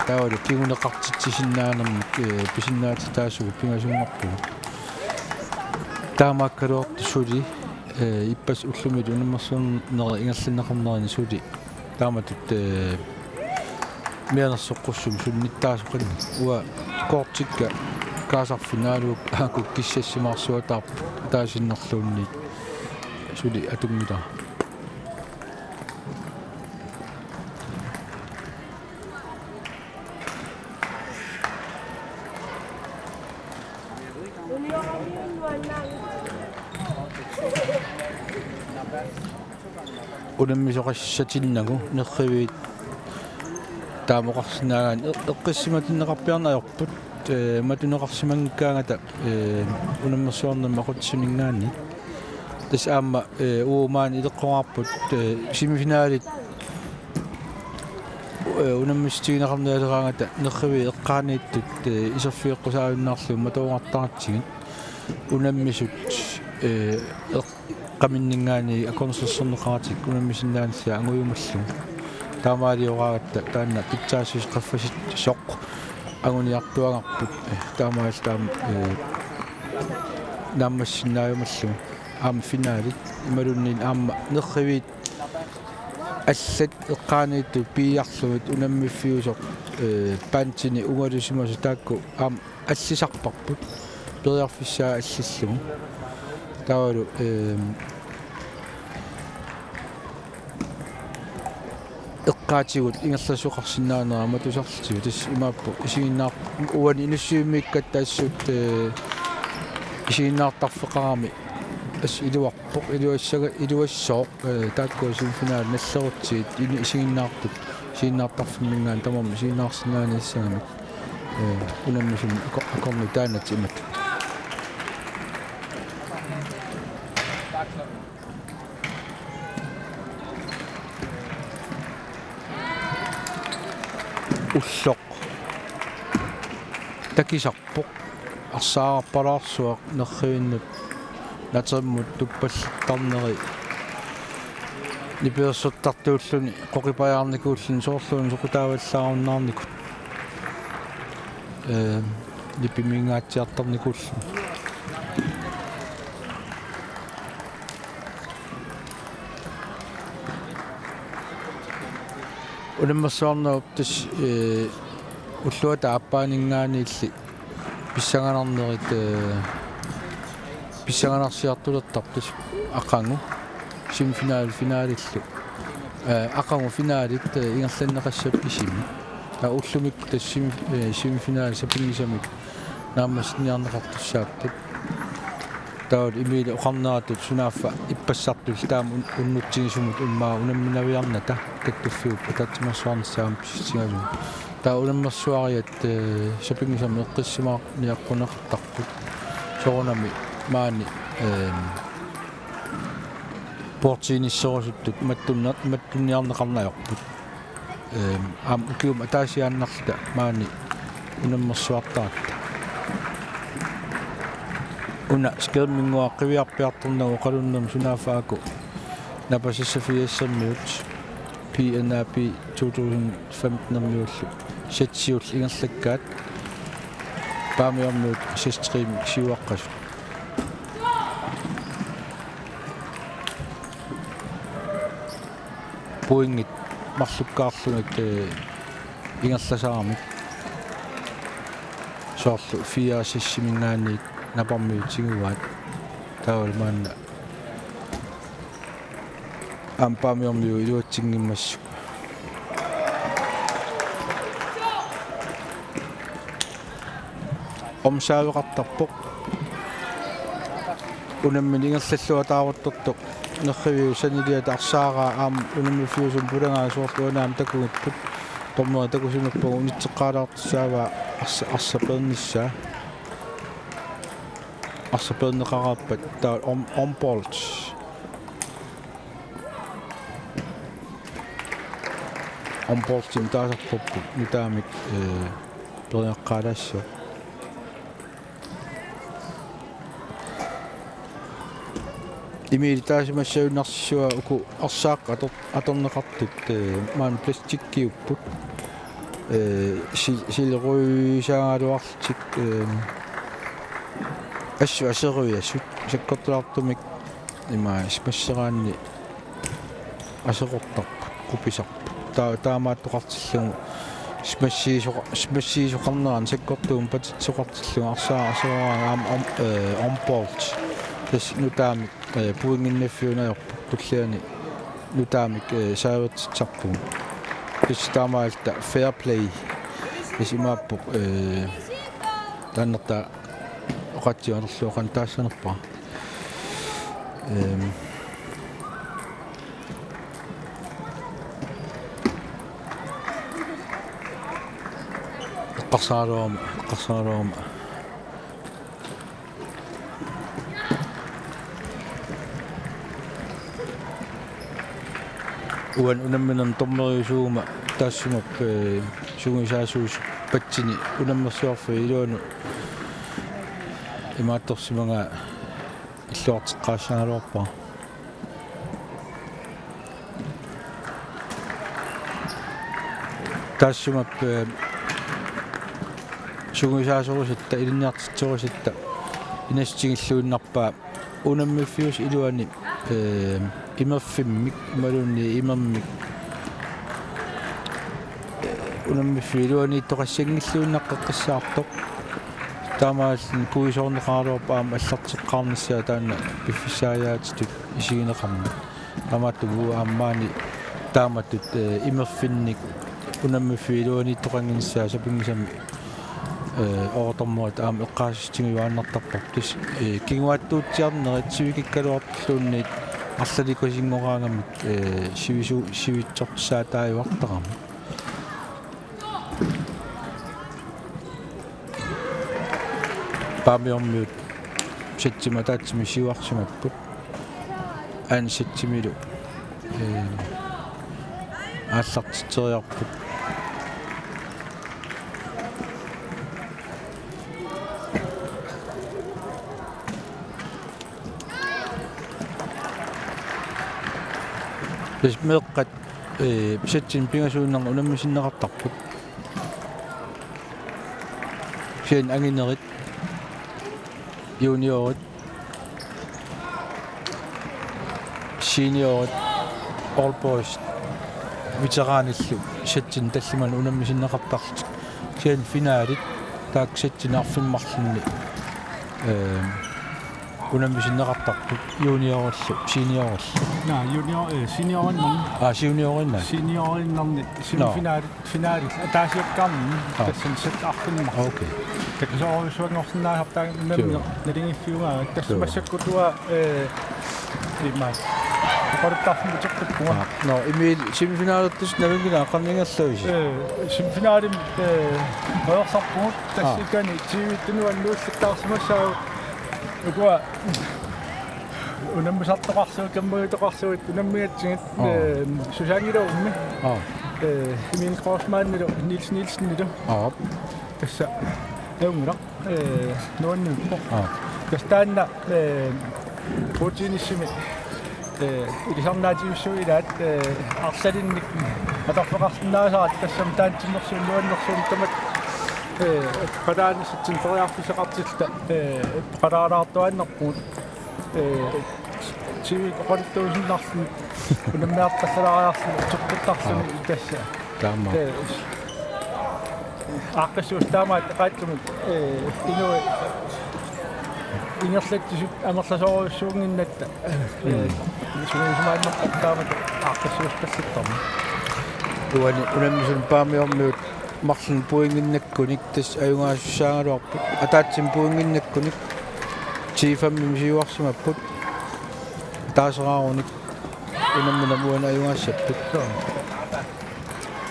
[SPEAKER 4] taawali kiguneqartitsisinnaanермик pisinnaatitaasugu pingasungorpu taamaakkaluortu suli ippas ullumit unimmersuuneri ingerlinneqarnerini suli taamatut mianersoqqussum sunnittaasuqanni ua koortikka kaasarfinaaluuk aakuk kissassimaarsuataarpu taasinnerluunniit suli atungila unammisoqassatinnagу nerriviit taamoqarsinaagaan eqqissimatinnaqarpiarnaajorput matuneqarsimangkaangata unammersuarnerma aqutsuningaanni tas aamma uumaani ileqqoraarput semifinaalit unammistiginaqarnialeraangata nerrivi eqqaaniittut iserfiiqqusaavinnaarlu matuungartaratsigit unammisut qaminningaani akornersernerqaratik unammisinnaanissa anguyumallu taamaalioraaгаtta taanna pitsaassis qaffassit soq anguniartuangarput taamaal taam naammassinnaayumallu aam finaalit imalunnin aamma nerriviit аллат эққааниитту пииарлугит унаммиффиусоқ паантини унгалусимасу таакку аам аллисарпарпут периарфиссаа аллиллугу таавалу эққаатигут ингерласуқарсинаанера матусарлутигу тас имааппу исигиннаар уани инуссиуммиккат таассут исигиннаартарфеқарами ас илуарпоқ илуассага илуассоо тааккуасум финаал наллерутсиит ини исигиннаартут сигиннаартарфиммингаан тамам сигиннаарсинааниссагами унаммисум акорни таанат имат уллоқ такисарпоқ арсаарпалаарсуақ нерривиннут натермут туппаллартарнери нипиерсуттартууллуни қоқипаяарникууллун соорлуун соқутааваллааруннаарникут нипимингаатсиартарникууллун улиммассуарнаа тас уллуата аппаанингаанилли писсаганарнерит писсаганарсиартулертартус ақангу семифиналилlu ақангу финалит ингерланнеқассап исими та уллумик тассими семифиналис сапингисамик нааммасниарнеқартуссааттут таут имили оқарнаатут сунаффа иппассартул таам уннутсигисумут уммаа унамминавиарната каттуффиуппа татсимассуарнссаам писсигалу таа унаммерсуариат сапингисами эққиссимаа ниаққунеқартарпут соронами маани портиниссорусуттут маттунниарнеқарнаёрпут аам укиум атаасиааннарта маани унаммерсуартаатта уна скермингуаққивиарпиарторнагу қалуннам сунафааку напасиссафиассермиут PNAP 2015-нэрмиуллу сатсиул ингерлаккаат паамиорнуут систрим сиуаққасу поингит марлуккаарлунат ингерласарамик соорлу фиаасиссимингаанниит напармиутсигуаат таавалмаанна ампаамиормиу илуатсингиммассу омсаавеқартарпоқ унамминингерллуа тааваттортоқ нерривиу санилиат арсаараа аама унаммифиусум пулангаа суортуанаам такугиппут тормуа такусимаппагу унитсеққаалаартуссааваа арсаперниссаа арсапернеқараппат таа онполч онполчим таасарпуппу нутаамик периаққалаассо имилитаасимассауиннарсуа уку арсааққа аторнеқартут маан пластиккиуппут силеруисаагалуарлутик ассу асеруиассут саккортулаартумик имаа смассераанни асеқортарпут куписарпут таамааттоқартиллугу смассиисоқарнеран саккортуум патитсоқартиллугу арсаараан онполч тас нутаамик пуингиннаффиунаёрпут туллиани нутаамик саавертитсарпугу тас таамаалта fair play исимааппу таннерта оқатсианерлуоқан таассанерпа эққарсааруама уан унамминан тормериусуума таассумап сугисаасуус патсини унаммерсуарфи илуану имаатторсимага иллуартеққаассаагалуарпа таассумап сугисаасорусатта илинниартитсорусатта инастигиллуиннарпаа унаммиффиус илуани имерфиммик ималунни имермик унаммиффилуани тоқассангиллуиннаққаққиссаартоқ таамааллин куисоорнеқаалуарпаама аллартеққарниссаа таана пиффисааяатитут исигинеқарна таамааттугу ааммаани тааматтут имерфинник унаммиффилуани тоқангинссаа сапингисами оортормуат аама эққаасистигуааннартарпар тус кингуаттуутсиарнерит сивикиккалуартлуунниит арлаликусингораангамик сивитсорсаа тааюартарама памиормиут сатсима таатсими сиуарсимаппут аан сатсимилу ааллартитсериарпут тас меэккат сатсин пингасууннарна унаммисиннеқартарпут сиан ангинерит юниорит синьорит all boys ветераниллу сатсин таллиман унаммисиннеқартарлу сиан финалит таак сатсин арфиммарлунни unammisinneqartarput juniorerlu seniorerlu
[SPEAKER 1] na junior seniorinnerni
[SPEAKER 4] juniorerinna
[SPEAKER 1] seniorinnerni semifinaalit ataasiakkaarni tassan sattarfinma
[SPEAKER 4] okay
[SPEAKER 1] takasoorusuangorsinnaasartaa nammi nalingifiungaa tassamassakkutua imma qortarfum uteqquppunga
[SPEAKER 4] no imi semifinaalertus nalungina aqarningerluisi
[SPEAKER 1] semifinaalim qoyorsarpungut tassikani tiivittunualluulluttarsimassaagu ukua unammisartoqarsuut kammuutoqarsuut unammigatsingit susangiluummi Emil Korsmannilu Nielsennilu tassa naungulaq nuannuppo kastaanna proteinissimi ilisarnaatiussuilaat arsalinnik atarfeqarsinnaasaarat tassam taantinnersuun nuannersuun tamat qalaanissatsin toriarfiseqartilta qalaalаарtuannerpuut tivi qoqalittuusinnarsin unammiartassalariarsin tuqqittarluni tassa
[SPEAKER 4] taama
[SPEAKER 1] aqassuus taamaat qaattumut inui ingerlattisut amerlasoruussuunginnatta sunuisumaannertaamat aqassuus passittarma
[SPEAKER 4] uani unammisun paamiormiut marlun puinginnakkunik tas ajungaassussaangaluarput ataatsin puinginnakkunik tiifammi misiuarsimapput taaseraarunit unammuna muana ajungaassapпут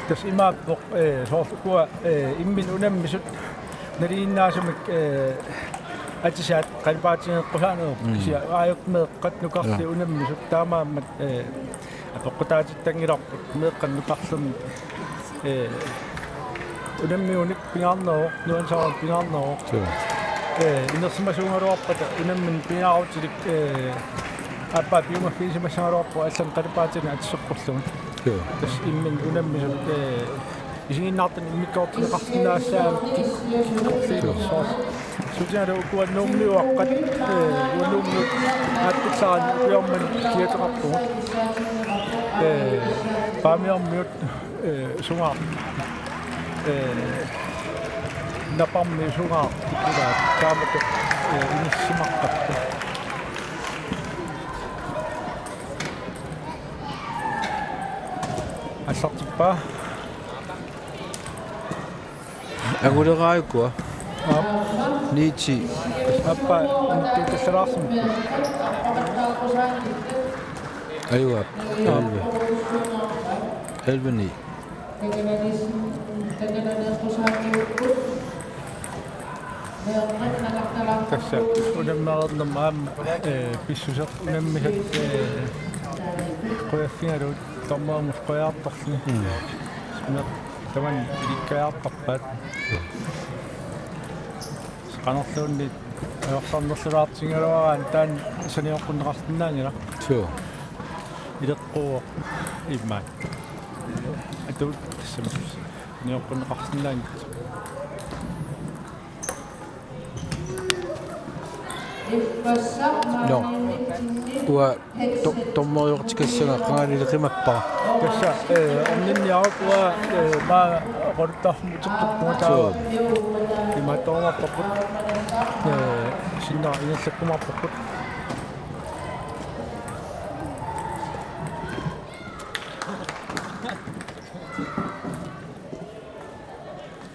[SPEAKER 1] tas imaappoq soorlukua immin unammisut naliinnaasumik atisaat qalpaatineqqusaanerup sia aayukmeeqqat nukarli unammisut taamaammat apoqqutaatittangilarput meeqqannuqarlumi unammiunik pingaarneruq nuansaarup pingaarneruq inersimasuungaluarpata unammin pingaarutilik appa piumaffiisimassangaluarpu allan qalpaatini atisseqqurlugun tas immin unammisut isiginnaartan immikkoortineqartinnaassaam kikkorliilersoor sutialu ukuannuummiuaqqat uannuummiut aattitsarani ukuyorman kiateqarpugut paamiormiut sungaar naparmi sungaar tikulaat taamatu inissimaqqattu assartippaa
[SPEAKER 4] aguleraayukua niitsi
[SPEAKER 1] appa nittuutassalaarsum
[SPEAKER 4] ayuap elveni
[SPEAKER 1] tässä unammaarnerma aamma pissuseq unammisat qoyaffingaluut tormaamus qoyaartorluni taman ilikkajaartarpaat qanerluunni ajorsarnerlulaartingaluaraan taan sanioqqunneqartinnaangila
[SPEAKER 4] sure
[SPEAKER 1] ileqquu immaat atut tassam sanioqqunneqartinnaangit
[SPEAKER 4] no ua tormoriortikassanga qangaliliqimappara
[SPEAKER 1] tässä onninniarukua maa qortarmuteqquppugataa imatoomappaqqut sinna ingerlakkumarpaqqut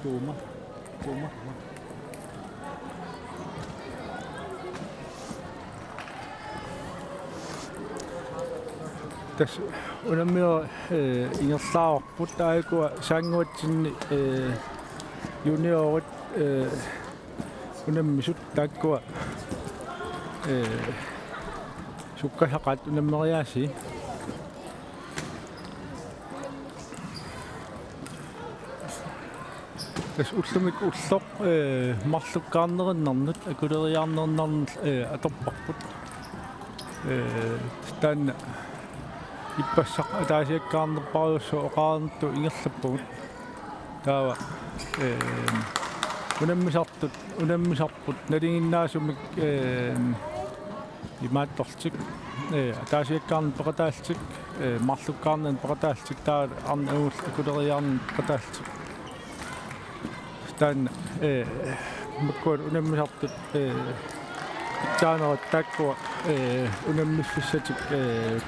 [SPEAKER 1] tuuma tässä unammio ingerlaarput aigua saanguatsinni juniorit unammisut taakkua sukkasaqaat unammeriaasi tässä ullumik ulloq marlukkaarnerinnarnut akuleriarnerinnarnut atorparput taanna ippassaq ataasiakkaarnerpariussu oqaarnertu ingerlappugut taava unammisarput nalinginnaasumik imaattortik ataasiakkaarner peqataaltik marlukkaarnen peqataaltik taa arna uul akuleriarner peqataaltik taanna makkuat unammisartut таанерат тааккуа унаммиффиссатик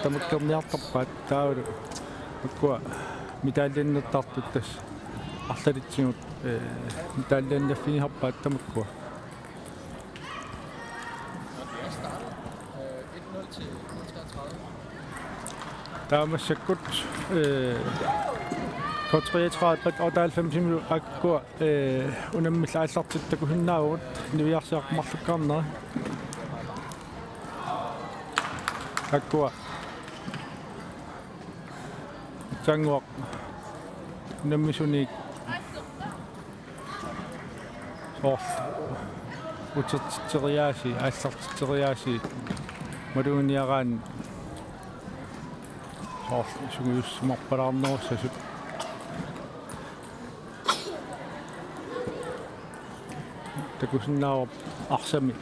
[SPEAKER 1] тамаккерниартарпаат таавалу аккуа митааллиннертартут тас арлалитсигут митааллиннаффинихарпаат тамаккуа таамассаккут 33 минут аккуа унаммиллааллартиттаку хиннаавут нивиарсиақмарлуккаарнера аккуа тангуақ наммисуник сорс утертитсериааси ааллартитсериааси малуниараан сорс сугуйуссумарпалаарнеруссасут такусиннаава арсами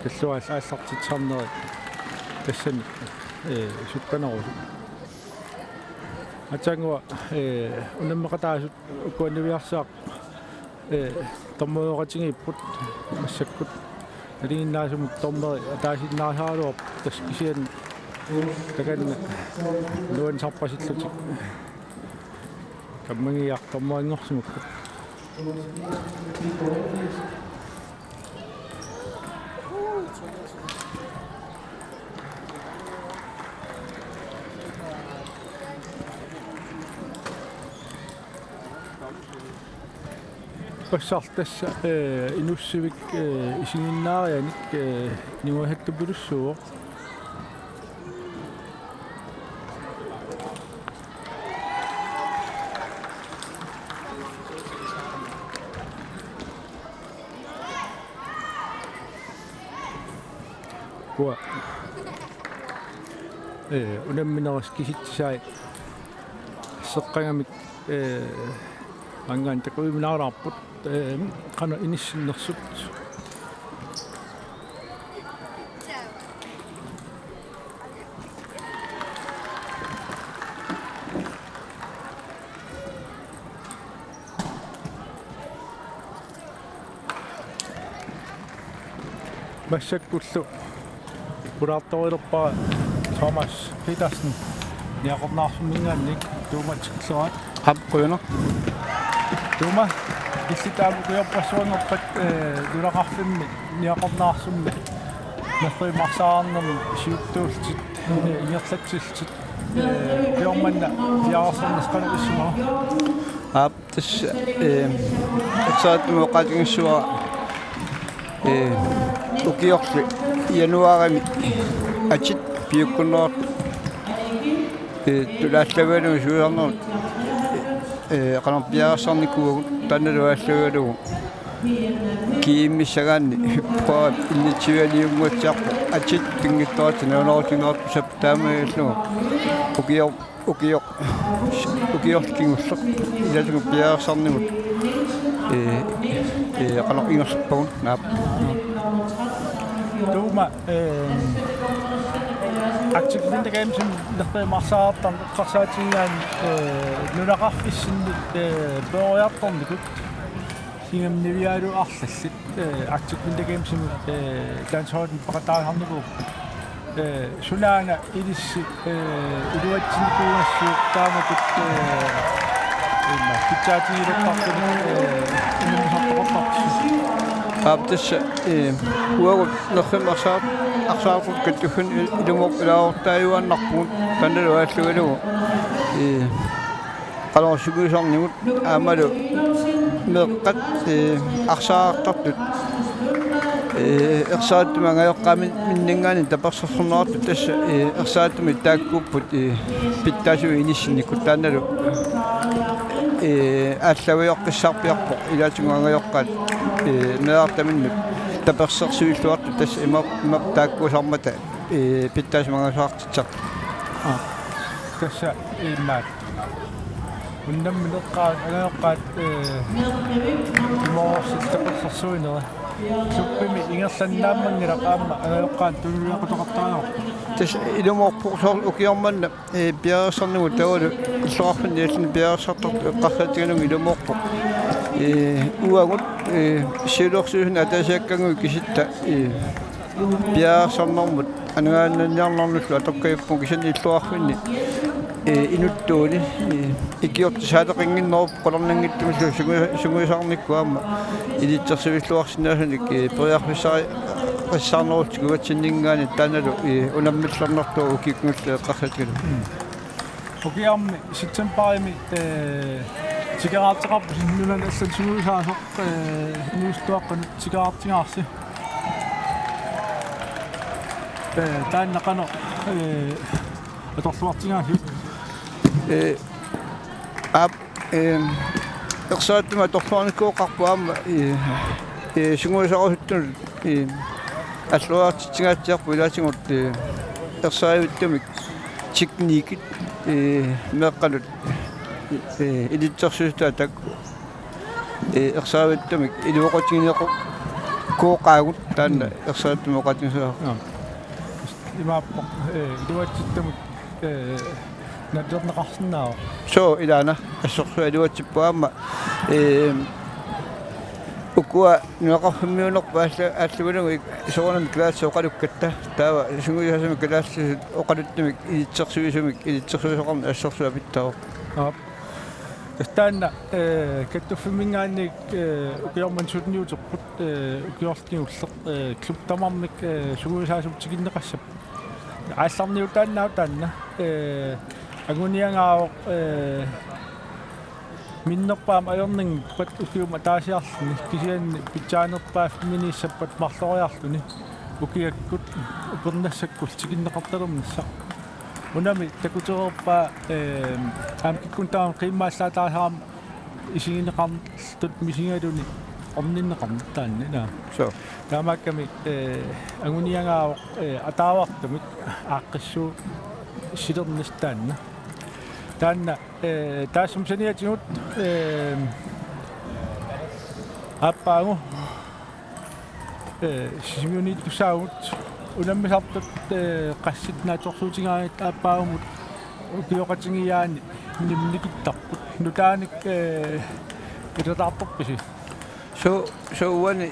[SPEAKER 1] каллуа ааллартитсарнери тассани сукканерусу атангуа унаммеқатаасут уккуаннивиарсаақ томмоёратингиппут массаккут алигиннаасумут томмери атаасиннаасаалуоп таскисиан таканна нуан сарпасиллутик каммангиар томмоингорсумукку пассартасса инуссивик исигиннаарианик нуахаттупилуссуо куа унамминерас киситсаи сеққангамик ангаан такуиминаараарпут qana inissinnersut массаккуллу пулаарторилерпара Thomas Petersen ниақорнаарсумингаанник тууматсиллерат
[SPEAKER 5] апқуйна
[SPEAKER 1] тума иситааву куйорпассуангорпат дулақарфимми ниақорнаарсумми нафри марсаарнерми сиуттуултит ингерлатсиллтит пиорманна диаарсернес канависсума
[SPEAKER 7] аптс эксаат моқатингиссуа укиорли януарами ачит пиуккунноор тулааллагуалу суйарнер qanarpiarassarnikuugu tannaluallugalugu kiimmissaгаанни паа иннитсивалиунгуатсиарпу атит пингиттаатинааноорутингаарпу саптаамагаллугу укиорлкингуллеқ илалугу пиарсарнигут qanар ингерсаппагун наап
[SPEAKER 1] тума активинде геймсим нэрпэ марсаартан қарсаатингаан нулақарфиссинни бооярторникут сингамнивиалу арлаллит активинде геймсим дансоорн пакатаарнигу сунаана илисси илуатсиникуассу тааматут питчаатиилэққартуни иннисартоқартарпис
[SPEAKER 7] аптс уагут нэрхэмарсаап арсаарфут каттухан илумоқ илаортааюаннарпугут танналуаллугалугу қалорсугуисарнигут аамалу меққат арсаартартут ерсааттумангаёққами миннингаани таперсерсернерату тасса ерсааттуми тааккуппут питтаасуи иниссинникут таанналу ааллавиоққиссарпиарпоқ илаатунгаагаёққаат неартаминнут таперсерсуиллуарту тасса имап тааккусармата питтаасмангасаартитсақ
[SPEAKER 1] тасса имаат уннамминеққаат агаёққаат имоорситтаққарсуинера суппими ингерланнааммангила qaamma агаёққаат туллуақутоқартариор
[SPEAKER 7] тасса илумоорпуусоор укиорманна пиарсарнигу тавалу иллуарфинни аллани пиарсартарту эққарсаатигануг илумоорпу уагут силуорсуусна атасиаккангу киситта piaasarnermut angaannanniarnernullu atokkayuppu kisan illuarfinni inuttuuni ikiortisaataqinginnerup qolarnanngittumislu sunguisarnikkuamma ilitsersivilluarsinnaasunik periarfissari qissarnerutikugatsinningaani taanalu unammillernertua ukikngullu eqqarsatilu
[SPEAKER 1] Ukiarmi sitsenparimi sikaraatteqarpu sinnulan assan sunguisaasoq nuistuaqqanut sikaraattingaarsi taannaqano atorluartingaasi
[SPEAKER 7] eqsaattuma torluarnikkuoqqarpuamma sunguisarusuttunut аллуартитсигаатсиарпу илаатингут ерсаавиттумик техникит меэккалут илитсерсуутаатак ерсаавиттумик илуоқатигинеқу кооқаагут таанна ерсааттума оқатигисаа
[SPEAKER 1] имааппо илуатситтамут надернеқарсинаа
[SPEAKER 7] со илаана ассорсуа илуатсиппуаама ukua nuaqarfimmiunerpa аллугунугик соорнам клаасса оқалуккатта таава сунгуясами клаасса оқалуттумик илитсерсуисумик илитсерсуисоқарна ассорсуа питтаа
[SPEAKER 1] тастанна каттуффимингаанник укиорман сутниутерпут укиортигуллеқ клуб тамармик сунгуясаасуптигиннеқассап аалларниу тааннаа таанна агуниангао миннерпаам аёрнин пат укиума таасиарлуни кисианни питсаанерпаaf миниссаппат марлориарлуни укиаккут упернассаккул тигиннеқарталернссақ унами такутерерпаа амкиккун таам қиммааллаатаарам исигинеқарнтут мисингалуни орниннеқарн тааннина
[SPEAKER 7] со
[SPEAKER 1] таамаакками агуниангао атаавартумик ааққиссуу силернистаанна таанна таасумсаниатигут аппаагу симюнит тусаагут унаммисартут qassitnaatorsuutigaanit аппаагумут укиоқатингияани нимникиттарпут нутааник итатаарторписи
[SPEAKER 7] so uani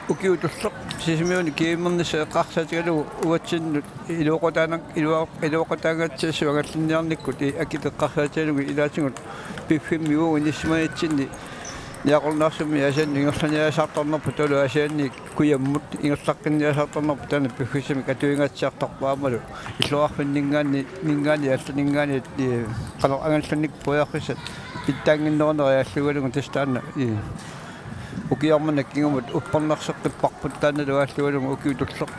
[SPEAKER 7] ukiutullеқ сисимиуни кииммернисса эққарсаатигалу уатсиннут илуоқатаангатсиасуагаллинниарниккут акитеққарсаатигалуги илаатингут пиффиммиугу ниссимаитсинни ниақорнаарсуми асаанни ингерланиасаарторнерпу толу асаанни куяммут ингерлаққинниасаарторнерпу таана пиффисами катуингаатсиартарпаамалу иллуарфиннингаани мингаани алланингаани қалор ангалланник пуяарфисат иттаангиннернериаллугалугу тастаана ukiarmanak ingumut upparnarseqqipparput taanaluallualungu ukiutulleq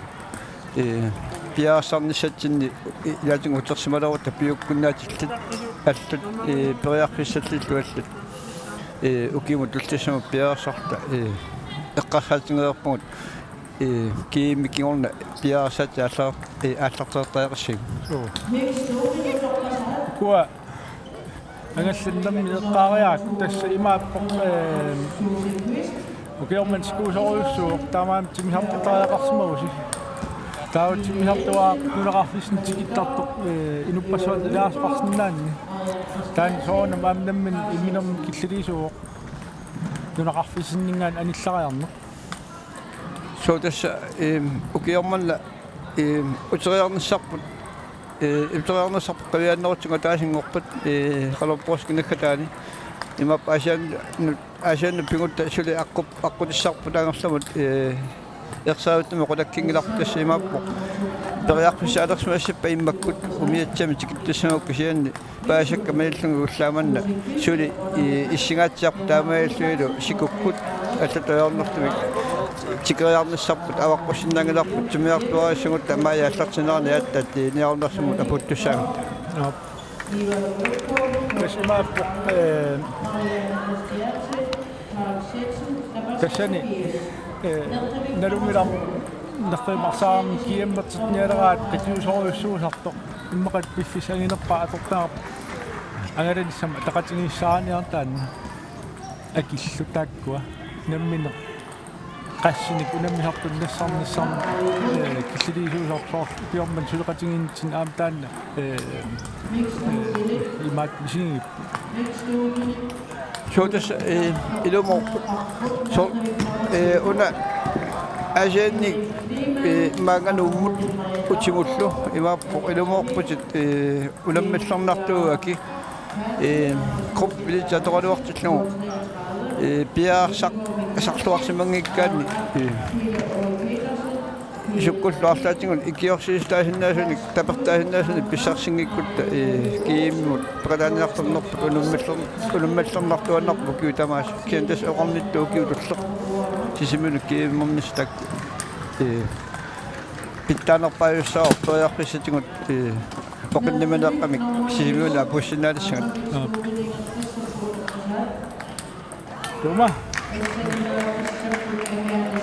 [SPEAKER 7] piaasarnissatsinni ilaatingu tersimalerutta piukkunnaatilt allut periarfissallilluallut ukimut ultissamu piaasarta eqqarsaatigeerpungut kiimikingorna piaasati аллартеэртаеқассиг
[SPEAKER 1] куа ангаллиннэрми эққаариаак тасса имааппо укиорман скуусоруйуссууq таамаам тимихартариақарсимагуси таават тимихартуаа кулеқарфисн тикиттартоқ инуппассуат илаасқарсинаанни таан соонам аамнаммин иминерм киллилисууq нунеқарфисиннингаан аниллариарнеқ
[SPEAKER 7] so tassa ukiormanla uteriarnissarput uteriarnissarput qaviannerutsinga taasingorpat qalorporskinakataani imap asian pingutta suli aqutissarput aangerlamut ерсаавиттуми qulakkingilartassa imappo periarfissaalersumassappa immakkut umiatsami tikittassamukku sianni paasakka malillungu ullaamanna suli issingaatsiarpu taamailluilu sikukkut аллатаярнэртумик тикериарниссарпут аваққусиннангиларпут тимиартуарисsugut тамаая аллартинаарни аттат ниарнерсумут апуттусаага
[SPEAKER 1] кэшимааппо кэшани нарумирам нахтаймарсаарни киэмматситниалераат катиусоруйуссуусарто иммақат пиффисагинерпаа атортаар агаланиссама тақатингиссааниартаанна акиллутааккуа наммина qassinik unammihartunnassarnissarn killiliisuusarsoor piorman suleqatingintin aam taanna imaat misingip
[SPEAKER 7] sotas ilumo so una ajennik maanganuummut utimullu imaappoq ilumorputit ulammallarnartuuaki krup ilitatoqaluartillugu piaarsaq asarluarsimangikkaanni isukkulluarlaatigun ikiorsiistaasinnaasunik tapertaasinnaasunik pissarsingikkut kiimmut peqalaaniartornerput ulummallarnartuannarpu kiutamaas kiantas oqarnittuu kiutulleq sisimunu kiimmornis tak pittaanerpaajussaor toiarpissatigut poqinnimaneqqamik sisimiuna pussinaalissagat
[SPEAKER 1] Tuma.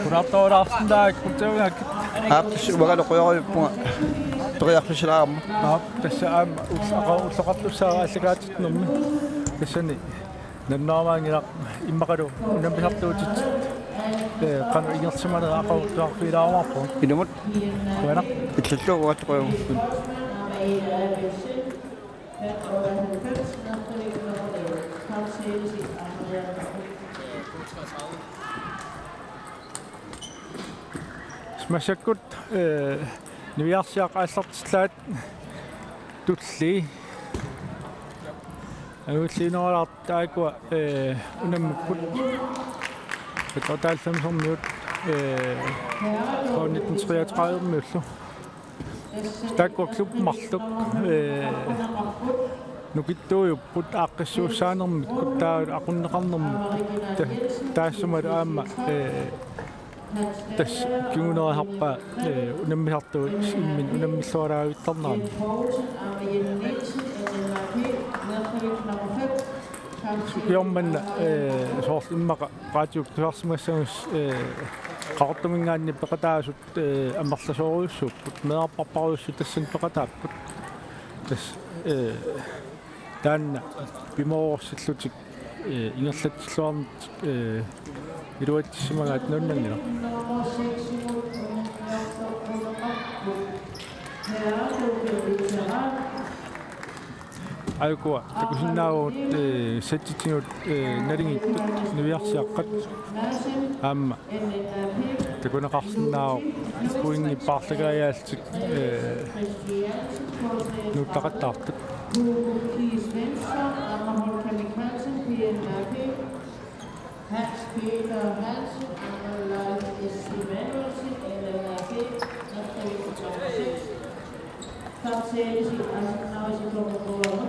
[SPEAKER 1] Kuratooraarsndaa kurteugaakit.
[SPEAKER 7] aaptis uagaloquyoriuppunga toriarpisilaarma
[SPEAKER 1] Tässä utsaqartussaa allagaatitnermi. Tassani nannaamaangilaq immaqalu unampisartuutit qanu ingersimanera aqaruarfiilaaruarpu.
[SPEAKER 7] inumut
[SPEAKER 1] Kuanaq
[SPEAKER 7] illalluugattoquyum
[SPEAKER 1] Smassakkut nuiarsiaqaallartillaat tulli. Agulliineralaart taakua unammukkut Petrotalsamsormiut 1933 møllu. Taakua klubmarluk nukittuujupput aaqqissuussaanermit kuttaavut aqunneqarnermut taassumat aamma tas kiunerharpa unammisartuut immin unammissuaraavittarnaami sukiormanna soors immaqa qaatiuk tuarsimassagus qaartumingaanni peqataasut ammerlasooriussuupput mearparparuussu tassan peqataapput tas taanna pimororsillutik ingerlatsilluarnit iluatissimagaat nunnangila Aikua takusinnaaguut sattitigut nalingittut nuiarsiaqqat aamma takuneqarsinnaagu kuingi paarlagaayaaltik nuuttaqattaartut
[SPEAKER 3] Hans Peter Hansen, Anna-Leif S. Emanuelsen, LLAG, Nastaliko 6. Kapteelisi asennaisi tuolla.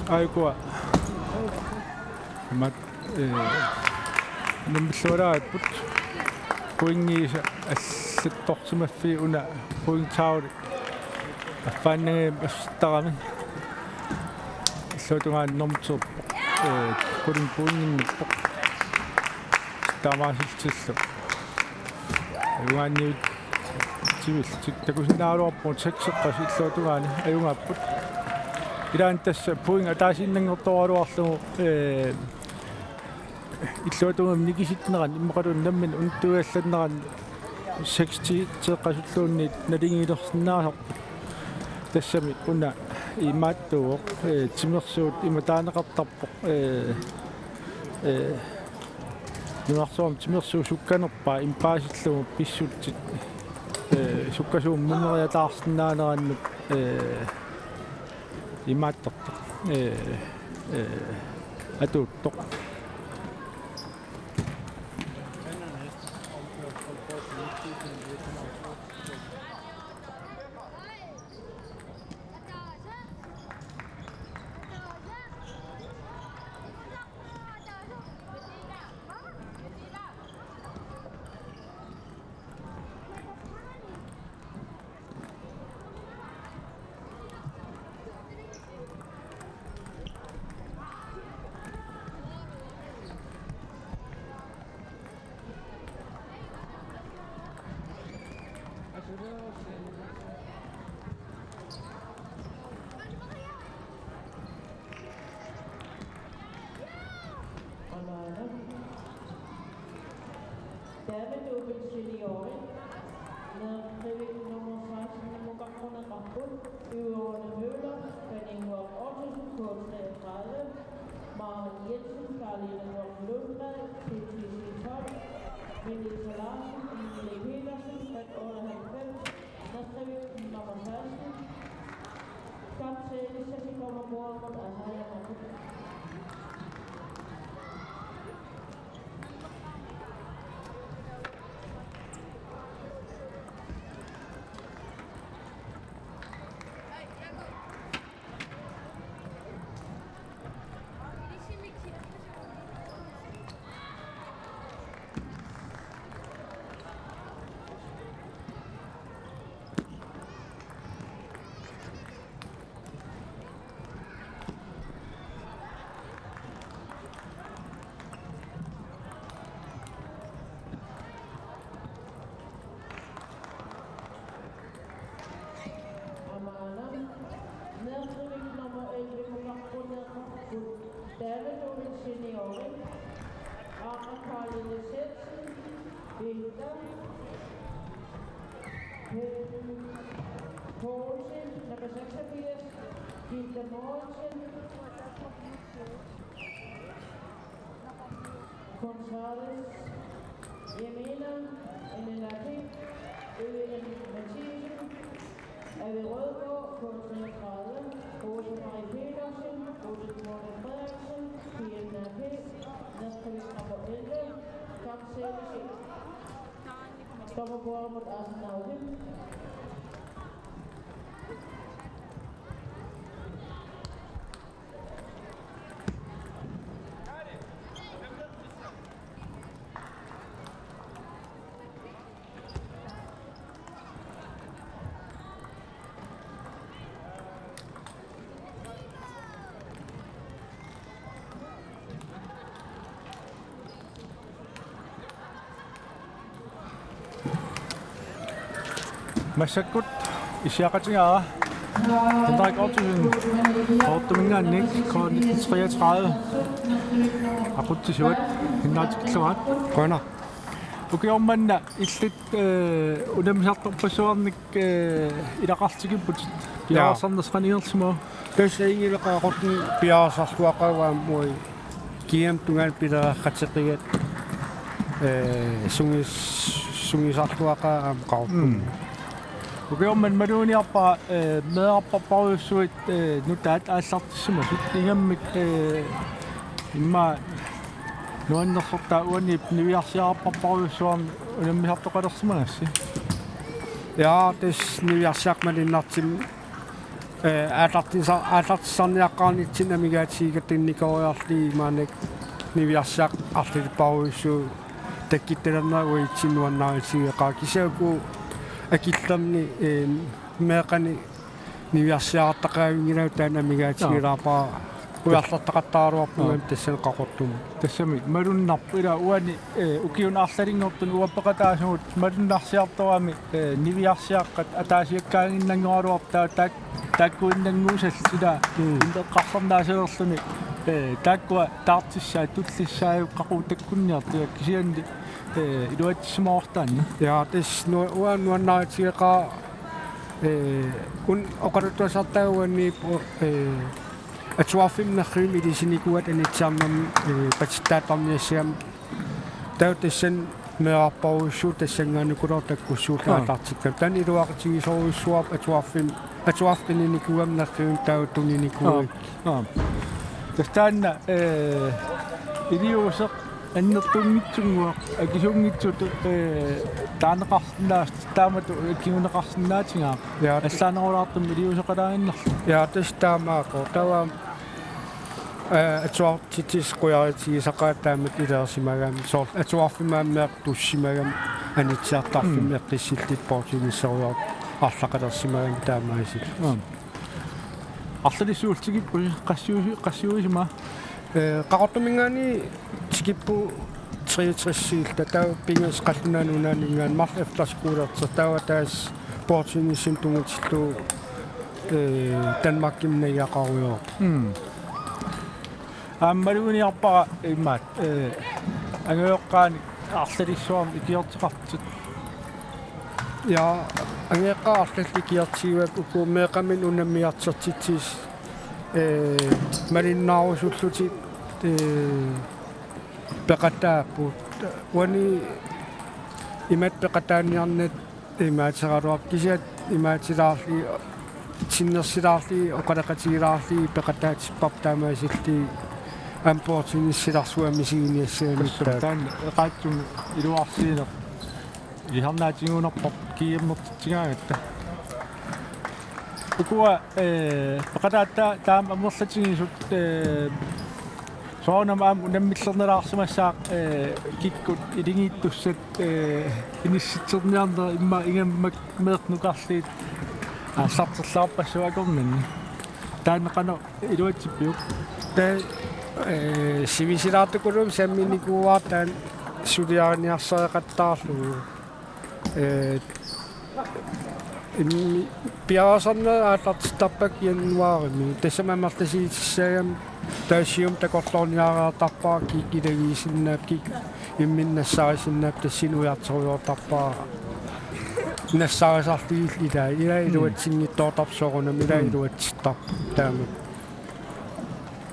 [SPEAKER 1] Aikua mat nummissuaraatput kuingiisa allittorsimaffi una kuingtauri affaannagi asstarami illuutungaan normtsup kuling kuinginnippoq taamaasiltillu ayugaanniut tivill takusinnaaluarpuut sakseqqas illuutungaani ayungaapput Ilan tässä puinga taasinnangertoraluarlugu illuutungum nikisitneran immaqalun nammin untuallanneran 60 teeqqasulluunniit nalingiilersinnaararput tassami una imaattuuq timersuut imataaneqartarpoq nuarsoom timersuu sukkanerpaa impaasilluu pissuttit sukkasuum muneriataarsinnaanerannut imaattortoq atuuttoq
[SPEAKER 3] Damedubbel senioren. Nummer 16, Mugakona Rappel, Øverne Møller, Perningborg Ottosen, K33, Maren Jensen, Karline Morten Lundblad, TTC 12, Melissa Larsen, Emilie Petersen, 98, Nastrevik, nummer 16, Kapsæle, Sassikoma Borgård, Ahaya Mahmoud. Damedubbel senioren. Anna Karline Sætsen, Vinter, Poulsen, nummer 86, Gilda Mortensen, Gonzales, Jemina, Elena Pick, Øen Mathisen, Ave Rødgaard, K33, Rose Marie Petersen, Rose Morten Frederiksen, Pia Pick, Nastrevik nummer 11, Kapsæle, Stopper Borgård mod Arsenal.
[SPEAKER 1] Massakut isiaqatigaa Henrik Ottosen kortumingaannik K1933 aquttisuat hinnaatikillarat
[SPEAKER 7] Grønner.
[SPEAKER 1] ukiormanna illit unamsartorpassuarnik ilaqartikiput piaarsannersqanigersimu
[SPEAKER 7] Tässä ei ole kahden piasasluaqavaa mui kiem tungan pidaaqatiqiat sungisarluaqaa qaupun.
[SPEAKER 1] ukiorman maluuniarpa meeqarparparuussuit nutaat aallartissumasut ingammik imma nuannersortaa uanip niviarsiarparparuussuarn unammisartoqalersimanassi.
[SPEAKER 7] Ja, des niviarsiaqmalinnartim aatartisarniaqqaarnitsin amigaatiigatinnikoriarli maanik niviarsiaq arliliparuissu takkittelernaruitsinnuannarisiiqaa kisauku akillamni meeqani niviarsiaqattaqaavingilautaan amigaatigilaapaa uarlartaqattaaruarpuam tassan qaqortum
[SPEAKER 1] тассами малуннарпила уани укиун арлалингортун уаппеқатаасугут малуннарсиарторами нивиарсиаққат атаасиаккаангиннангоруартаа таккуиннангуусаллила индеққарсарнаасерерлуни таккуа таартиссаа туллиссаaju қақутаккунниартиак кисианди илуатсимаортаанни
[SPEAKER 7] ja des nuannaatigeqaa kun oqaruttuasartaaguanni atuarfimnerriim ilisinikuat anitsiarnam patittaatarniassiam tautassan meeqarparuissu tassangaannukulor takkussuullaatartikka tan iluaqatigisoruissuar atuarfinninikuamnerrium tautunginikuat
[SPEAKER 1] тастанна илиусеқ аннертунгитсунгуа акисунгитсут таанеқарсинаас таамату киунеқарсинаатингаа аллаанерулаартум илиусеқалаагиннер
[SPEAKER 7] ja des taamaaqo tawa atuartitis quyaritиgisaqaataamat ileersimagam soor atuarfimaammeaq tussimagam anitsiartarfim eqqissillit portinisseruar арлақалерсимагам таамааисил
[SPEAKER 1] арлалиссуултигиппу qassiuisima
[SPEAKER 7] qaqortumingaani tikippu 63 tatau pingas qallunaanunaaningaan marl efterskuulerter tawa taas portinissim tungutillu Danmarkimnaiaqaruyor
[SPEAKER 1] аммалуниарпара имаат ангеоққаани арлалиссуарм икиортеқартут
[SPEAKER 7] ja ангеққаарлалли киартигуак укуумеқамин унаммиартертитсис малиннаарусуллути пеқатааппут уани имат пеқатааниарнат имаатеқалуар кисиат имаатилаарли синнерсилаарли оқалақатигилаарли пеқатаатиппар таамаасилли ампортиниссиларсуа мисигиниассаамиттаа
[SPEAKER 1] таан эқаатсум илуарсиинер иharnaatiguunarpor kiimmortitigaagatta ukua paqataata taam ammerlatigisut soonamaam unammillernerlaarsumassaaq kikkut ilingiittussat inissitserniarner imma ingammak meernuqarliit ассартерлаарпассуакорнани таанеқано илуатсиппиук
[SPEAKER 7] таа сивисилаартукулум самминикууаар таан сулиарниарсаеқаттаарлугу пиаасарна аатартиттарпак януарими тассамаммартасиитиссаагам таасиум такорлорниараатарпаа кикилагиисиннаап кик имминнассаарисиннаап тассинуиартеруйортарпаа нассаарисарлигил илаа илуатсингиттоортарсоорунам илаа илуатситтар таамат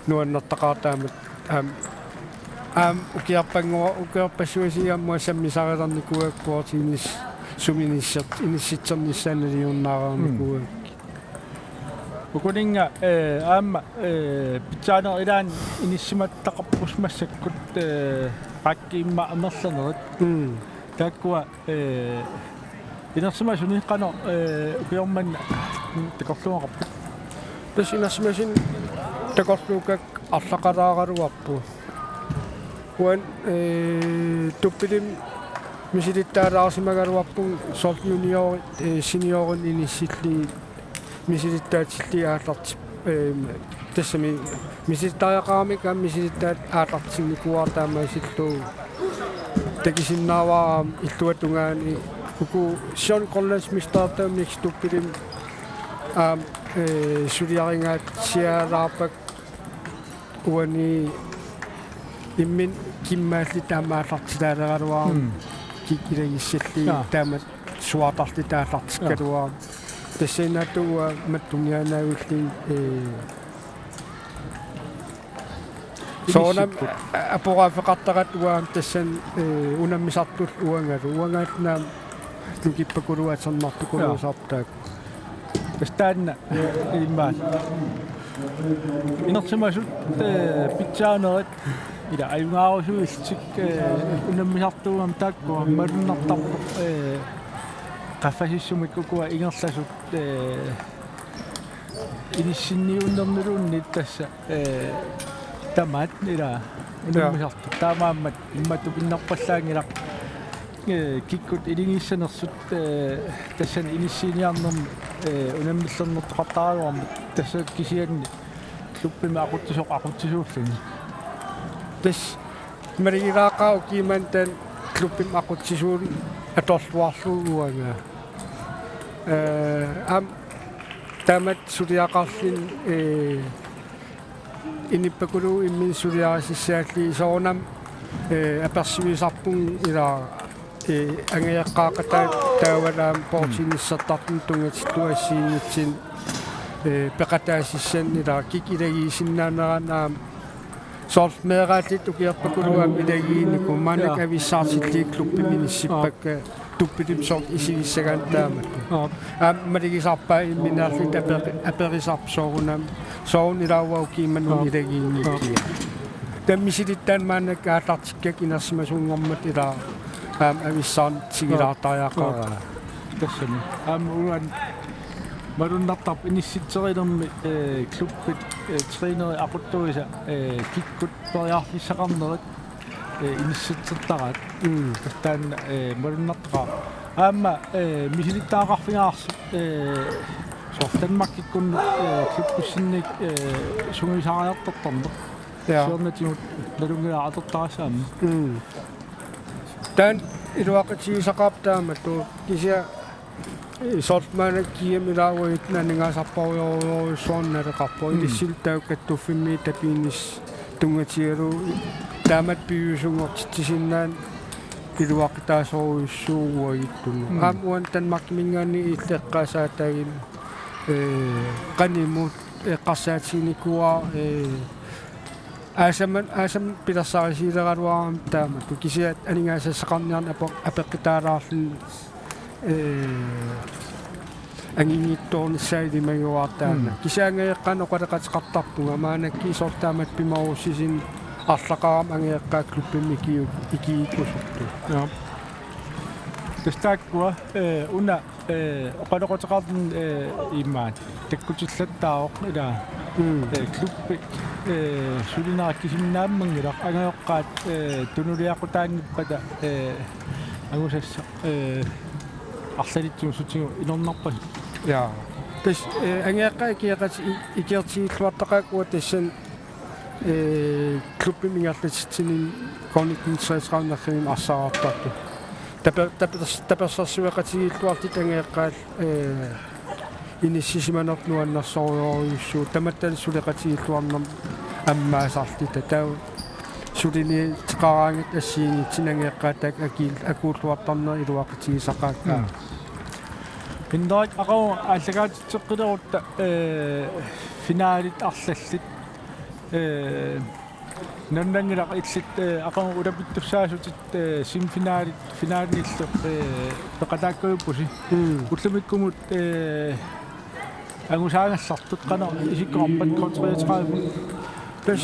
[SPEAKER 7] нуаннертақаатаамат укиарпангуа укиарпассуасиаммуа саммисариларникуаккуартигнис суминиссерт инисситсерниссааналиуннаараарникуак
[SPEAKER 1] укунинга аама питсаанер илаан иниссиматтақарпусмассаккут qakkiimma амерланерит тааккуа инерсимасуниққано укиорман такорлуақарпут
[SPEAKER 7] пасинерсимасин такорлуукак арлақалаагалуарпу уан туппилим мисилиттаалаарсимагалуарпун сорт юниор сениорин иниссилли мисилиттаатилли аалларти тассами мисилиттариақарами кам мисилиттаат ааллартигникуартаамаасиллуу такисиннааваа иллуатунгаани уку шон коллеж мистаатам некс туппилим сулиарингаат сиалаарпак уани иммин киммаалли таамааллартилаалегалуаа кикилагиссалли таамат суатарли тааллартиккалуаа тассинатуа маттунианаагулли соонам апорафеқартарат уаам тассан унаммисартул уангаатнаам лукиппакулуатсернартукулуусаартаак
[SPEAKER 1] тастаанна иммаат инерсимасут питсаанерит ила аюнгаарусуиллик унаммисартуугам тааккуа малуннартарпо qaffasissumikukua ingerlasut inissinniunnernerunni tassa tamaat ila unammisartu taamaammat immatupinnerpallaangilaq kikkut ilingissanersut tassan inissiiniarnerm unammissernertoqartaaruarmut tassat kisianni kluppima aqutsusoq
[SPEAKER 7] тас маригираақаа укимантан клуббим ақутсисуул аторлуарлуугуага ам тамат сулиақарлин иниппакулу иммин сулиарисиссаалли соонам аперсивисарпун ила ангеяққаақатаа таавалаам портиниссартартун тунгатиллуассиингитсин пеқатаасиссан ила кикилагиисиннаанеранаам сорт мераатит укиарпакулуам илагиинику манак ависсаартиллиик клуппиминиссиппакка туппилим сорт исигиссагаан таамат малигисарпаа имминаарлит аперисарпсоорунам соон илаауау кииманнун илагиинниккия таммисилиттаан маанак ааллартиккак инерсимасуунгормат илаа ависсаан сигилаартариаққараа
[SPEAKER 1] тассами улан маруннартарп инисситсерилерми клуббит тренери aquttuisa kikkut periarfissaqarnerit инисситсертарат таан маруннартаа аама мисилиттаақарфингаарсу сортанмаккиккун клуббуссинник сунгисаариартартарнер сиорнатигут налунгиаатертарасаами
[SPEAKER 7] таан илуақатигисақартаамату кися сортмана киемилауит нанингаасарпаруйоруйуссуорналеқарпо илиссилтауккаттуффимми тапиинис тунгатигалу таамат пиусунгортитсиннаан iluaqitaasoorissuunguagittugu aamuan tanmarkimingaani illeqqaasaatagin qanimut qassaatsinikua aasam pilassarisiileraluaram taamatu kisiat aningaasasaqarniarn apeqqitaaraarlun angingittoornissailimaguartaana kisiangaeqqan oqaleqatiqartarpunga maanakki isortaamat pimarussisin арлақарам ангеэққааклуппимми икииккусутту
[SPEAKER 1] тестааккуа уна оқалоқотеқартин иммаат таккутиллаттаавоқ ила клуппик сулинараккисимнааммангилақ ангеэққаат тунулиақутаангиппата агусасса арлалитсуу сутигу инорнарпас
[SPEAKER 7] я тас ангеэққаа киақати икиертигиллуартақаакуа тассан klubben mingatlitsinin konnitin saisraunarrin assaraartartu tapersarsuaqatigiilluartit angeeqqaal inississimanernuannarsoorioruyussuu tamattal suleqatigiilluarnam ammaasarlita tau sulini tiqaraangit assiingitsin angeeqqaatak akuulluartarner iluaqatigisaqaakkaa
[SPEAKER 1] pindarik aqaw allagaatitseqqilerutta finaalit arlallit нэрнангилақ иллит ақангу улапиттуссаасутит симфинааlit пеқатааккуйуппуси уллумиккумут ангусаагассартут қана исиккоорпат контриатрааву
[SPEAKER 7] тас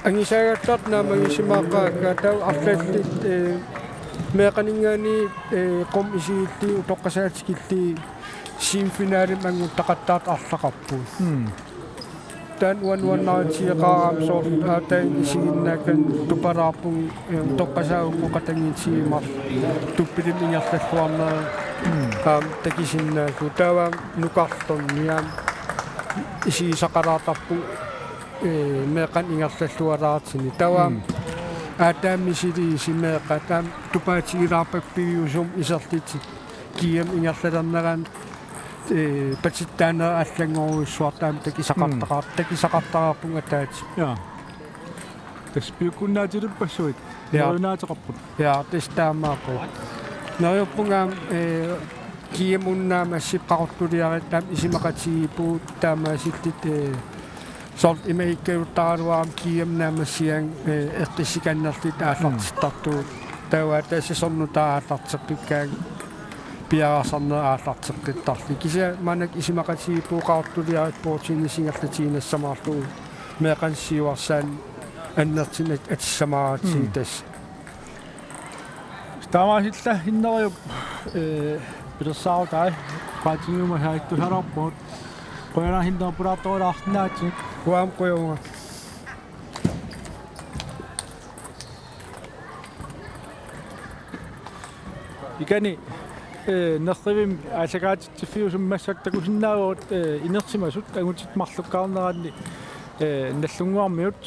[SPEAKER 7] ангисаагаттарт наамагисимааққаакка тау арлаллит меқанингаани қом исиилли утоққасаатикилли симфинааlim ангуттақаттаат арлақарпуут tan wan-wan-naatiqaram soort aatain isiginnakan tuparaapung toqqasaaungu qatangitsiimar tuppilim ingerlalluarnaa takisinnaatu taavaam nukartorniam isiisaqaraatarpu meeqan ingerlalluaraartini taavaam aataammisili isimeeqa taam tupaatigilaarpappigiusum iserliti kiam ingerlalernaran patitana allangorussuartaam takisaqartaqarpunga taati
[SPEAKER 1] ja taspiukunnaatiluppassuit naateqarput
[SPEAKER 7] ja testaamaaqu naajuppungaam kiamunnaama siqqaqortuliarittam isimaqatigipuut taamaasillit sort imaikkaluttaraluaram kiamnaamassiang eqqisikannerlit aallartittartuut tauaa taasisornutaa aallarteqqikkaag piaasarner aallarteqqittarli kisia manak isimaqatigipuuqaartuliarit puutiinisingerlatiinassamaarlu meeqansiuarsaan аннертин атиссамааратсигитас
[SPEAKER 1] таамаасилла хиннериуп пилерсаартай паатингума хаиттусарарпут qoyana hinnerpulaartorulaartinaati
[SPEAKER 7] уаам qoyunga
[SPEAKER 1] ikani nerrivim аасагаатитсиффиусуммассак такусиннаагуут инерсимасут агутит марлуккаарнераанни наллунгуармиут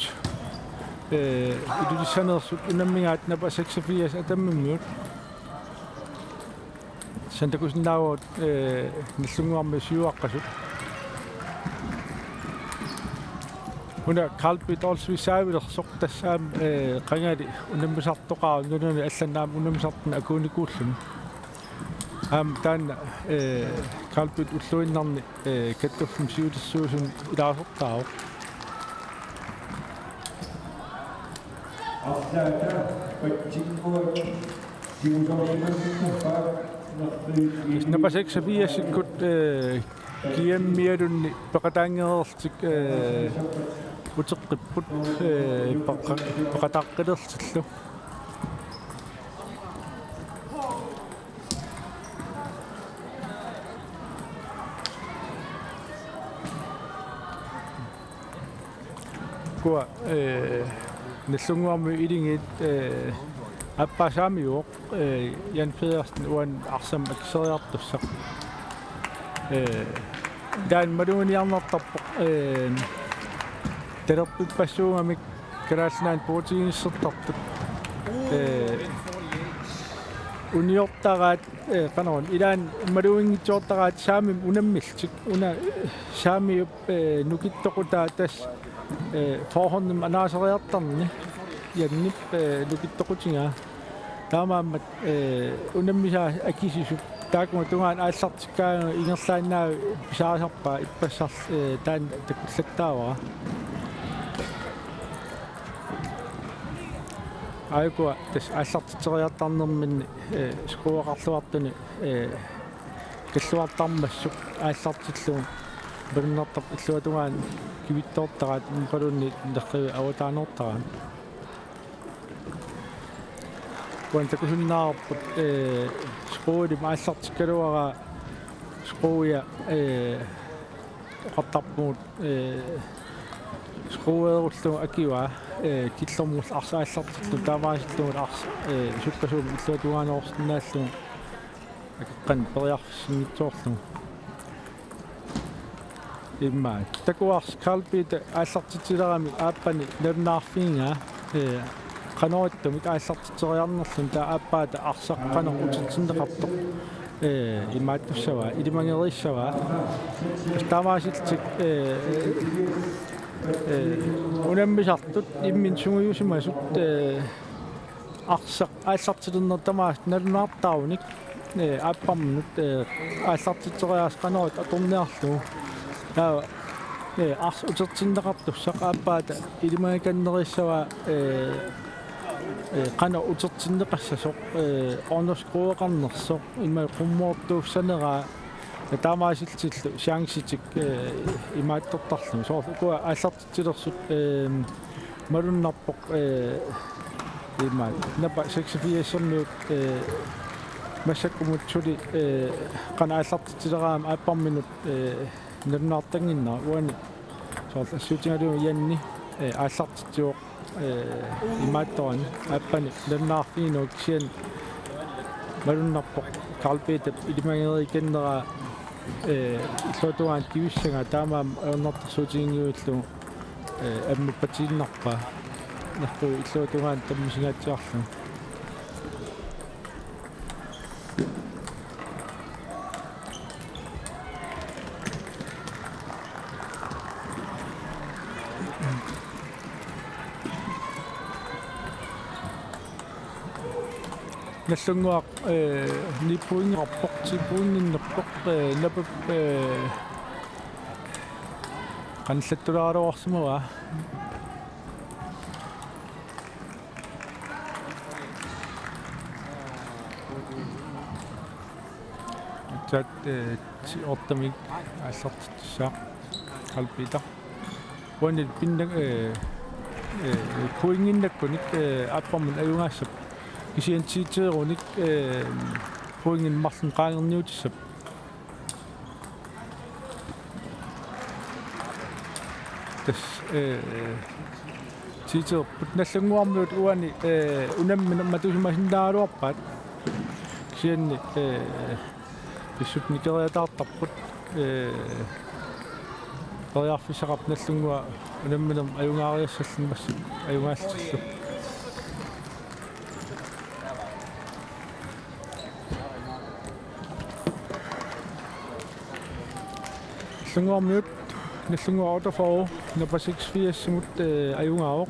[SPEAKER 1] идулиссанерсут унаммигаат напа 86 атаммиммиут сантакусиннаагуут наллунгуарми сиуаққасут уна калпит олсвисаавилерсоқ тассаам қангали унаммисартоқаа нунуни алланнаам унамисартна акууникууллуни таан калпит уллуиннарни каттуффум сиулиссуусун илаасортаав Nummer 86 sikkut kiammialunni peqataangeerertik uteqqipput peqataqqilertillu kua nallunguarmi ilingit аппасаамиуоқ Jan Pedersen уан арсам аксериартуссақ даан малуниарнартарпоқ талерпут пассуугамик калаалнаан пуутигиссертартут униортараат канарун илаан малуингитсуортараат саамим унаммилтик уна саамиуп нукиттоқутаа тас forhånden анаасериартарни яннип нукиттоқутингаа таамааммат унаммиса акисису таакума тунгаан ааллартиккаага ингерлааннаа писаарисарпаа иппассар таан таккуллаттаавара айкуа тас ааллартитериартарнэрминни скруақарлуартуни каллуартармассук ааллартиллуун бернартап иллуатунгаан кивиттоортараат импалунни нерриви аватаанеортарaan куан такусуннаарпут скруули мааллартиккалуара скрууя qattarpuut скруuerullu акива киллэрмус арсааллартиллу таамаасиллугут арс суккасуум иллуатугаанеорсинааллу аккан периарфиссингитсоорлу имма такуарс калпит ааллартитилерами ааппани навнаарфинга канаоттумик ааллартитериарнерлун таа ааппаата арсаққана утитсиннеқартоқ имааттуссава илимангериссава таамаасиллтик унаммисартут иммин сунгуйусимасут арсақ ааллартилернертамаас налунаартааруник ааппармнут ааллартитериаас канаот аторниарлу таа арс утертиннеқартуссақ ааппаата илимангеканнериссава qana utertinneqassasuq ornerskrueqarnersoq imma qummoortuussанераа таамаасилтиллу сиангситик имааттортарлу соорукуа ааллартитилерсут малуннарпоq имма напа 64-сэрнуут массаккумутсули qana ааллартитилераам ааппарминут нернаартангиннаа уани соорлассуутингалуу янни ааллартитиоq имааттоан аппани ланнаарфинук сиан малуннарпоq калпеет илимангерикеннера иллуатуаан кивиссага таамаам аернартарсуутингиуллу аммуппатииннарпа нэрту иллуатуаан таммисигаатсиарлу наллунгуақ нипуингерпоқ типуингиннерпоқ напап канлаттулааруарсимава тат ортамик ааллартиссаа қалпита вонит пиннаг пуингиннаккуник аппармун аюнгаассап кисиантиитеруник пуингин марлун qaangerniutissap тас тиитерпут наллангуармуут уани унаммина матусимасиннааруарпаат кисианни писсутникериатаартарпут периарфисақап наллунгуа унамминам аюнгаариассаллимассут аюнгаалтиллу наллунгуармиут наллунгуаутафоо напа 64-симут аюнгааоқ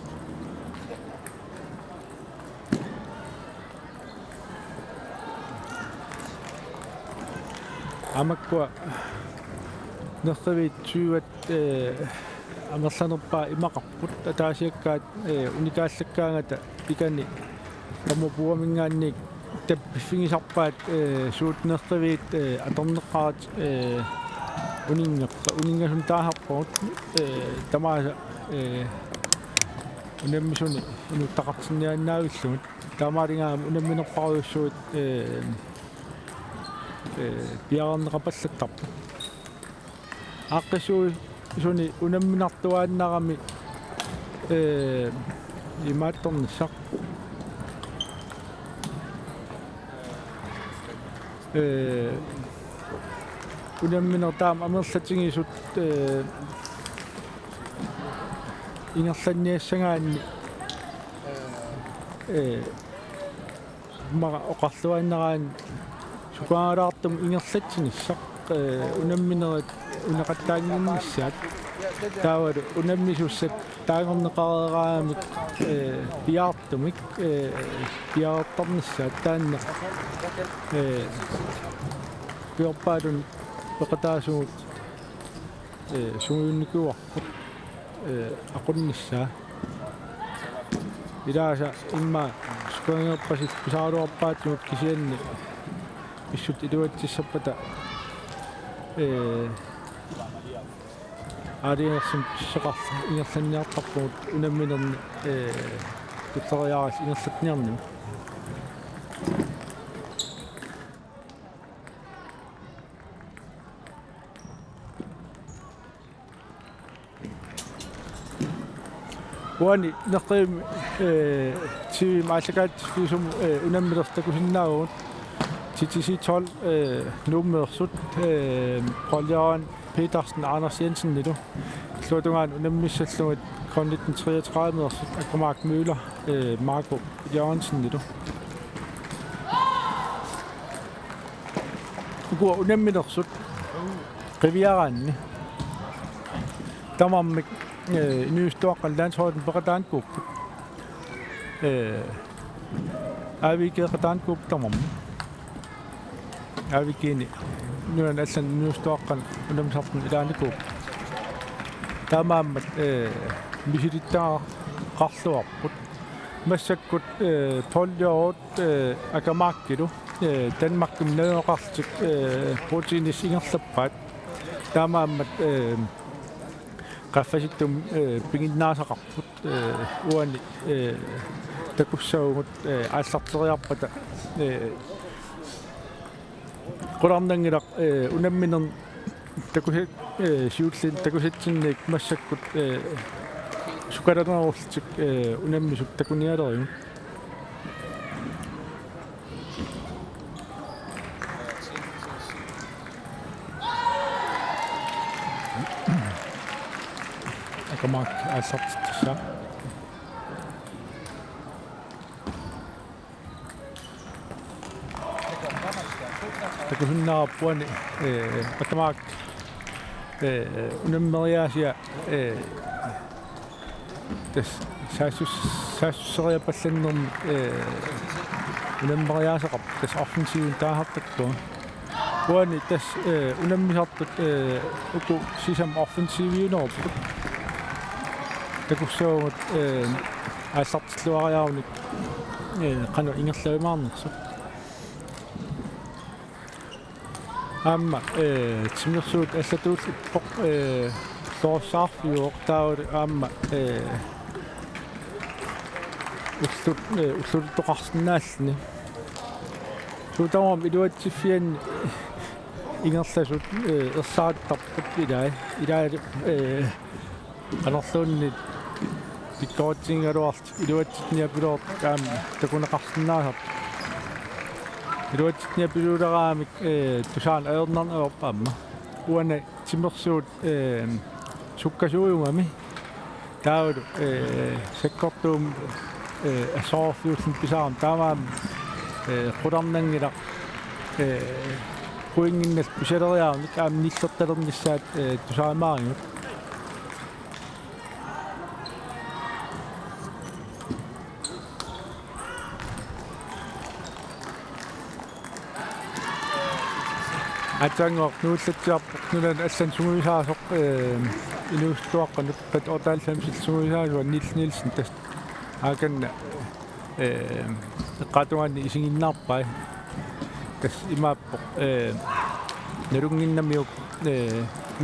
[SPEAKER 1] амаккуа нэртавит сюват амерланерпаа имақарпут атаасиаккаат уникааллаккаангата пикани тамупуамингаанник таппиффигисарпаат суут нэртавит аторнеққарат унингасун таахарпут тамааса унаммисуни инуттақартиннианнаавиллумут таамаалингаам унамминерпаруйуссуут пиарнеқапаллаттарпу аққисуи суни унамминартуааннарами имаатторнissaq унамминертаам амерлатингисут ингерланниассагаанни мара оқарлуаннераан сукаалаартум ингерлатсинissaq унамминерат унеқаттаангиннссаат таавалу унаммисуссат таангорнеқарераамик пиартумик пиартарнissaat таанна пиорпаалун пеқатаасугут сунгуунникуарпут aqunnissaa ilaasa imma skuangerpassit pisaaruarpaattumut kisianni issut iluatsissapata aaliingersum pisseqarlu ingerlanniartarpumut unamminerni tuttoriaaras ingerlatniarnimi Uani naqim ti maalakat fisum unammilertakusinnaagut titisi 12 nummersut Roljan Petersen Anders Jensen nitu slutungaan unammissallugut 1933 mersut Akmark Møller Marco Jørgensen nitu ugu unammilersut Rivieraanni tamammik nyustoqqan landsholden peqataankuup aaviikeeqataankuup tamam aavikiini nuan allan nyustoqqan unamsartun ilaanikuup tamaammat misilittaa qarluarput massakkut 12 året akamakkilu Danmarkum nayoqartik proteinis ingerlappaat tamaammat qaffasittum pinginnaasaqarput uani takussaugut aallarteriarpata qularnangilaq unamminern takusit siullin takusitsinniik massakkut sukalanerultik unammisuk takunialerigu Akamak aallartissa takusinnaarpuani akamak unammeriaasia tas saasseriapallannermi unammeriaasaqarp tas offensiivun taahartakku uani tas unammisartut uku sisam offensiiviunerput takussaugut aallartilluariaarunik qanu ingerlavimaarnersu amma timirsuut allatuulippoq lorsaarfiuoq taavut amma ulluttoqarsinnaallini suutarum iluatsiffianni ingerlasut ersaattarput ilaa anerluunni pikkootsingaluart iluatsitniapiloort kaam takuneqarsinnaasart iluatsitniapiluuleraamik tusaan aernarnerpaamma uana timersuut sukkasuujungami taavut sakkortuum assoorfiullin pisaarum taamaam qularnangilaq kuinginnas pisaleriaarnik kaam nillertalernissaat tusaamaarigut атангор нууллатсиарпоқ нулан аллан сунгуисааsoq инууstuaqqanut пат ортааллам силлсунгуисаасуа нилсен тас ааканна эққатуанни исигиннаарпай тас имааппоқ налунгиннамиук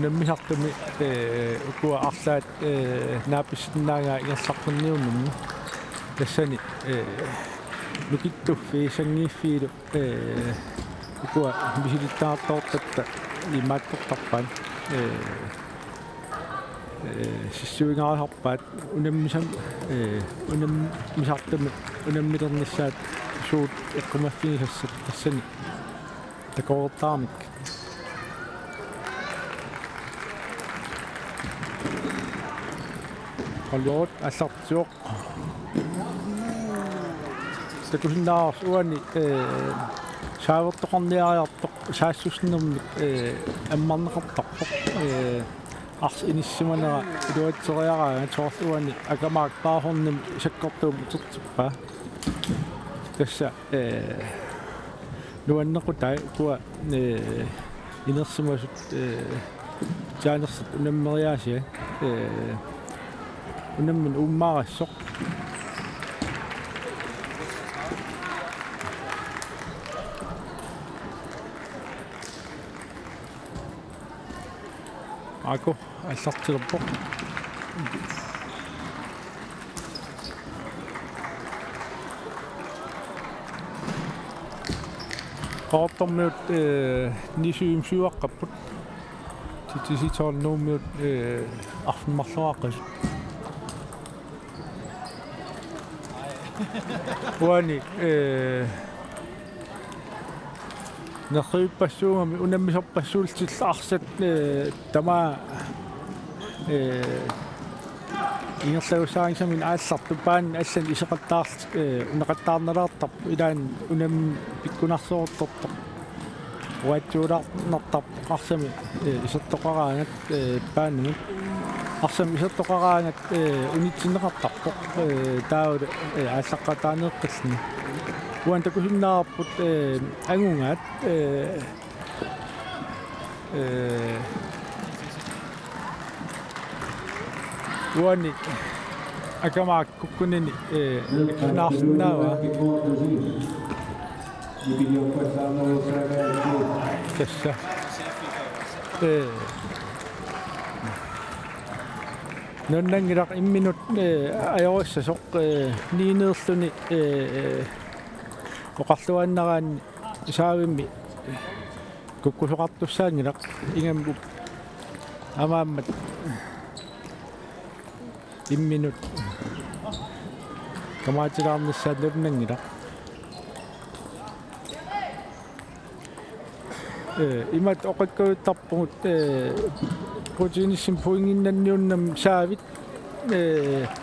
[SPEAKER 1] наммисартуми укуа арлаат нааписсиннаага ингерлаққинниуннумми тассани лукиттуффи сангииффиилу ukua misilittartortatta imaattortarpan sissuingaarharpaat unammisam unammisartamut unammilernissaat suut eqqumaffinissassat tassani takortaarmik qalluut allartsuoq takusinnaars uani saavertoqarniariartoq saassusnermik ammarneqartarpoq ars inissimana iluatseriaraa toorluani akamaak paahornam sakkortuum utertippa tassa nuannequtai kua inersimasut jaanersat unammeriaasia unammin uummaarassoq ako аллартилерпоқ qaartormiut nisuimsuaqqapput titisitoornuummiut arfunmarluaqqas uani naqqiipassuungami unammisorpassuultilla arsat tamaa ingerlausaaringsamin aallartu paan allan iseqattaarlt unaqattaarnalaartarp ilaan unam pikkunarsoortortoq uatsuulaarnertarp qarsami isertoqaraangat paanimut qarsami isertoqaraangat unitsinneqartarpoq taavula ааllaqqataaneeqqallni uan takusinnaarput angungaat uani akamaak kukkunini naarnaawa tassa nonnangilaq imminut ajorissasuq niineerluni oqarluannaraanni saavimmi kukkusoqartussaangilaq ingamgu amaammat imminut kamaatilaarnissaallunangilaq imat oqakkavuttarpungut proteinissim puinginnanniunnam saavit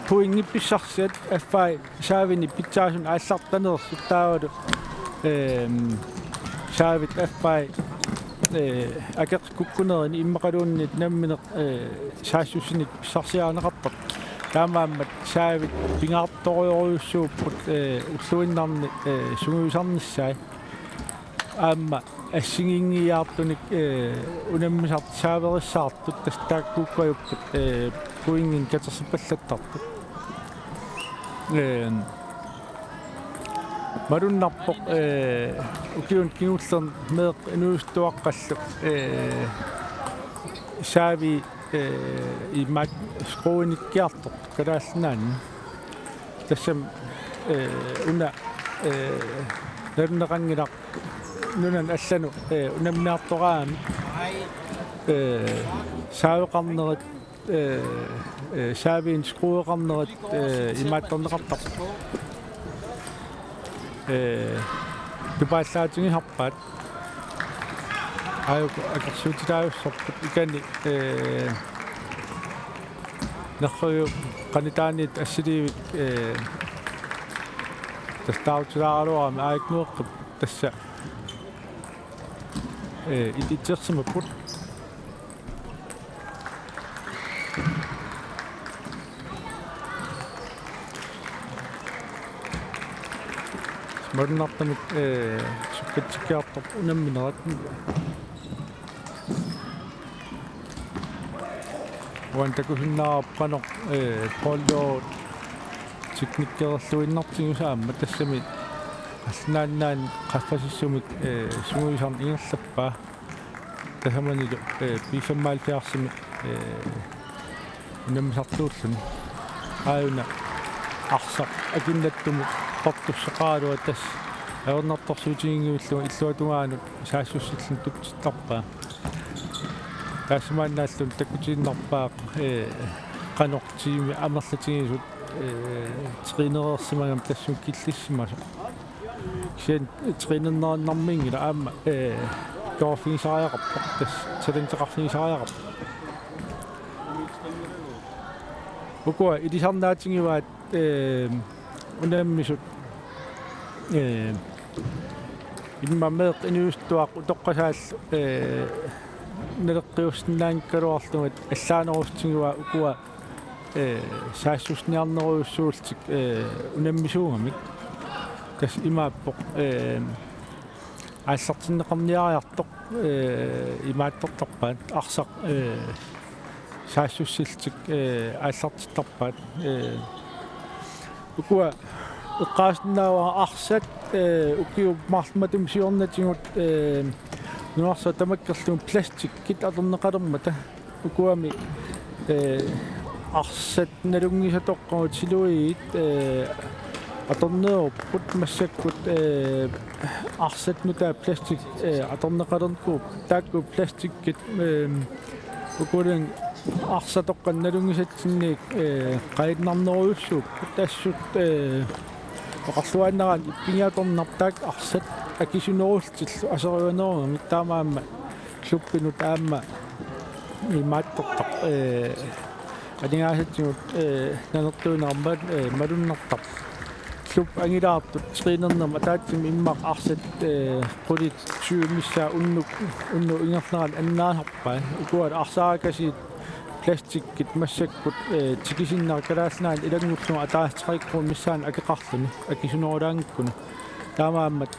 [SPEAKER 1] puingippissarsiat affai saavini pitsaasun aallartaneersut taavalu saavit affai akeq kukkunerini immaqaluunnit nammineq saassussinik pissarsiaaneqarpat taamaammat saavit pingaartorioriussuupput ulluinnarni sunguusarnissaai aamma ассигингиаартуник унаммисарт саавериссаартут тастааккууккаюппут пуингин катерсиппаллаттартут маруннарпоқ укиун кинуллерн меэқ инуустуаққаллу саави имат скруиниккиартоқ калааллаани тассам уна нернеқангилақ nunan allanu unammiartoraami saaveqarnerit saaviin skrueqarnerit imaattorneqartar tupaallaatigiharpaat aju akersuutitaavissarput ikani nerruyu qanitaaniit assiliivik tastaarutulaaruarami aayiknueqqip tassa ititsersimapput marunartamik sukkatikkiartorp unamminerat uan takusinnaarap qanoq pollo tiknikkererluinnartigusaamma tassami алнааннаан qaffasissumik sunguisarn ingerlappaa tasamanilu piifammaalifiarsimi unammisartuulluni aayuna arsaq akinnattumu qortusseqaalua tass aornartorsuutigingiullu illuatungaanut saassussillun tutsittarpaa taasamaannaallun takkutiinnerpaaq qanortiimi amerlatigisut trinerersimagam tassun killissimasoq sen trinernarnarmingila aamma koorfigisariaqarpoq tass talanteqarfigisariaqarp ukua ilisarnaatigivaat unammisut imma meeq inuustuaq utoqqasaallu neleqqiussinnaankaluarlumat allaanerustiguа ukua saassusniarneruussuultik unammisuungamik kas imaappoq ассартиннеқарниариарtoq имааттортарпаат арсақ саассуссилтик ааллартиттарпаат укуа эққаасиннаава арсат укиу марлматум сиорнатигут нуарса тамаккерлуун пластик кит аторнеқалермата укуами арсат налунгисатоққарут силуиит аторнеорпут массаккут арсат нута пластик аторнеқалеркууп таакку пластиккит укулен арсатоққанналунгисатсинниик қаиднарнеруйуссууп тассут оқарлуаннеран иппингиаторнартаак арсат акисунерултиллу асериунерунг таамаама клуппинут аама имааттортар адингаасатсигут нанертуунаармат малуннартар клуб ангилаартут тринернерма таатсим иммақ арсат qulит сюмиссаа унну ингерлеран аннаасарпаа укуат арсааракасиит пластиккит массаккут тикисиннар калааснаан илангуллума атаастериккуун миссаан акеқарлуни акисунерулаангккуни таамааммат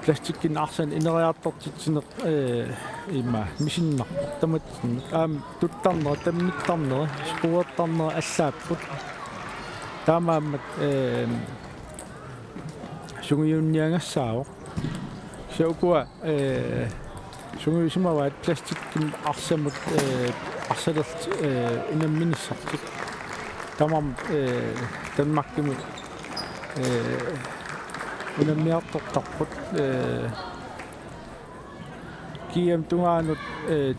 [SPEAKER 1] пластиккин арсан инериаартортитсинеқ имма мисиннар таматсин аам туттарнера таммиттарнера спуаттарнера аллааппут таамааммат сунгиунниангассаавоқ саукуа сунгиусимаваат пластиккин арсамут арсалерт инамминиссартик тамам танмаккими унаммиартортарпут кием тунгаанут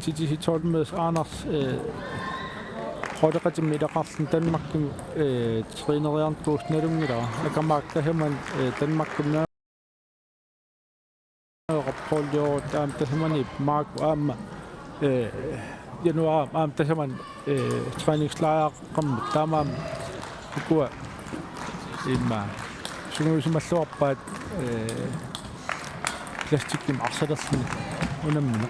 [SPEAKER 1] титиситоолмес аанарс Hodaqatim ilaqarlun Danmarkum trineriarnkuusnalungila akamaaqtahaman Danmarkumna rapportio taam tasamani mark aama januar aam tasaman træningslejr qam taamam ukua imma sungusumalluarpaat plastikkim arsalerluni unammina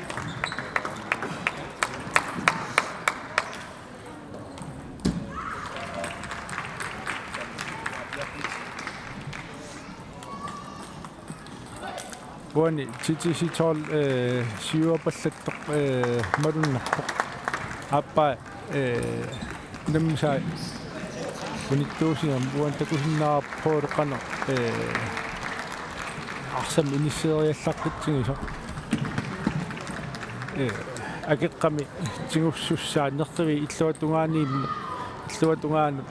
[SPEAKER 1] Buoni titisitol siuapallattoq malunnerpoq appa namsa unittuusiam buan takusinnaarpoorqana arsam inisseeriallaqqitsingiso akeqqami tingussussaannertivi illuatungaanu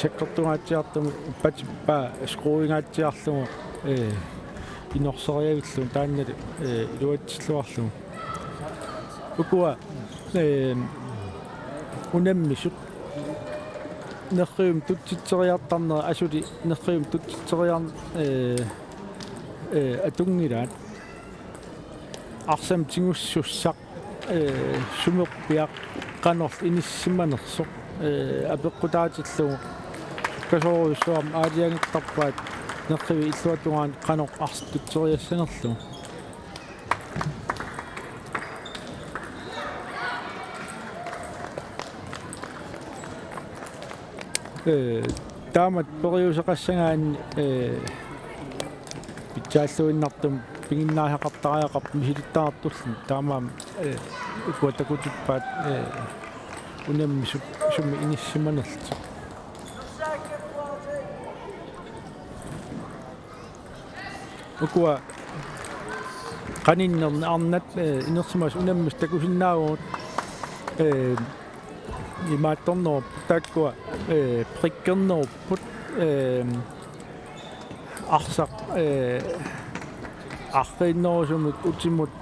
[SPEAKER 1] sakkertungaatiartumu patippa skruingaatiarlumu inorsoриавиллун тааннали илуатсиллуарлу укуа унаммисут нерриум тутситсериартарнера асули нерриум тутситсериар атунгилаат арсам тингуссуссақ сумерпиақ канорл иниссиманерсоқ апеққутаатиллугу касоруйссуам аалиангиттарпаат нерриви иллуатунгаан каноқ арстутсериассанерлу таамат периусеқассагаан питсааллуиннартум пигиннаахақартариақарп мисилиттаартуллу таамаам укуатакутиппаат унаммисут сумми иниссиманерлу ukua qaninnerni arnat inersimas unammis takusinnaaguut imaattornerp taakkua prikkernerput arsaq arrinnerusumut utimut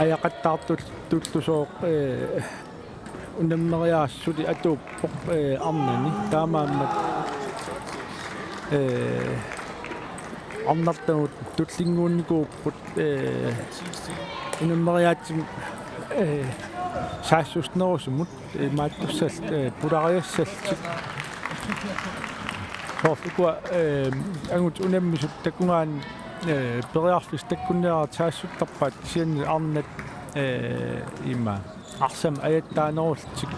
[SPEAKER 1] ajaqattaartut tullusooq unammeriaassuli atuuppoq arnani taamaammat арнартагут туллингуунникууппут инуммериаатсим саассуснерусумут мааттуссал пулариассаллик хофукуа ангут унаммисут такунгаан periarfis takkunniara taassuttarpaat sianni arnat ima arsam ajattaanorultik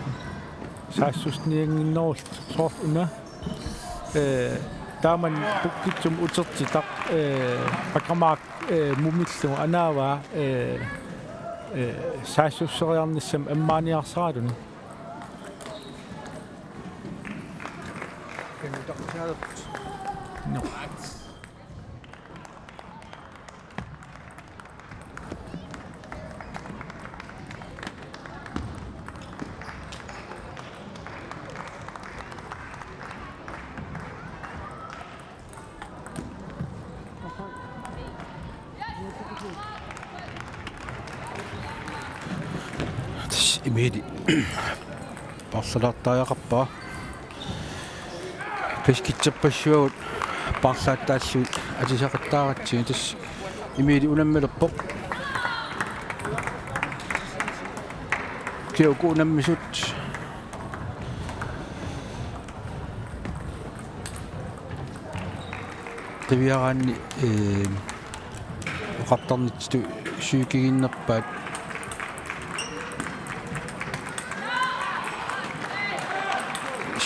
[SPEAKER 1] saassustnianginnorult soort una taaman pukkitsum utertitaq pakramaak mumillu anaava saassusseriarnissam ammaaniarsaraaluni no
[SPEAKER 4] imedi parsalaattaajaqarpaa piskitsappassуут парсааттааллуит атисақаттааратсиги тас имedi унаммалерпоқ киуку унаммисут тавиараанни оқартарнитсу сюкигиннерпаат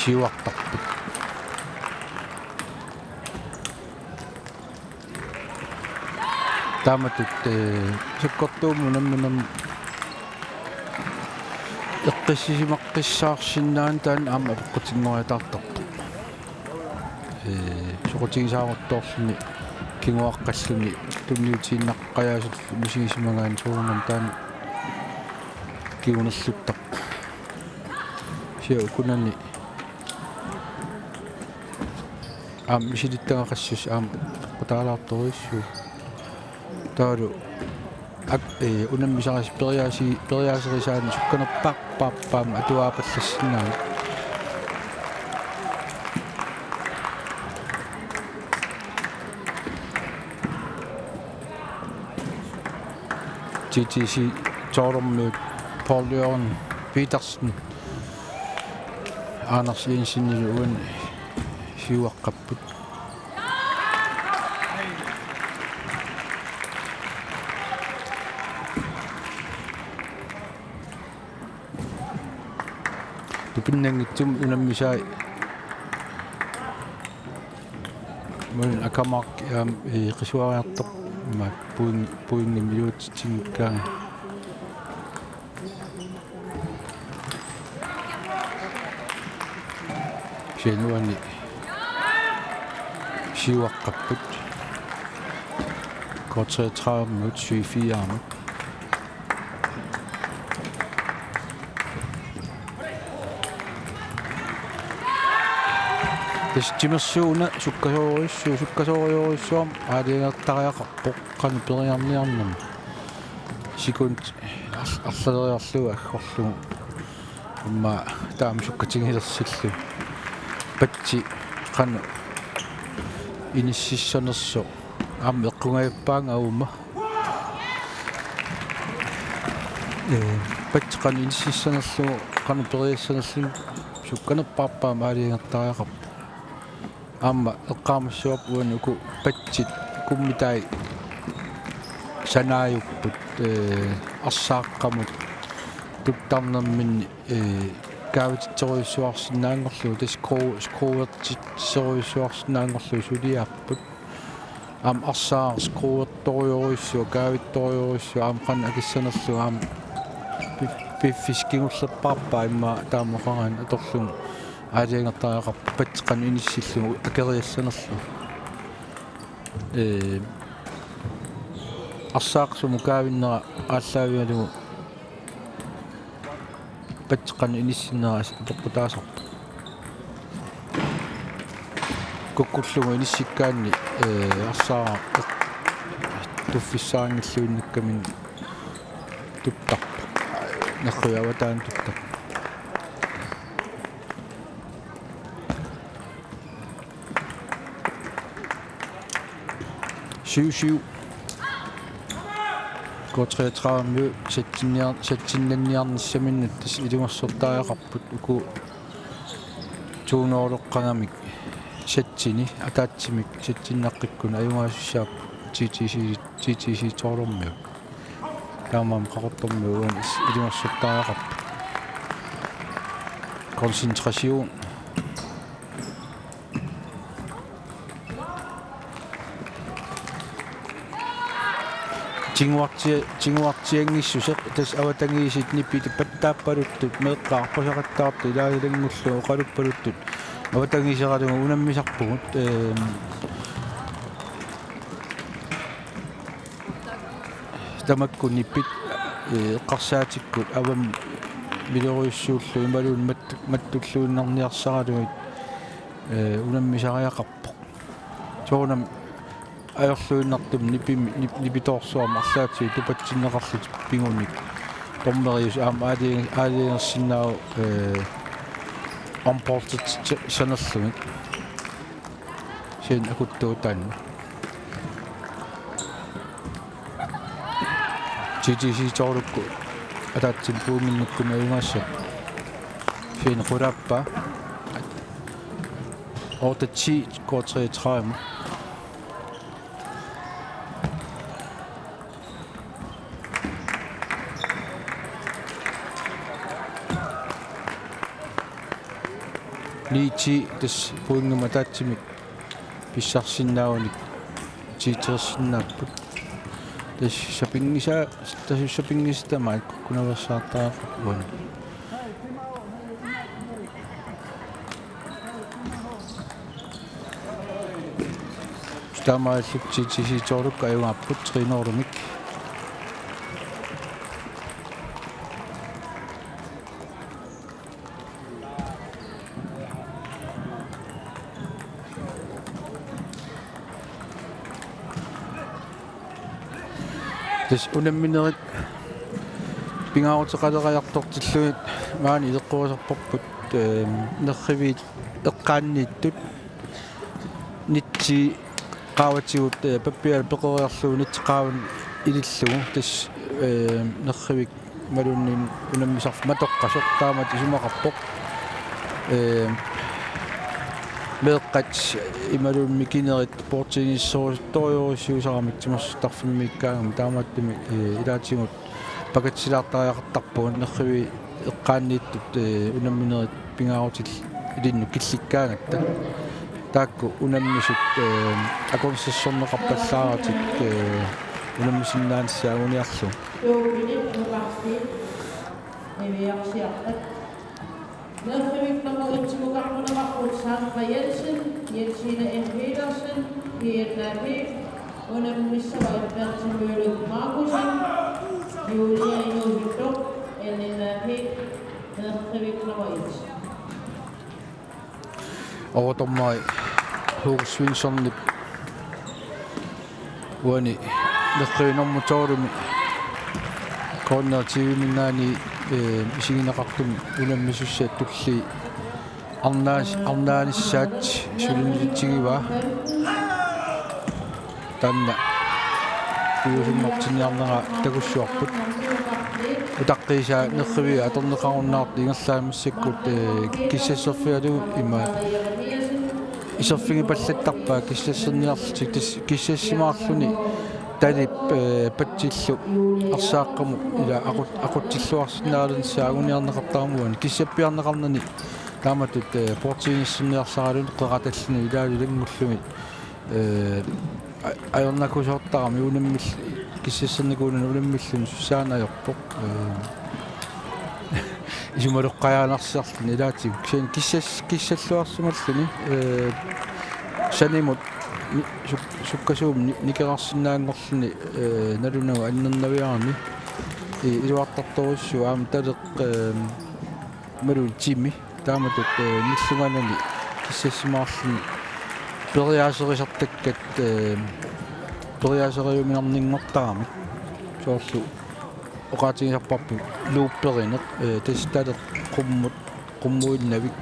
[SPEAKER 4] сиуартарпут тааматут суккортууму намманам эққиссисимаққиссаарсиннаан таан аама апеққутингориатаартарту сокутигисаагортоорсуни кингуаққассуни тунниутииннаққаяасут мисигисимагаан суунам таан киунерлуттақ сиу кунани мисилиттагақассус аама qutaalaartoriissuu taalu unammisaaris periaaserisaani sukkanerpaappaam atuaapallassinnaani TTC Tormød Paul Jørgen Petersen Anders Jensen i uen siuaqqapput tupinnangitsum unammisai mun akamak qisuariartoq ma puingimiluutitsinkaan sianuani siuaqqapput kort 33 minut 24 arme тестимерсууна суккасоориорисsuam аалиинертариақарпоқ қани периарниарнам секунд арлалериарлуга аггорлугу имма таам суккатингилерсиллу патси қана иниссиссанерсо аама эққунгаяппаанга аума патси қана иниссиссанерлугу қана периассанерлу сукканерпаарпаа аалиинертариақарпоқ amma eqqaamissuap uanuku patsit kummitai sanaayupput arsaaqqamut tuttarnerminni kaavititsoruissuarsinnaangorlu tas skruertitsoruissuarsinnaangorlu suliaarput am arsaar skruertoriorissua kaavittoriorissua am qan akissanerlu am piffiskingullappaarpaa imma taamaqaran atorlun аалиангертариақарпа патсеқан иниссиллугу акериассанерлу арсаақсуму каавиннера ааллаавиалугу патсеқан иниссиннера апеққутаасарпа куккуллугу иниссиккаанни арсаа туффиссаангиллуиннаккамин туттарпа нахуяватаан туттарпа7-7 går 33 mø sættinnanniarnissaminut tas ilungersortaajaqarput uku tuunoorloqqangamik sættini ataatsimik sættinnaqqikkun ajungaasussaapu GTC toorummiu taamam qaqortormiuun ilimersuttaaqap koncentration Tinguartiangissuseq tas avatangiisit nippi pattaappaluttut meeqqaarpasaqattaartu ilaalilangullu oqaluppaluttut avatangiiseralugu unammisarpugut tamakku nippit eqqarsaatikku avam mileruissuullu imaluun mattulluunnarniarsaralugut unammisariaqarpo toonam ajorluinnartum nipitorsuama arlaati tupatsinneqarlut pingunik tormerius aaliingersinnaau imported sanerlumik siin akuttuutaan GTC toorukku ataatsin puuminnukkuna ingassa siin qulappa orta 10:33 Liiti tas puingumataatsimik pissarsinnaunik tiitersinnaapпут tas shoppingistamaat kunavassaattaaqappuan stamaalluk tiitisiitorlukka ajungapput triinorumik tas unamminerit pingaarutaqaleriartortilluit maani ileqquusarporput nerriviit eqqaanniittut nitsi qaavatigut pappial peqeriarluu nitqaavan ilillugu tas nerrivik malunnin unammisarf matoqqasoq taamat isumaqarpoq meeqqat imalun mikinerit portinissooritoriorisiusaramik timassuttarfimmiikkaangam taamaattumi ilaatigut pakatsilaartariaqartarpuun nerrivi eqqaanniittut unamminerit pingaarutil ilinnu killikkaangatta taakku unammisut akonssassorneqarpallaaratik unammisinnaanissaauniarlu
[SPEAKER 3] Nedrivik nummer 1 til programmet Sandra Jensen, Jensine M. Petersen, P1AP, under Misservej Bertil Mølle Markusen, Julia Inge Duk, NNAP, nedrivik nummer 1.
[SPEAKER 4] Overdommeri Hugo Svinsson uani nerriinormu toorumi koordinatiiviminnaani isiginaqartum unammisussaat tulli arnaanissaat sulinitigiva tanna kuusimmartiniarnera takussuarput utaqqiisaa nerrivi atorneqarunnaart ingerlaamissakkut kissasserfialu ima isserfingi pallattarpaa kissasserniarlutik kissassimaarluni talip patsillu arsaaqamu ila aqutsilluarsinnaalunssaagunniarneqartaamuan kissappiarneqarnani taamatut portiinissunniarsaralun qeqatalluni ilaalulangullugi ajornakusortarami unammill kissassernikuunan unammillun sussaanajorpoq isumaluqqajaanarsiarluni ilaatig sen kissalluarsimalluni sanimut sukkasuum nikerarsinnaangorluni nalunagu annernaviarami iluartartorussu aam taleq malu timmi taamatut nillunganani kissassimaarluni periaaserisartakkat periaaseriuminarninngortarami soorlu oqaatigisarparpu luupperineq tastaleq qummuinnavik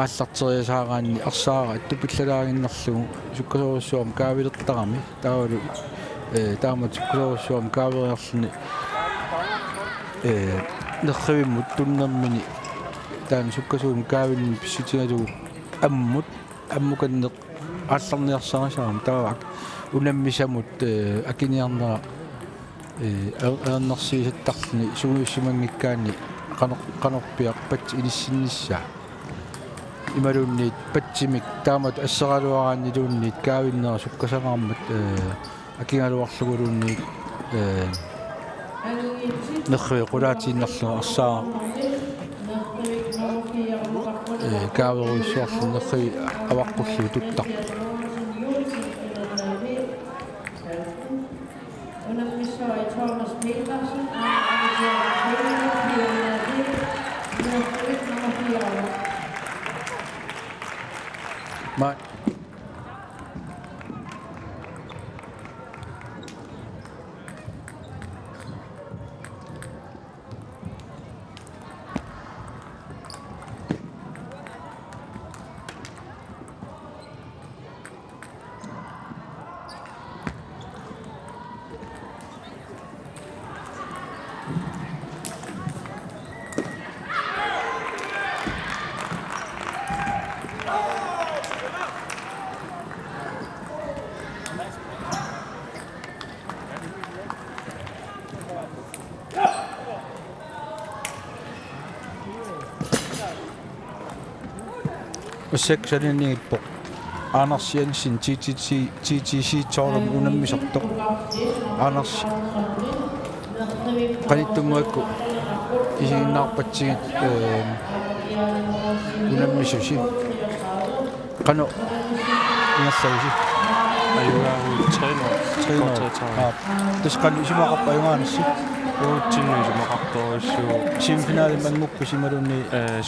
[SPEAKER 4] ааллартериасаагаанни арсаара аттупиллалаагиннарлугу суккасоруссуам каавилертарами таавалу таамат суккасоруссуам каавериарлуни нерривиммут туннэрмини таан суккасуум каавилни писсутигалугу аммуканнеқ алларниарсарасаам таавак унаммисамут акиниарнера аернарсиисаттарни сугуиссимангиккаани канорпиарпат илиссиннissaa ималуунниит патсимик таамат ассералуарааннилуунниит каавиннера суккасараармат акингалуарлугулуунниит нэрхи qulaatiinnerluga арсаа кааверуиссуарлу нэрхи аваққуллу туттар
[SPEAKER 3] Thomas Petersen
[SPEAKER 4] ма seksaniniippoq aanarsianissin TTC toorlam unammisortoq aanarsi qanittunguakku isiginnaarpatsigit unammissusi qano ingassavisi
[SPEAKER 8] ayuaru træner
[SPEAKER 4] tasqan isimaqarpa ayungaanassi
[SPEAKER 8] uutsinnu isimaqartorissu
[SPEAKER 4] semifinaalin manguppi simalunni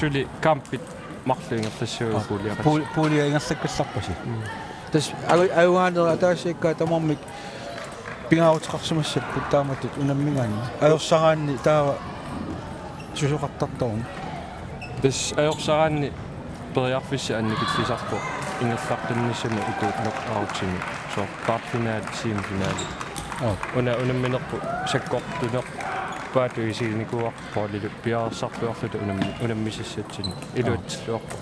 [SPEAKER 8] suli kampit марлуингерлассуагуулиа
[SPEAKER 4] пулиа ингерлаккалларпаси тас аюгаанера атаасиакка тамармик пингаарутеқарсимассаппут тааматут унаммигаани аёрсараанни таава сусоқартартарун
[SPEAKER 8] бис аёрсараанни периарфисси анникиллисарпо ингерлартанниссама икуут нокаутсини со квартфинаал семифинаали унамминерпу саккортунеқ паатуисигникуарпоолилу пиаарсарпиорлуту унаммисассатсини илуатсиллуарпо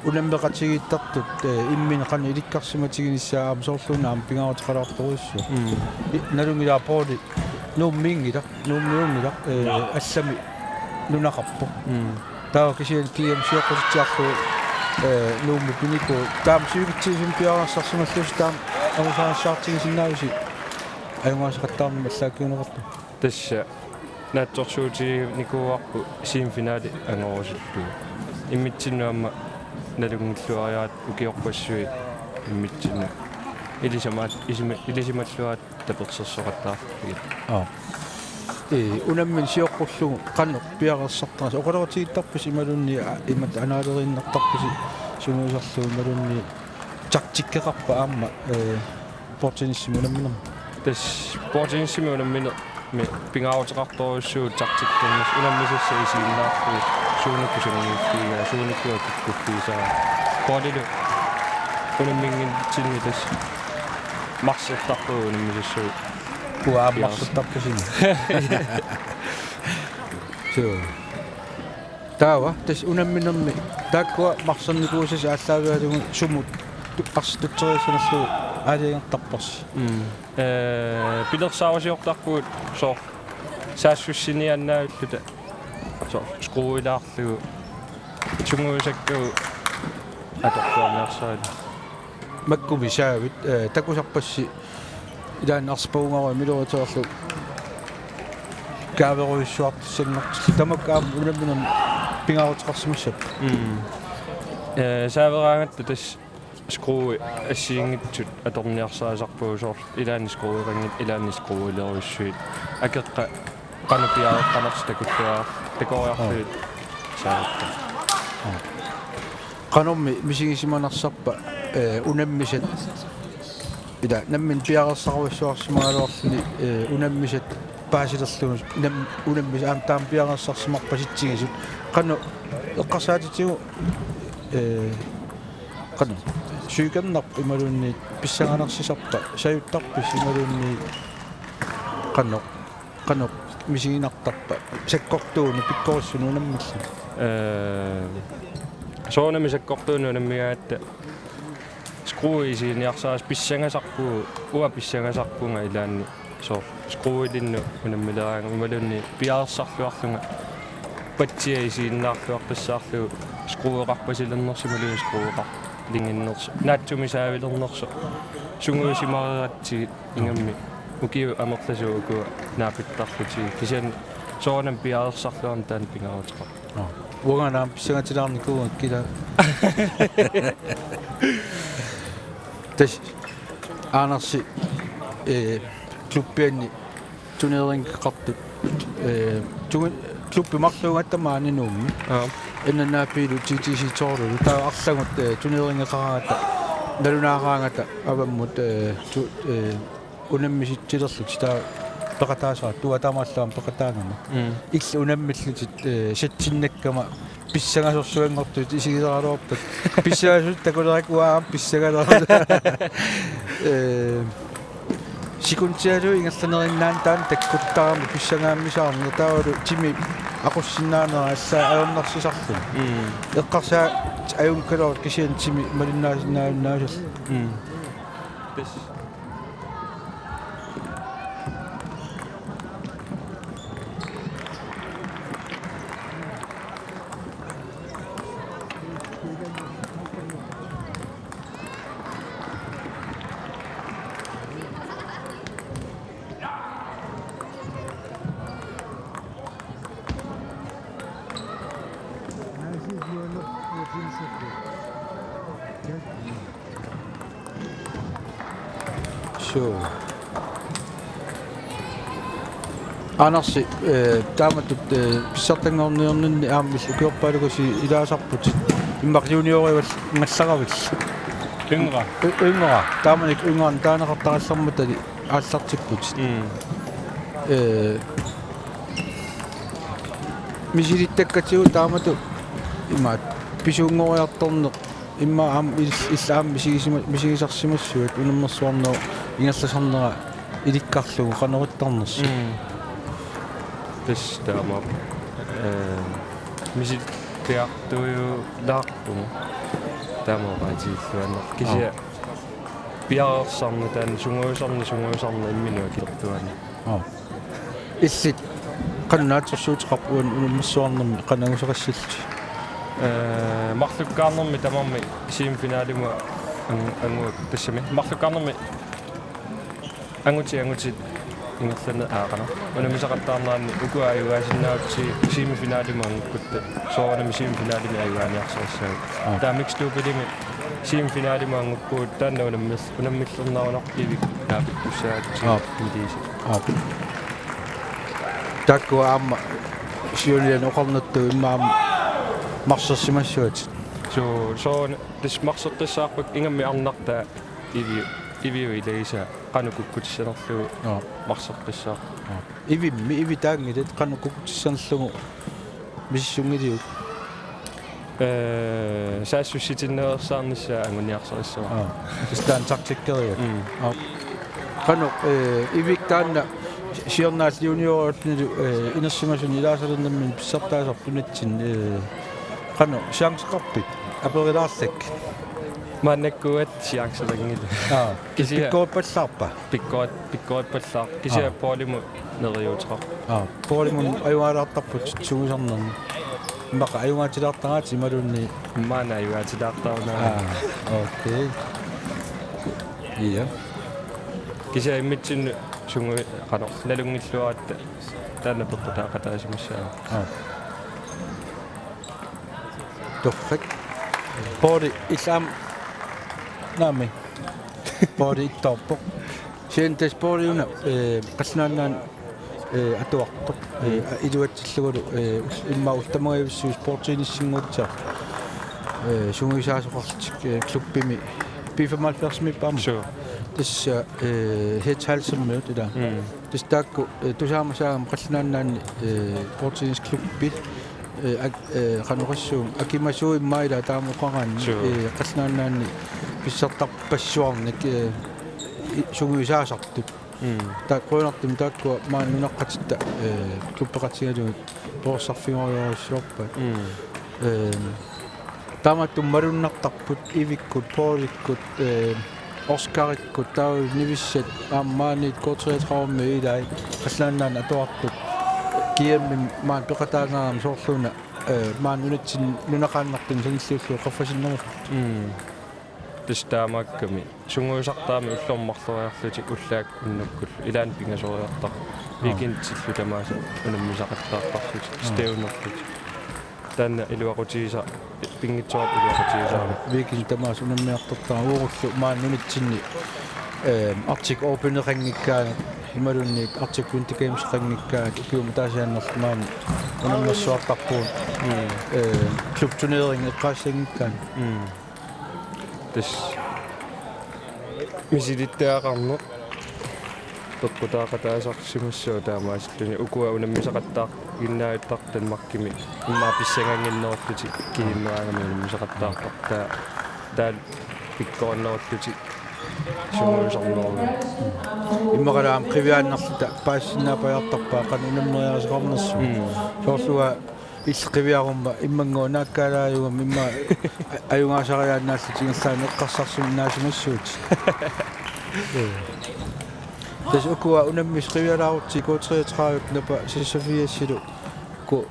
[SPEAKER 8] унаммеқатигиттартут иммин қана иликкарсиматигиниссаам соорлуунаам пингаарутеқалаарторуссу налунгилаапооли нууммингила аллами нунақарпо таа кисиан киам сиоққуситсиарлу нуумми пинику таам сиугитсисим пиаарсарсималлус таам амусаассаартигисиннаависи аюнгасақаттаарни маллааккиунеқарту тасса наатсорсуути никуарпу семифинаали ангорусиллу иммитсиннуамма налунгиллуариаат укиорпассуи иммитсинна илисималлуаат таперсерсоқаттаарфигит
[SPEAKER 4] унаммин сиоққуллугу қанне пиарерсартарас оқалератигиттарпис ималунни имат анаалериннартарписи сунуусарлуу ималунни тактиккеқарпа аама портиниссими унамминерма
[SPEAKER 8] тас портиниссими унамминер ми пингаарутеқарторуссуу тактиккернас унаммисасса исигиннаарфу суунуккусунунгиффига суунуккуаккуккуисаа полилу унаммингинтинни тас марсертарпуу унаммисассуу
[SPEAKER 4] куааммарсертарпусини соо таава тас унамминерми тааккуа марсерникуусаси ааллаавиалугу сумут арстутсериссанерлуу аалиангертарпарси
[SPEAKER 8] пилерсаавасиортарпуут соо саассуссинианнаавиллута соо скруилаарлугу тунгуусаккагу аторпуарнерсаали
[SPEAKER 4] маккуми саавит такусарпасси илаан арспаунгава милуатерлу кааверуиссуартиссангортилли тамаккаам унамминам пингаарутеқарсимассап
[SPEAKER 8] саавераагатта тас скруи ассиингитсут аторниарсаасарпуу соор илаани скруирангит илаани скруилеруиссуит акеққа канапиааққанерс такуллуаа такориарлуит саатта
[SPEAKER 4] канорми мисигисиманарсарпа унаммисат ида наммин пиарерсаруиссуарсимагалуарлуни унаммисат паасилерлугус унаммис аам таам пиарерсарсимарпаситсигисут кану эққарсаатитигу кану сүйканнар ималуунни писсаганарсисарпа саюттарпис ималуунни кану мисигинартарпа саккортууни пиккориссуну унаммилли
[SPEAKER 8] soonamisakkortuununammiga atta skruuisiiniarsaas pissangasarpu uа pissangasarpunga ilaanni so skruuilinnu unammileраanga imalunni piaarsarluarlunga patsiaisiinnaarluartassaarlu skruueqarpasilernersimaluni skruueqar linginnersu naatsumisaavilernersu sunguusimareratsi ingammi ukiu amerlasu ukua naapittarluti kisian soonam piaarsarluarn taan pingaruteqa
[SPEAKER 4] уганаам писсагатилаарникуга кила тас аанерси клуббианни тунеринкеқартут клубби марлугаттамаанинуумми иннанааппиилу титиситорлу таа арлангут тунерингеқараагата налунаараангата аваммут унаммиситсилерлут таа пекатаасаа туатамааллаам пекатаангама икс унаммиллутит сатсиннаккама писсагасорсуангортут исигисаралуарпат писсагасут такулеракуаам писсагалер сикунтиалу ингерланериннаан таан таккуттарами писсагааммисаарнер таавалу тими aqussinnaanera assаа аернарсисарлу эққарсаа аюнкалоор кисиан тими малиннаасиннаавиннаасал
[SPEAKER 8] пис
[SPEAKER 4] Sure. Анарси тааматут писсартангорниорнинни ааммис укиорпаалугуси илаасарпут иммак юниоривал нгаллагавил унгра тааманик унгран таанеқартарассармутали ааллартиппут мисилиттаккатигу таамату имаат писуунгориарторнеқ имма аам иллаам мисигисарсимассуат унаммерсуарноо ингерласарнера иликкарлугу канеруттарнерс
[SPEAKER 8] пис таама мисит теартуйу лаарпума таама баатииллуаннер кися пиаарсарна таан сунгуусарна имминуа килертуани
[SPEAKER 4] иллит каннаатсерсуутеқарпуан унаммерсуарнерми канагусеқассалти
[SPEAKER 8] марлуккаарнерми тамарми симфинаалиму ангуак тассами марлуккаарнерми ангути ингерлана аақана унамисақаттаарнаанни укуааюгаасиннаавти симфинаалиму ангуккутта соорнами симфинаалими аюганиарсерассаа таа микстуупилими симфинаалиму ангуккуут таанна унаммиллернаарунар ивик таапиккуссаати мидиси
[SPEAKER 4] такку аама сиулиан оқарнатту имаам марсерсимассуат
[SPEAKER 8] so this марсертассаарпак ингамми арнарта ивиу илаиса канукуккутиссанерлугу марсертассаа
[SPEAKER 4] иви таангилат канукуккутиссанерлугу миссунгилиу
[SPEAKER 8] саассусситиннеерсаарнissaа ангуниарсериссуа
[SPEAKER 4] тастаан тактиккериа кану ивик таанна сиорнаас юниорнилу инерсимасун илаасалернамми писсартаасарпунатсин кану шансқарпит аперилаарлак
[SPEAKER 8] маннаккуат сиангсалагингил
[SPEAKER 4] пиккооппаллаарпа
[SPEAKER 8] пиккооппаллаар кися полиму нериутеқар
[SPEAKER 4] полимун аюаалаартарпут сугусарнерни мақа аюгаатилаартагаати ималунни
[SPEAKER 8] маана аюгаатилаартаарна
[SPEAKER 4] окей ия
[SPEAKER 8] кися иммитсинну сунгу канор налунгиллуаатта таана пертутаақатаасимассаа
[SPEAKER 4] тоффек боди ислам нами боди топпо сентес бориуна қаснаанаан атуарто идуатсиллугулу имма ултамагависсуу спортиниссингуутсаа сунгуисаасоқарлтик клуббими B75 пам тис хеталсэммэт ида тис такку тусаамасаагам қаснаанаан спортинис клубби канурассуум акимасуу иммаила таамуқараанни қаснаанаанни писсартарпассуарник сунгуисаасартут тааққуинартум тааккуа мааннунаққатитта клубпеқатсигалугут поорсарфигориориссуарпа Tamattu marunnartarput ivikkut poolikkut Oscarikkut tau nivissat aammaanit kortreetrawme ilai qaslaannaan atuartut kiammin maan peqataangaram soorluna maan unatsin nunaqaannartin sangilluullu qaffasinnamut
[SPEAKER 8] тестаамаакками сунгуисартаами уллормарлуриарлути уллаак уннуккул илаан пингасориартар викинтиллу тамааса унаммисақаттаартарлути стеунерлути танна илуақутигиса пингитсоорт илуақутигисаами
[SPEAKER 4] викин тамаас унаммиартартаа ууруллу маан нунатсинни Arctic Open-ringikkaana ималунни Arctic Winter Games-ringikkaana kiuma taasiannерт маан унаммассуартарпуун клубтунеринг эққаассангиккаана
[SPEAKER 8] тас мисилиттаақарнеқ пеққутаақатаасарсимассуу таамаасиллуни укуа унаммисақаттаа гиннааттар танмаркими иммаа писсангангиннеорлути кииннераангами унаммисақаттаартар таа пиккорнеорлути сумуусарнерга
[SPEAKER 4] иммагалаам қивиааннарлута паассиннаапаяртарпаа қан унаммериарисеқарнерсу соорлуга иллқивиарумма иммангоо нааккаалааюгам имма аюнгаасариааннааллу тингерлаани эққарсарсуминнаасимассуут тас укуа унаммис қивиалаарутти коотериатраавут напа сисофиассилу ку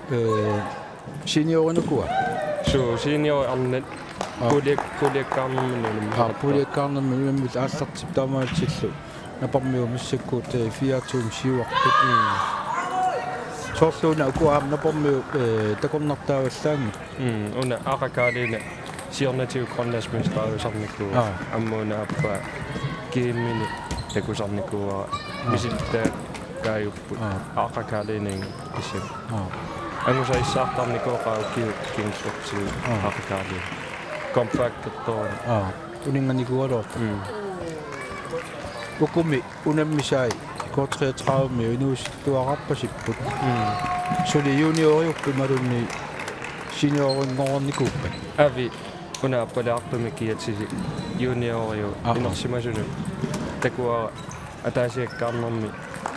[SPEAKER 4] синиоринукуа
[SPEAKER 8] суу синиор арнат пулиаккаарнерминунум
[SPEAKER 4] пулиаккаарнерми унаммил ааллартип таамаатсиллу напармиу миссаккуут фиатуум сиуарпут соорлууна укуаам напармиу такорнартааваллаанги
[SPEAKER 8] уна акакаалина сиорнатиу гронласминстраависарникуа аммуна аппа гейммини такусарникуа мисилтаа кааюппут акакаалинин исси ангусаиссаартарникуоқаа кингслортиу акакаали компактто
[SPEAKER 4] унинганикуалоо укуми унаммисаи коотериатраавми инууситтуарарпасиппут сули юниориуппи малунни синиорингорникууппа
[SPEAKER 8] ави уна аппалаартуми киатсиси юниориу инерсимасуну такуа атаасиаккаарнерми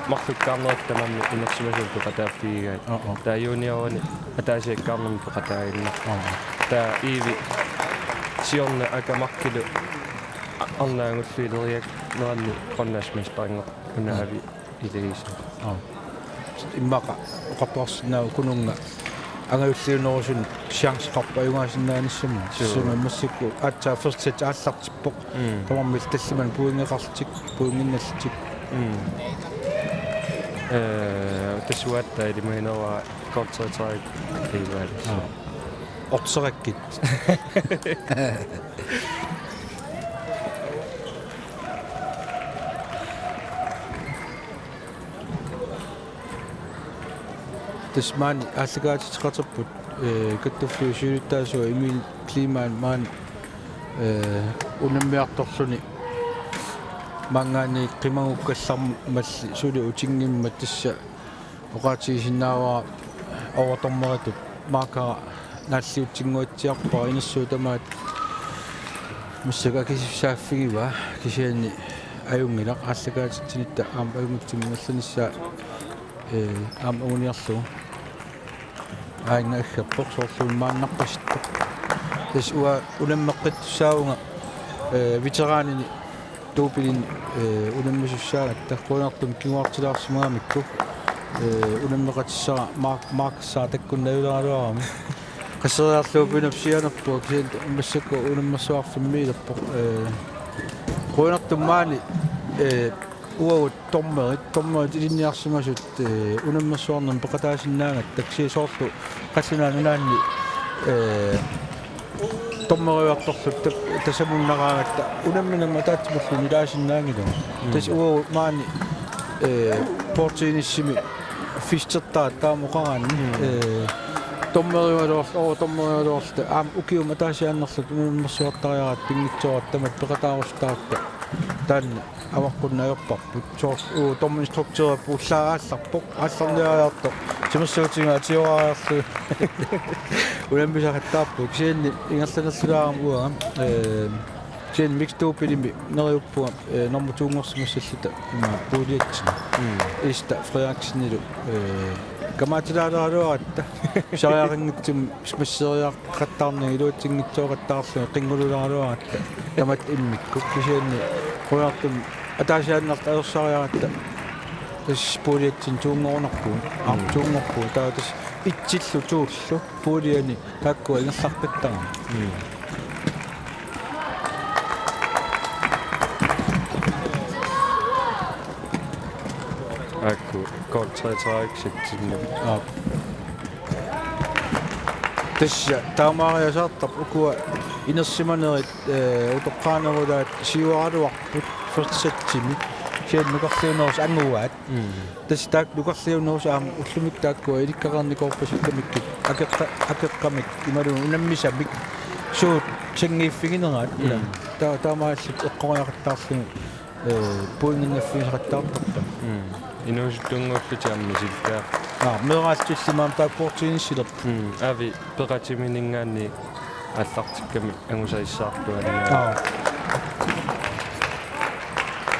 [SPEAKER 8] марлуккаарнераттамарми инерсимасун пеқатааффигигаат таа юниорини атаасиаккаарнерми пеқатаагинна таа иви сиорна акамаркилу арнаагуллуилериак неранни гронласмистарингер унаави илигис
[SPEAKER 4] иммака оқаппарсинаа кунунга ангауллиунерусун шанс қарпа югаасиннааниссами сима массикку аатсаа first set ааллартиппоқ тамармил таллиман пуингеқарлтик пуингинналлтик тасуатта илимаинера кортсаатаик иваал отсераккит тасмаани ааллагаатитеқартерпут каттуффиусиулиттаасуа имил климаан маан унаммиарторлуни мангаани қимагуккалларм малли сули утингиммат тасса оqaатигисиннааваа овертормератут маакара нааллиутсингуатсиарпаа инассуу тамаат муссага кисифсааффигива кисианни аюнгилақ ааллагаатитсинитта аам аюнгутсиммалланissaa аам униарлу аингааххаппоқ соорлуун мааннарпаситтоқ тас уа унаммеққиттусаавунга ветераанини туупилин унаммисуссаанат таққуинартум кигуартилаарсимаамикку унаммеқатиссара марксаа таккуннавилаалуарами qasseriarluupinap sianarpua kisian massakku unammassuarfimmiilerpoq quinartummaani uagut tormerit ilinniarsimasut unammassuarnam peqataasinnaangat taksi soorlu qassinaananaanni tormeriuartorlut tasamunnaraagatta unamminam ataatsimullu ilaasinnaangilu tas uagut maani portiinissimi fischertaa taamuqaraanni tormeriualoorta aam ukiuma taasiannerlut unammassuartariarat pingitsuarat tamat peqataarustaatta taanna аваққуннаajorparput soors torminstruktuerappu ullaaallarpoq aallarniajaartoq simassuutiga atioraajarlu unammisaqattaarpu kisianni ingerlanerlulaaram uaga kisian mixtuupilimi neriuppuga normatuungersimassalluta ima puuliatsin ista Frederiksenilu камаатилаалеруаратта сариарингитсум смассериаққаттаарни илуутсингитсооқаттаарсуна қингулулаалуаратта тамат иммикку кисианни қуяартум атаасиааннарта аерсариаратта тас пулиатсин туунгорнарпуу туунгорпуу таатас итсиллу тууллу пулиани тааккуа ингерларпаттара
[SPEAKER 8] акку колтретаакситсинна
[SPEAKER 4] тасса таамаариасаартар укуа инерсиманерит утоққаанерулаат сиуаралуарпут ферсатсими сиан нукарлиунерус ангуаат тасса таак нукарлиунерус аама уллумик тааккуа иликкақарникорпасуккамиккит акеққамик ималу унаммисамик суут сангииффигинераат таамаассут эққориақаттаарлугу пуингингаффисақаттаартарпа
[SPEAKER 8] инуусуттунгуффитиаммисилтаа
[SPEAKER 4] мераалтиллимаам тааккуортигинссилерп
[SPEAKER 8] ави пеқатиминингаанни аллартикками ангусаиссаартуанаа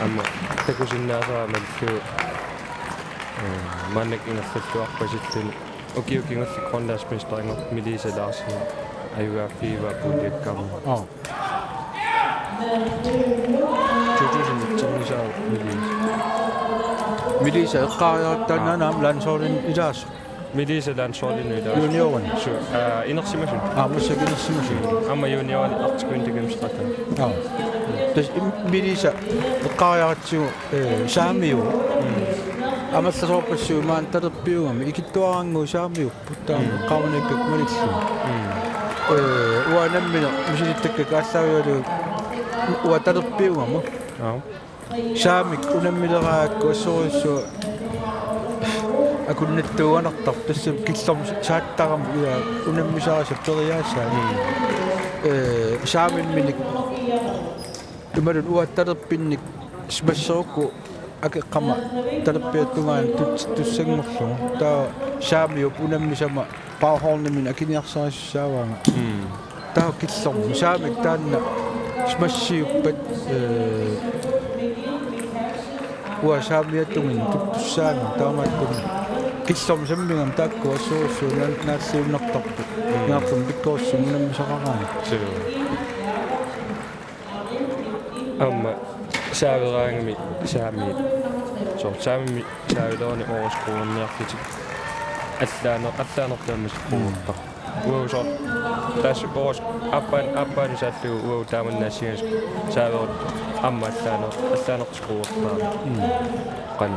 [SPEAKER 8] амма такусиннаасаамаллу маннек инерсаллуарпасиллуни окиукингулли грондасминистерингор Melissa Larsen аюаффиива пулиаккарма 2019
[SPEAKER 4] Melissa эққариартаанаам лансоолин илаас
[SPEAKER 8] Melissa Larsen ида
[SPEAKER 4] юниорн
[SPEAKER 8] инерсимасун
[SPEAKER 4] массагинерсимасун
[SPEAKER 8] амма юниор артикуинтигэмстрата
[SPEAKER 4] тас Melissa эққариартигу саамиу амассасоорпассуу маан талерпиугами икиттуарангуу саамиуппут эққарунаккак малиллу уанаммина мисилиттакка каассаавиалу уа талерпиугама саамик унаммилераакку ассориссуу акуннаттуанартар тассам киллорм сааттарам уа унаммисаараса периаасаа саамимминик ималун уа талерпинник смассоокку акеққама талерпиаттунгаан туссангорлугу таа саамиуп унаммисама паахорнамин акиниарсаариссааваага таа киллорм саамик таанна смассиуппат уа саамиаттугин туссаана таамааттугин киллорм саммингам таакку ассуурсуу наассиуннартарпу наартум биккооссу унаммисақараани
[SPEAKER 8] амма саавераангами саами саами саавилоони оорскуунниарфитик аллаанертаамас кууппа уусо тас оорс аппан сааллу уу тааманнаассигас сааверут амма аллаанертскууппаа qan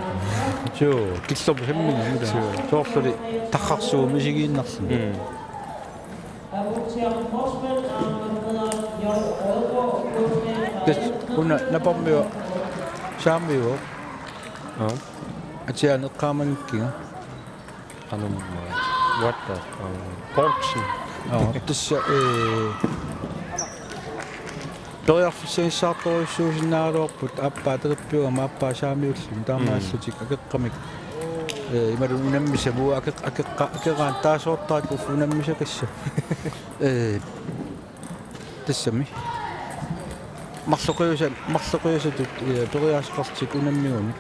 [SPEAKER 4] суу киллорм саммингам соорлули тахарсуу мисигииннарсин тэс уна напаммиу саамиу атиан эққааманиккига
[SPEAKER 8] qanumma watta portion
[SPEAKER 4] тасса ториарфиссагиссаарториуссуусиннаалуарпут аппаа талерпиуга мааппаа саамиуллум таамаассутик акеққамик ималу унаммиса муу акеқаан таасоортаакку унаммисакасса тассами марлоқиусатут периаасеқартик унаммигуник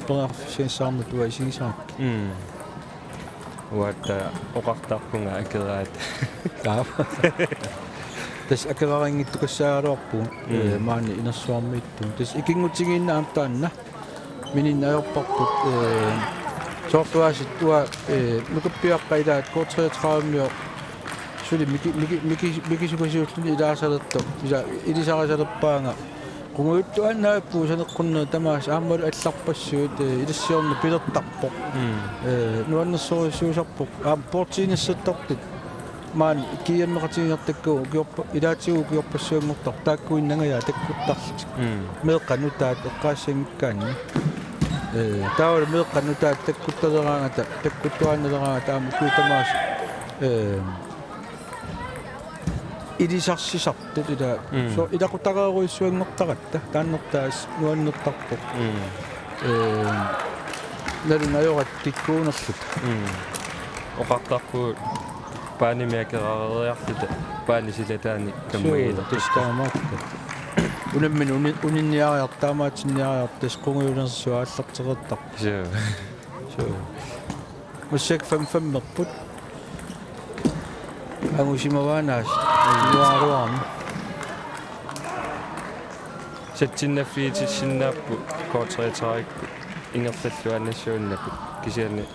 [SPEAKER 4] периарфиссагиссаарнут уа исигисаак
[SPEAKER 8] уатта оқартарпунга акераат
[SPEAKER 4] тас акерарингиттукассааруарпу маани инерсуармииттун тас икингутигииннаам таанна мининнаёрпарпут соофтуасит туа нукаппиаққаилаат K33 сули микисукасиуллуни илаасалерто илисарасалерпаанга кунгуиттуаннааппу санеққуннаа тамаас ааммалу алларпассуут илиссиорна пилертарпоқ нуаннерсориссуусарпоқ портиниссаттартут маан кияммеқатигиартакку киорпа илаатигу киорпассуунгортар тааккуиннагая таккуттарлут меэққанутаат эққаассангиккаанни таавал меэққанутаат таккутталераангата таккуттуааннелераага таама куутамаас илисарсисартут ила со илақутарееруиссуангортаратта тааннертаас нуаннертарпоқ налунаёрат тиккуунерлут
[SPEAKER 8] оқартарпу паанимиакерарериарлута паанисилатаани каммагила
[SPEAKER 4] тустаамаакка унаммин унинниариартаамаатинниариартас қунгиулерсуа аллартерертар
[SPEAKER 8] соо
[SPEAKER 4] Mussek 5-5 Angusimavaanaas nuaruarmi
[SPEAKER 8] Satsinnafiitissinnaappu kortreetaarikku ingerlalluannassuunnaput kisiani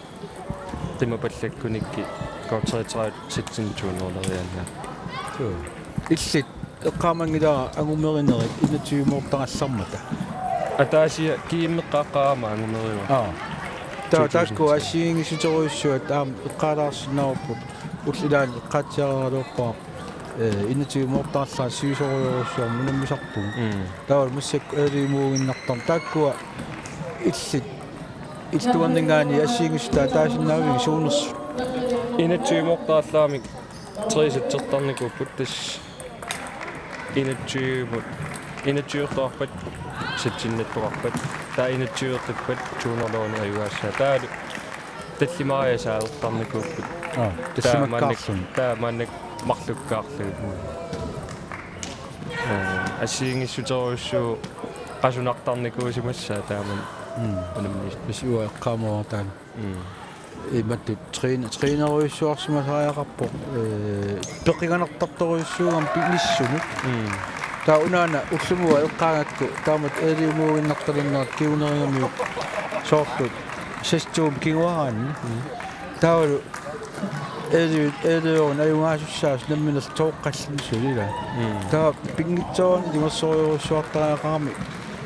[SPEAKER 8] qimapallakkunikki kortreetarit sitsintuunerleriannaa
[SPEAKER 4] illit eqqaamangilaa angumerineret inatiumortangassarmata
[SPEAKER 8] атааsia кииммеққааққаама ангумеринер
[SPEAKER 4] таакку ассиингисутеруйссуат аам эққалаарсинаарпут уллилаан эққаатсиаралуорпаа инатиумортаарлаа сиусоруйоруссуар мунаммисарпуг таавал массак элимуугиннартар тааккуа илlit илтуарнингаани ассиингисутаа таасиннаавиги суунерс
[SPEAKER 8] инатиумортаарлаамик трисаттертарникуппут тас инатиуртоарпат сатсиннаттоқарпат таа инатиуертиппат туунерлоони аюассаа таалу таллимариасаалертарникуппут
[SPEAKER 4] тассимаккаарсун
[SPEAKER 8] таа маннак марлуккаарлугу ассиингиссутеруйссуу qasunaartarnikuusimassаа taaman unamnis
[SPEAKER 4] писуа эққаамоортаан иматту тринеруйссуарсимасариақарпо пеқиганертарторуйссуугам пилиссунут таа унаана уллумуа эққаагакку таамат элиумуугиннарталиннерат киунериумиу соорлут сестуум кигуараанни таавалу элиун аюнгаасуссаас намминер тооққаллинсулила таа пингитсоон имассориуруссуартариақарми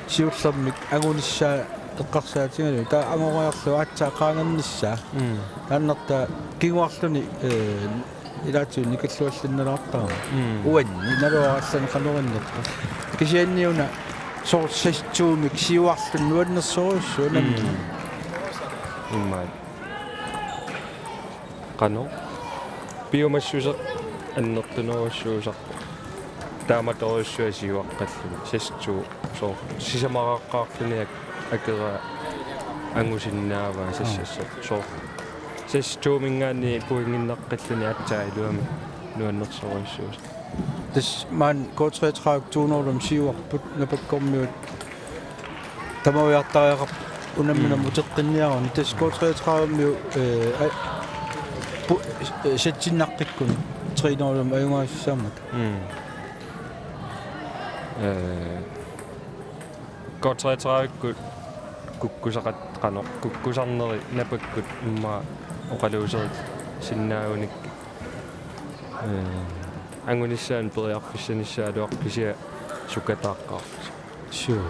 [SPEAKER 4] сиуллермик агуниссаа эққарсаатингалу таа амориарлу аатсаа qaangernissaa тааннерта кигуарлуни илаатсуун никаллуаллинналаартаа уанни налуараллан канориннерпа кисианниуна сорсастуумик сиуарлун нуаннерсоруссуу намми
[SPEAKER 8] иммаа qano биомассусеқ аннертунеруссуусарпа тааматоруссуасиуаққаллуни састуу соо сисамарааққаарлуниак акера ангусиннааваа сассассо соо састуумингаани пуингиннаққаллуни атсаилуами нуаннерсоруссуус
[SPEAKER 4] тас ман K33 200 сиуарпут напаккормиут тамауяартариақар унаммина мутеққинниарани тас K33 миу сатсиннаққиккун 300 аюнгаассаамат
[SPEAKER 8] K33 куккусақат қано куккусарнери напаккут имма оқалуусерит синнаагуник ангуниссаан периарфиссаниссаалуақ кисиа сукатааққар
[SPEAKER 4] суу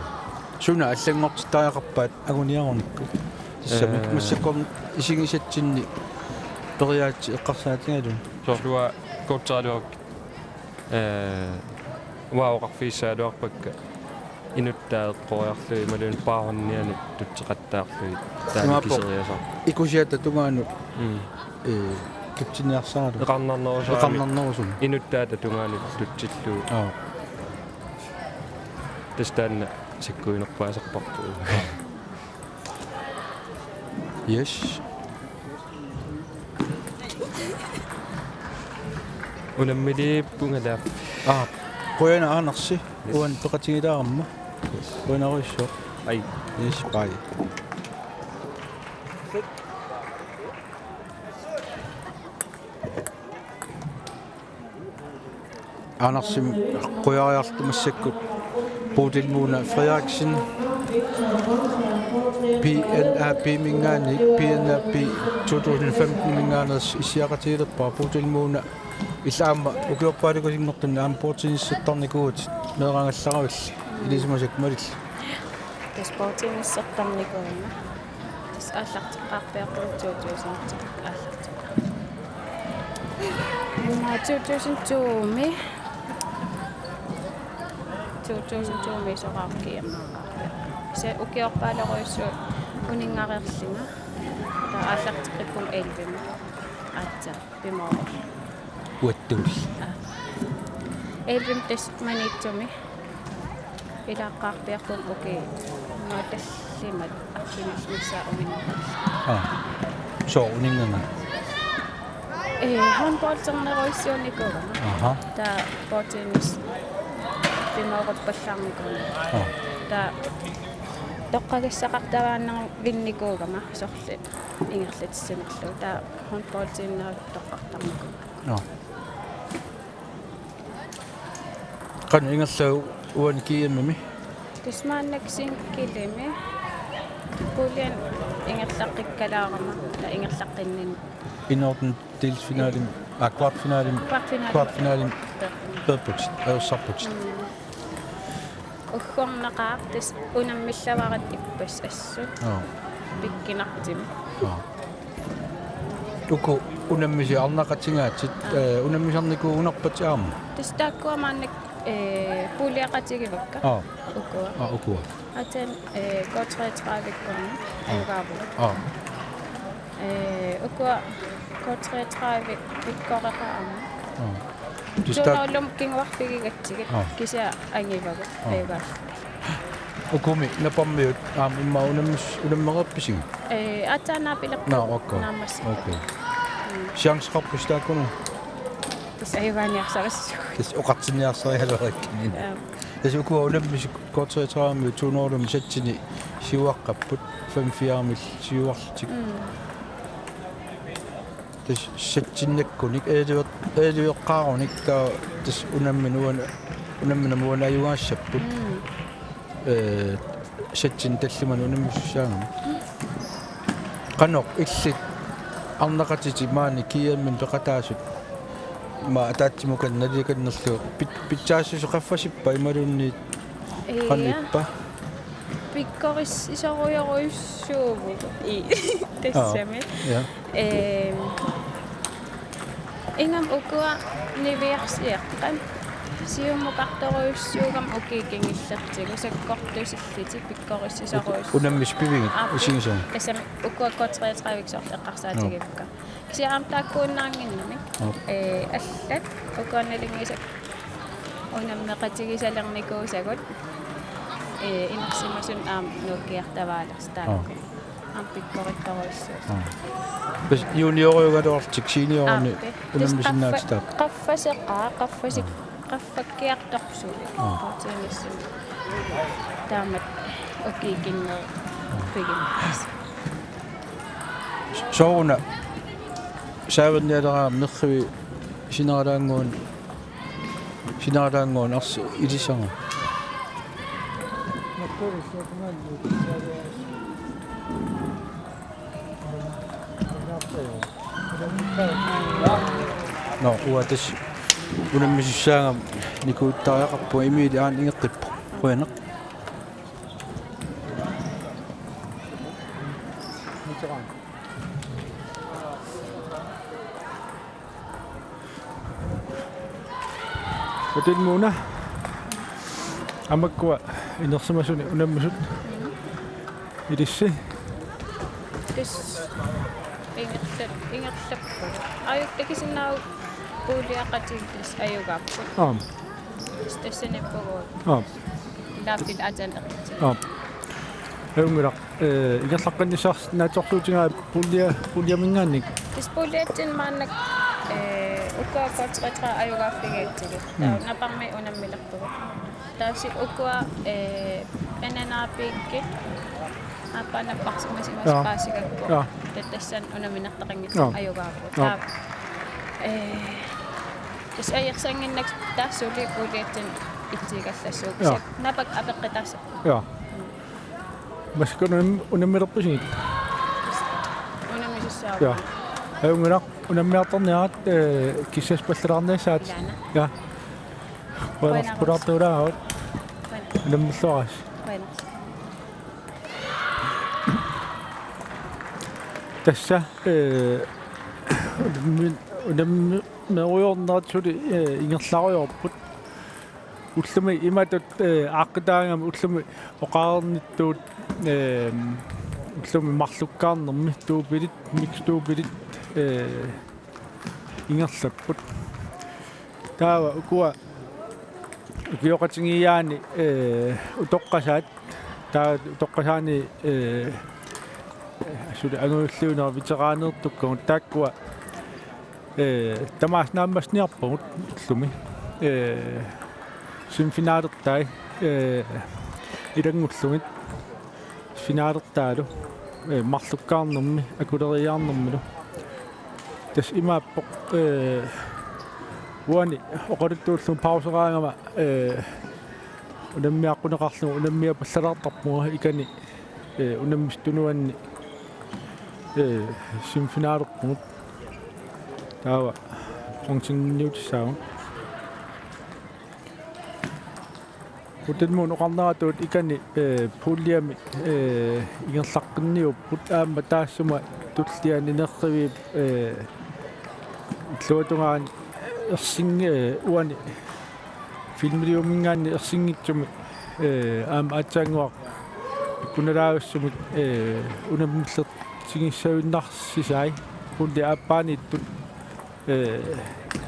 [SPEAKER 4] суна аллангортитариақарпаат агуниарунникку тассами массакком исигисатсинни периаатси эққарсаатингалу
[SPEAKER 8] сорлуа K33 ваоқарфиссаалуарпакка инуттаеққориарлуи малун паарниани тутсеқаттаарлуи таакисериасаа
[SPEAKER 4] икусиата тунгаану тутсиниарсааралу эқарнарнерусум
[SPEAKER 8] инуттаата тунгаани тутсиллуу тастаанна сиккуинерпаасерпарпу
[SPEAKER 4] yes
[SPEAKER 8] унаммилииппунгалаа
[SPEAKER 4] qoyana aanarsi uan peqatigilaaramma qoynaruissoo
[SPEAKER 8] ai
[SPEAKER 4] yes bye aanarsim qoyariartumassakkut puutilmuuna Frederiksen PNAP mingaani PNAP 2015 mingaanerс isiaqatiilerpaa puutilmuuna иллаама укиорпааликусингортунна аам портинissuttarnikuut неерангалларавал илисимасак малил
[SPEAKER 9] тас портинissuttarnikuuna тас ааллартеққарпиаққулуттуутуусинартик ааллартеқ туутуусинтууми соқаркиам се укиорпаалеруйссуу унингариерлинга таа ааллартеққиппум элвима аатса пимоо
[SPEAKER 4] уаттуул
[SPEAKER 9] элвим тас манитсуми илааққарпиарпум уки ноталлимат арфинисмисса уминнерал
[SPEAKER 4] соо унингана
[SPEAKER 9] handboldтернеруйссууникуга таа портинис пимоорут паллаарникуна таа тоққагиссақартавааннеру винникуугама сорли ингерлатиссанерлу таа хонболтиннерат тоққартармаку
[SPEAKER 4] Kan ingerluu uan kiimmimi.
[SPEAKER 9] тусмааннаксин килими пулиан ингерлаққиккалаарама та ингерлаққиннин
[SPEAKER 4] Inorden delsfinalen, kvartfinalen, kvartfinalen Bødbuks, Sopbuks.
[SPEAKER 9] уггорнақаа тас унаммиллаварат иппас ассу пиккинартим
[SPEAKER 4] Uku unammisi arnaqatingaatsit unammisarniku unerpatiaama.
[SPEAKER 9] тас тааккуамааннак пулиақатигивакка укуа
[SPEAKER 4] Ukua.
[SPEAKER 9] атен K33-виккорни аюгааву укуа K33-вик виккореқаама Tunaulum kingwarpigigатсигит кися ангивагу аюгаа
[SPEAKER 4] Ukumi napammiut imma unammerappising.
[SPEAKER 9] атаанаапилерпу
[SPEAKER 4] Okay.
[SPEAKER 9] наамас
[SPEAKER 4] Okay. Chance qappus taakunu.
[SPEAKER 9] тас аюганиарсарассу
[SPEAKER 4] Tis uqartiniarsaриалериккинин. Tis ukua unammis kortretraami tuunoorlum satsini siuaqqapput 5-4 siuartik. Tis satsinakkunik eedueqqaarunik taa tis unamminamuan ayugaassapпут. Satsin talliman unammissaangam. Qanoq illit arnaqatiti maani kiammin peqataasut ma ataattimukan nalikannerlu pitsaassusu qaffasippa imalunni qanippa
[SPEAKER 9] pikkoris isoruyoruissuuvu тассами ingam ukua niviarsiaqqan siummuqartoruissuugam ukiikingillertigu sakkortusilliti pikkoris isoruis
[SPEAKER 4] unammis pivigit usingisaan
[SPEAKER 9] тассами ukua K33-виксорт эққарсаатигивка кисиаам тааккууннаангиннами аллат укуанналингисак унаммеқатигисалерникуусагут инерсимасун нуккиартаваалерс таакку pikkorittoruissuus
[SPEAKER 4] Bes junioriugaluartik seniorni unammisinnaatitaaq
[SPEAKER 9] qaffakkiartorsuuli portinissu taamat ukiikinner pigimmas
[SPEAKER 4] souna saavannialeraam nerrivi sinaraanguun arsi ilisanga No, uatas unammissaangam nikuuttariaqarpu imiili aan ingeqqippu quaneq
[SPEAKER 1] Utilmuuna amakkua inersimasuni unammisut ilissi
[SPEAKER 9] tis ingerlappu ayuktakisinnaau puuliaqatigis ayugaappu tassanippuguut laapil atanaqti
[SPEAKER 1] Eunguraq ingerlaqqannissaars naatorluutigaa puuliamingaannik
[SPEAKER 9] tis puuliatsin maannak ukua K33 ayugaaffigiitsigu naparmi unammilerpugu taasi ukua ananaapiikki апанаппарсимасимас паасигакку таттассан унаminartaqinngit ayugaappu taa тас аерсангиннак таассули пулиаттин итсигаллассуук напак апеққитаасса
[SPEAKER 1] маскунам унаммилерпусигит
[SPEAKER 9] унамисссаа
[SPEAKER 1] Eunguraq unammiartorniarat kissas palleraarniassaat puraartuulaagaut unammiluaras тасса унаммеруйорнератсули ингерларуйорпут уллуми иматут ааққитаангам уллуми оқаарнитtuut уллуми марлуккаарнерми туупилит микстуупилит ингерлаппут таава укуа киоқатингияани утоққасаат таа утоққасаани сули агууллуунер ветерааneertukkugut taakkua тамааснааммасниарпагут иллуми симфинaalертай илангуллугит финaalертаалу марлуккаарнэрми акулериаарнэрмилу тас имааппоқ уани оқалуттууллу паусераангама унаммиаққунеқарлу унаммиа паллалаартарпуга икани унаммис тунуанни симфинаарерпугут таава сонгсинниутиссаа Putin oqarneraatuut ikani puulliami ingерлаққинниуппут аама таассума туллианиnerriviip иллуатунгаани ерсинги уани филмилиумингаани ерсингитсуми аама атсаангуақ куналаагуссумик унаммиллер сигиссавиннарсисаи пулли ааппааниттут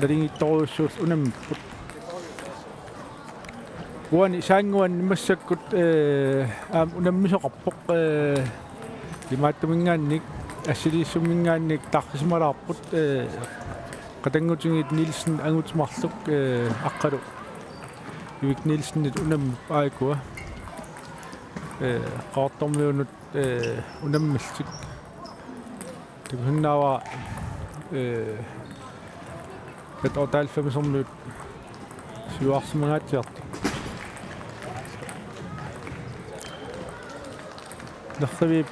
[SPEAKER 1] налингитторуссуул унаммиппут Uani sanguan massakut unammisoqarpoq limaattumingaannik assilissumingaannik tarrisimalarput qatangutingit Nielsen angutimarluk aqqalu Ivik Nielsenit unammi aakua qaartormiunut unammilsik tukunnaava petortaalfamisormiut siuarsimangaatiart Nerriviip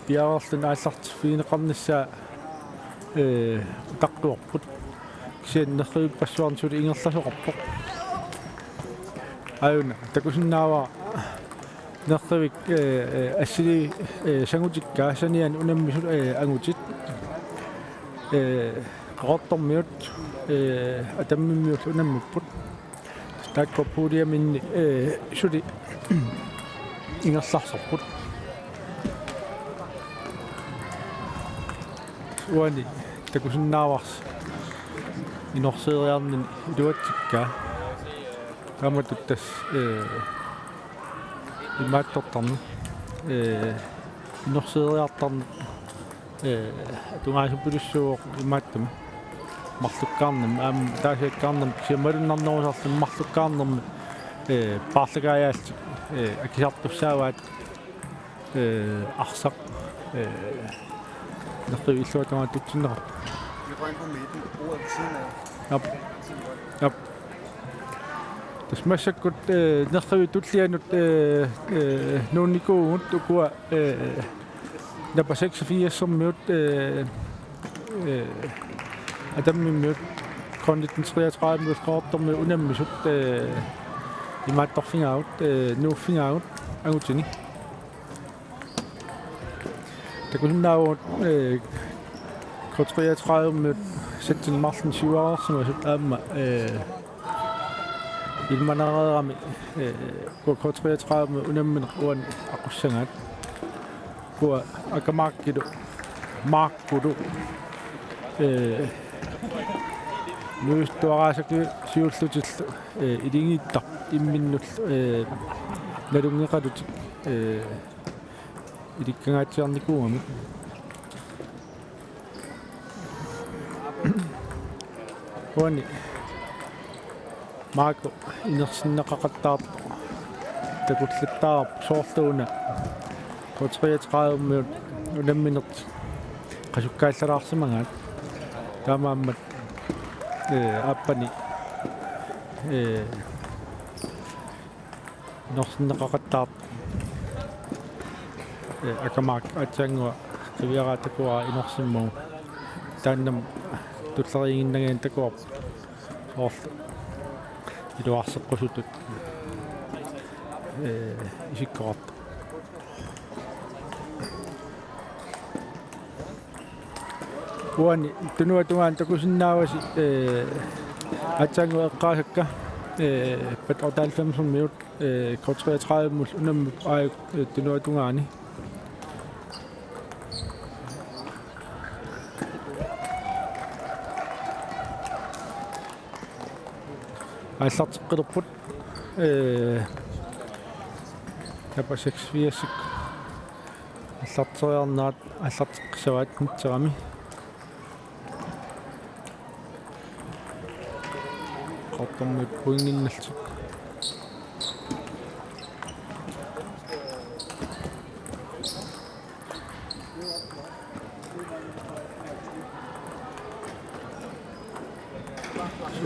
[SPEAKER 1] piaarlun ааллартиффиинеқарнissaa таққуарпут кисиан нерриviip пассуарнсули ингерласоқарпоқ аюна такусиннаава нерривик ассили сангутиккаа саниан унаммисул ангутит қаортормиут атаммиммиут унаммиппут таккоппуулиаминни сули ингерларсорпут уани такусиннааварс инорсеериарнин илуатсиккаа тааматуттас имааттортарни инорсеериартарни тунгаасуппулуссуоқ имааттами марлуккаарнам аама таасиаккаарнам сималуннарнерусарлун марлуккаарнерми паарлакаяалти акисартуссааваат арсақ нэрту иллуатама тутсиннера Yep. Tas massakut nэртуи туллианут нуунникуугут укуа напа 86-сэрмиут атаммиммиут кондитенсриатраамиут коорторми унаммисут имаатторфингаагут нууффингаагут агутини такуннаавут котриатраамиут сеттин марлен сиваарсимасут аама илманареерами котриатраами унаммин уан ақуссангаат куа акамааккилу мааккулу нуистуараасаки сиуллутиллу илингиттар имминнул налунгеқалутик иликкагаатсиарникуугами уани маako инерсиннеқақаттаарп такуллаттаарп соорлууна котриатрааммиут унамминерт qasukkaallaraarsimangaat taamaammat aappani inersinneqaqattaarp akamaak atsaangua kiviaraatakuara inersimmu taannam tulleriinginnagaan takuarp soorlu iluarseqqusutut isikkoqarp uani tunuatungaan takusinnaavasi atsaangu eqqaasakka patortaalfamsermiut kortriatræimmul unammu aayuk tunuatungaani аллартеққилерпут тапа 6-4-сик аллартериарнаат аллартеққисаваат нитсерами qortormut puinginnalsuk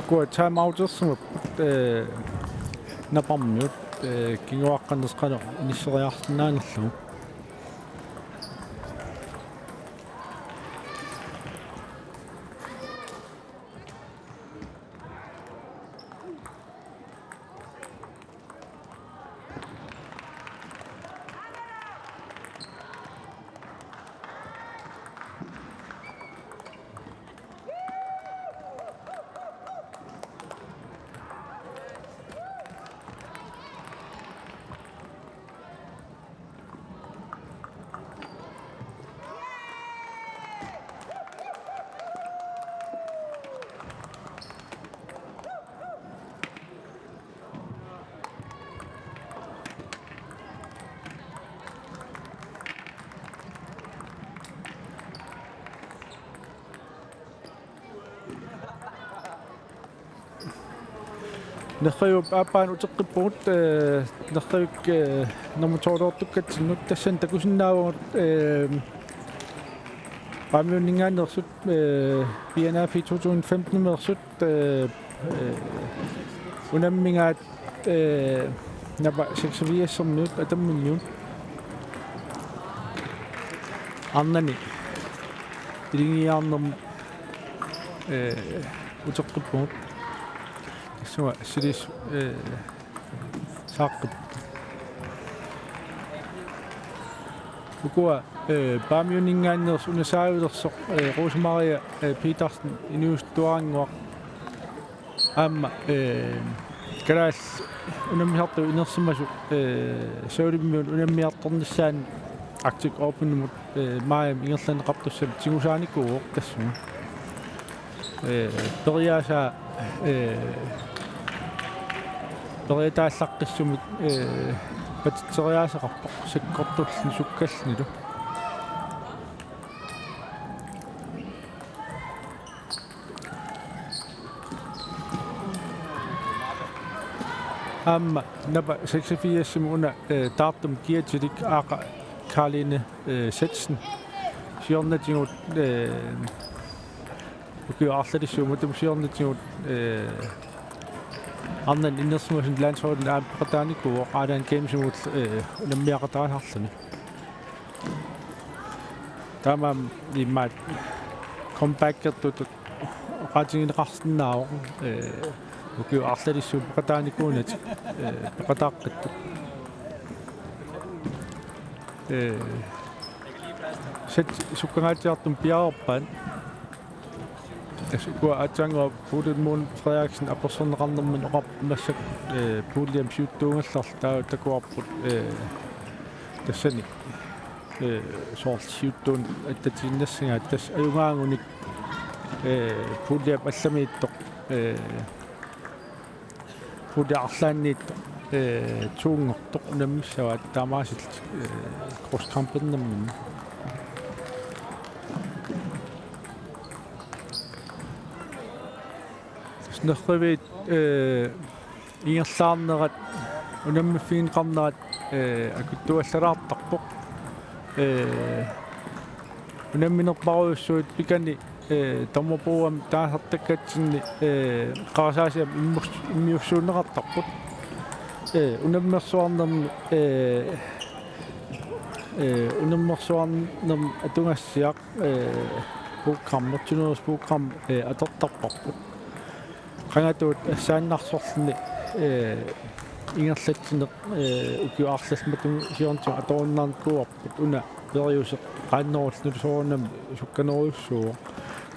[SPEAKER 1] ukua time outersumap napammiut kinguaqqannesqano nisseriartinnaangerlugu Naqayup apaan uteqqippugut naqayuk namutoorortukkatsinnut tassan takusinnaavugut qaamiunningaannersut PNF 2015-mersut unammingaat napa 86-sermiut atamminniun annani ilingiaarnerm uteqqippugut så sidis saqqip ukua paamiuningaanneers unasaavilersoq Rosemaria Petersen inuustuaranguaq aamma kalaas unammihartu inersimasu saulimmiun unammiartornissaan Arctic Openumut maayam ingerlaneqartussam tigusaanikuuq tassuma periaasaa Peritaallaqqiссумик патитсериаасеқарпоқ саккортуллни суккаллнилу амма напа 86-сим уна таартум киатилик аақа Карline Setsen сиорнатигут ukioarlalissuumatum siornatigut arnan innersumusin landsholden aapaqataaniku oqaalaan gamesimut unammiaqataanarluni tamam immaat comebackertut oqaatingineqarsinnaaroq ukioarlalissuum paqataanikuunat paqataaqqittut set sukkangaatiartum piaorpaan Asukua atanga puudut muun Frederiksen apersorneqarnermin oqap massak puuliam siuttuungallarl taa takuarput tassani soort siuttuun attatiinnassanga tass ajungaangunik puuliam allamiittoq puuliarlaanniittoq tuungortoq unammissawa taamaasit cross country-nermin Naqrivit ingerlaarnerat unammifiinqarnerat akuttuallaraartarpoq unamminerparuussuut pikani tammapuam taasartakatsinni qarasaasiam immiussuunneqartarput unammersuarnermi unammersuarnerm atungassiaq program motionersprogram atortarparput qangatut saannarsorlni ingerlatsineq ukiuarlasmatum siorntu atorunnaarkuarput una periuseq qaannerullu soornam sukkaneruussuuq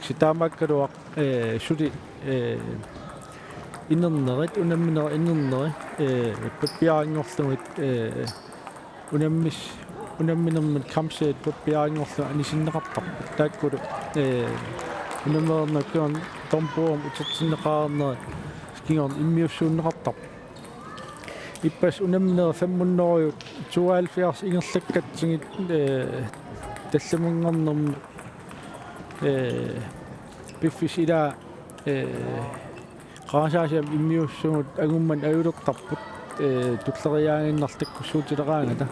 [SPEAKER 1] sitaamakkaluaq suli innernerit unamminera innerneri pappiaringorlugit unamminermit kamseet pappiaringorlu anisinneqartarput taakkulu unammernerkuan tompuum utertinneqaarneri skingorn immiussuunneqartarp ippas unamminera 500 72 ingerlakkatsingit tallamungornermi piffis ila qarasaasiam immiussuungut agumman ajulertarput tulleriaanginnartakkussuutileqaangata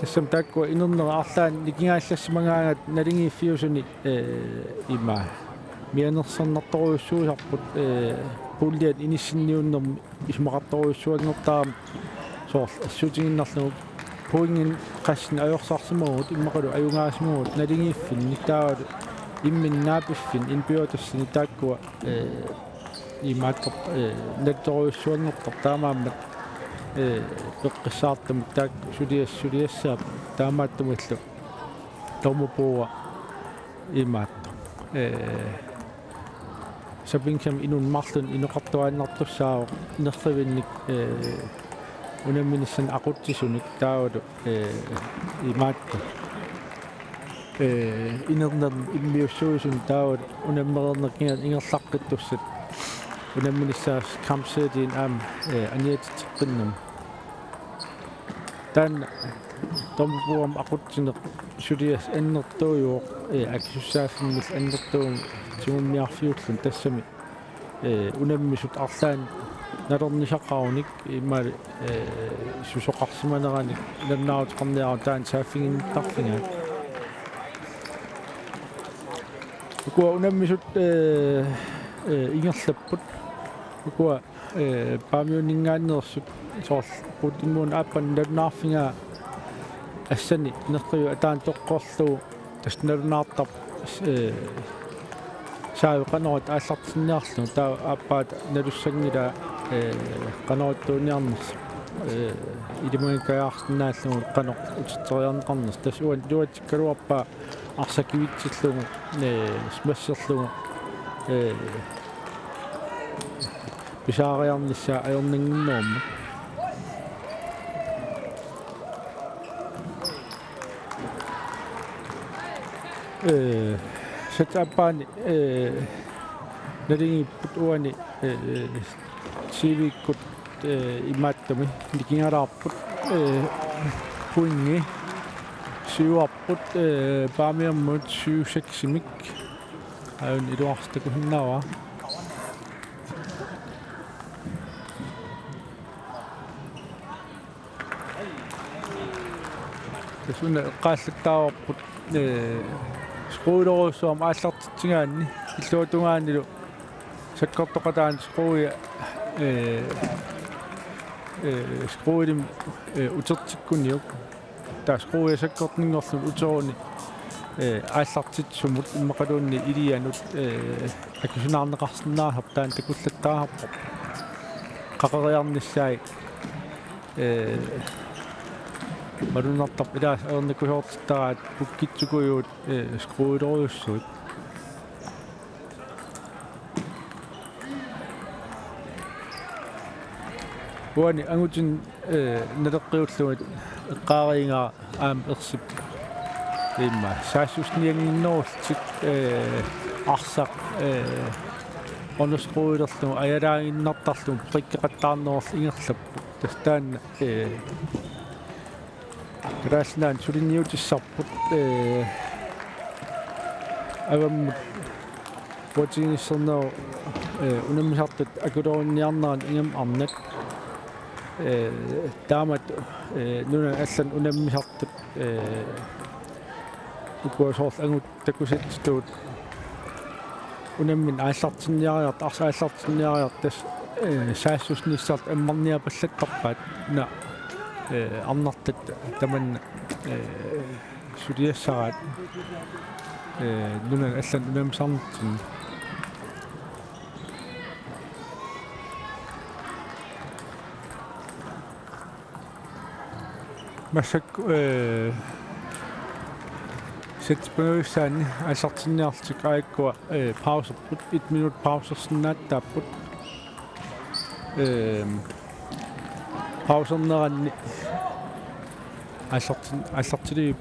[SPEAKER 1] tassam taakkua inernera arlaan nikingaallassimangaangat nalingiiffiusuni ima mianersannartoruissuusarput pulliat inissinniunnermi ismaqartoruissuanngortaam soorl assuutiginnarlugu puingin qassina ajorsaarsimugut immaqalu ajungaasimugut nalingiiffin nittaavat imminnaapiffin inpiotassini taakkua imaattor nattoruissuanngortar taamaammat peqqissaartamik taak suliassaap taamaattumallu tormupuua imaattor sapingsam inunmarlun inoqartuaannartussaaoq nerrivinnik unamminissan aqutsisunik taavalu imaattor inerner immiussuusun taavalu unammerernerkingat ingerlaqqittussat unamminissaas kampseetiin aam aniatitteqinnam tan tormupuam aqutsineq sulias annertuujuoq akisussaaffimmill annertuum sumummiarfiullun tassami unammisut arlaan nalernisaqarunik immaali susoqarsimaneranik nannaarutiqarniaru taan saaffingintarfingaat ukua unammisut ingerlapput ukua paamiuningaannersut soorl putimmuun aappan nannaarfingaa assani neqqiu ataan toqqorluu tasnalunaartar saavi qanorat aallartinniarlu taa aappaat nalussangila qanorattuuniarners ilimangikajaartinnaalluu qanoq utitteriarneqarners tas uan luatikkaluarpaa arsakivitsilluu smasserluu pisaariarnissaa ajorninginnuumma satappaani nalingipput uani siiviikkut imaattami nikingalaarput puingi syuarput paamiammut syuseksimik aun iluarstakuhinnaava tasuna qaallattaavarput skruuleruussuam aallartitsingaanni illuutungaannilu sakkortoqataan skruuya skruulim utertikkunniuk taa skruuya sakkortninngorlun uteruni aallartitsumut immaqaluunni ilianut akisunaarneqarsinnaarhar taan takullattaaharpoq qaqeriarnissaai marunartarp ilaas aernikusortitaraat pukkitsukujuut skruuleruussuut uani angutin naleqqiullugut eqqaariingaa aam ersip imma saassusnianginnoortik arsaq onusquulerlu ajalaanginnartarlu prikkaqattaarnerorl ingerlappu tastaanna Grasnaan sulinniutissarput avammut watsingisserneru unammisartut akuluunniarneraan ingam arnak taamat nunan allan unammisartut ukuasoorl angut takusittituut unammin aallartinniariart aallartinniariart tas saassusnissart ammarniapallattarpaat na arnartat taman suliassaraat nunan allan unamsarnertin massak setspunuissaanni aallartinniartik aakkua pauserput 1 minut pausersinnaаттaapput pauserneranni aallartili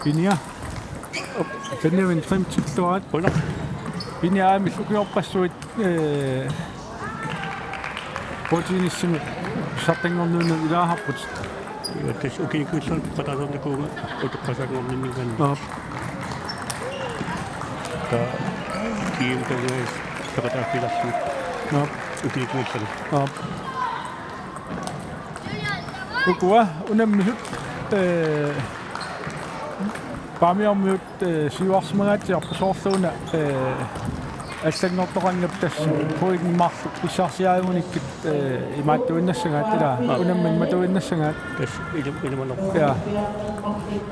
[SPEAKER 1] Vinia. Kenya min trim tilluat. Vinia mi sukiorpassuit proteinissimu sartangornuunu ilaaharput.
[SPEAKER 7] Tes ukikuissan qatasornikuuga utuqqasangorninnigan. Ta kiimtangais taqataafilarsuut. Ukikuissan.
[SPEAKER 1] Ukua unammisut Pamiormiut siuarsmagaatiarpusoorluuna аллагнортоқангап пуигн марлу писсарсиаагуниккит имааттуиннассагааттила унаммин матуиннассагаат
[SPEAKER 7] тас илиманер
[SPEAKER 1] я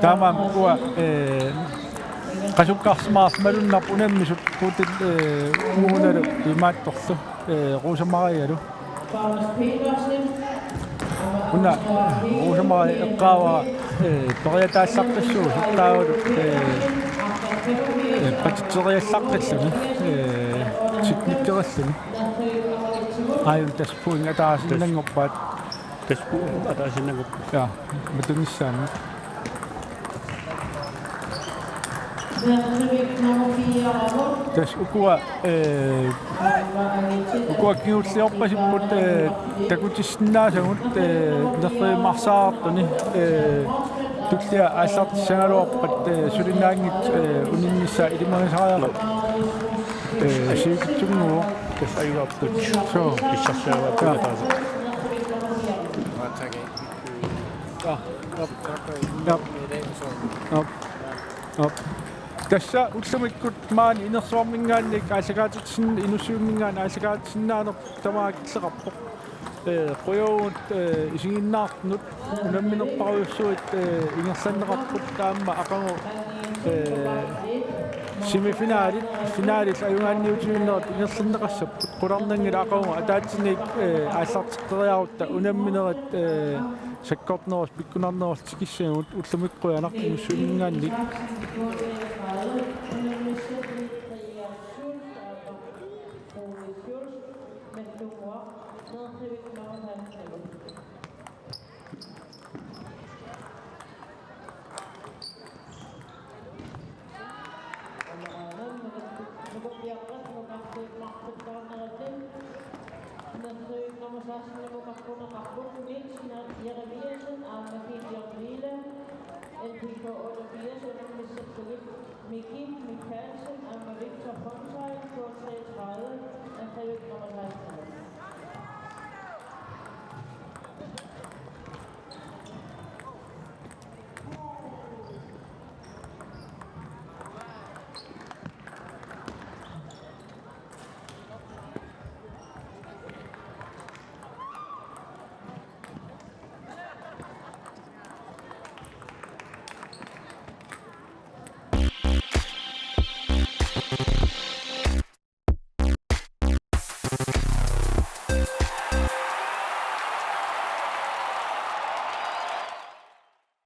[SPEAKER 1] таамаам уа qasukkaarsimaars malunnar unammisut puutit uunalu imaattorlu ruusamarialu una ruusamari eqqaava toriataassartassuu suttaavalu patitseriassartalluni siknikkeralluni aayun taspuing ataasinnangorpaat
[SPEAKER 7] taspuing ataasinnangorpaat
[SPEAKER 1] ja matunissaanni tas ukua kiulliorpasimmut takutissinaasagut nerriimarsaartuni tullia aassartissangaluarpat sulinaangit uninnissaa ilimagasariaqat siikitsunguo
[SPEAKER 7] tas ayuapput
[SPEAKER 1] so
[SPEAKER 7] issarsaavaappu
[SPEAKER 1] tässä utsamikkut maan inersuarmingaannik aasagaatitsin inussiummingaan aasagaatisinnaanor tamaakilleqarpoq qoyuut isinginnaartunut unamminerparuussuit ingersanneqarput taamma aqangu semifinaalit ajungaanniutiginnerat ingersanneqassaput qularnangila aqangu ataatinik aassartiqqeriarutta unamminerat sakkortneros pikkunarneros tikissagut ullamikquyanaq inussiummingaannik
[SPEAKER 3] Miki Mikkelsen og Victor Fonsein på 33 af 3,16.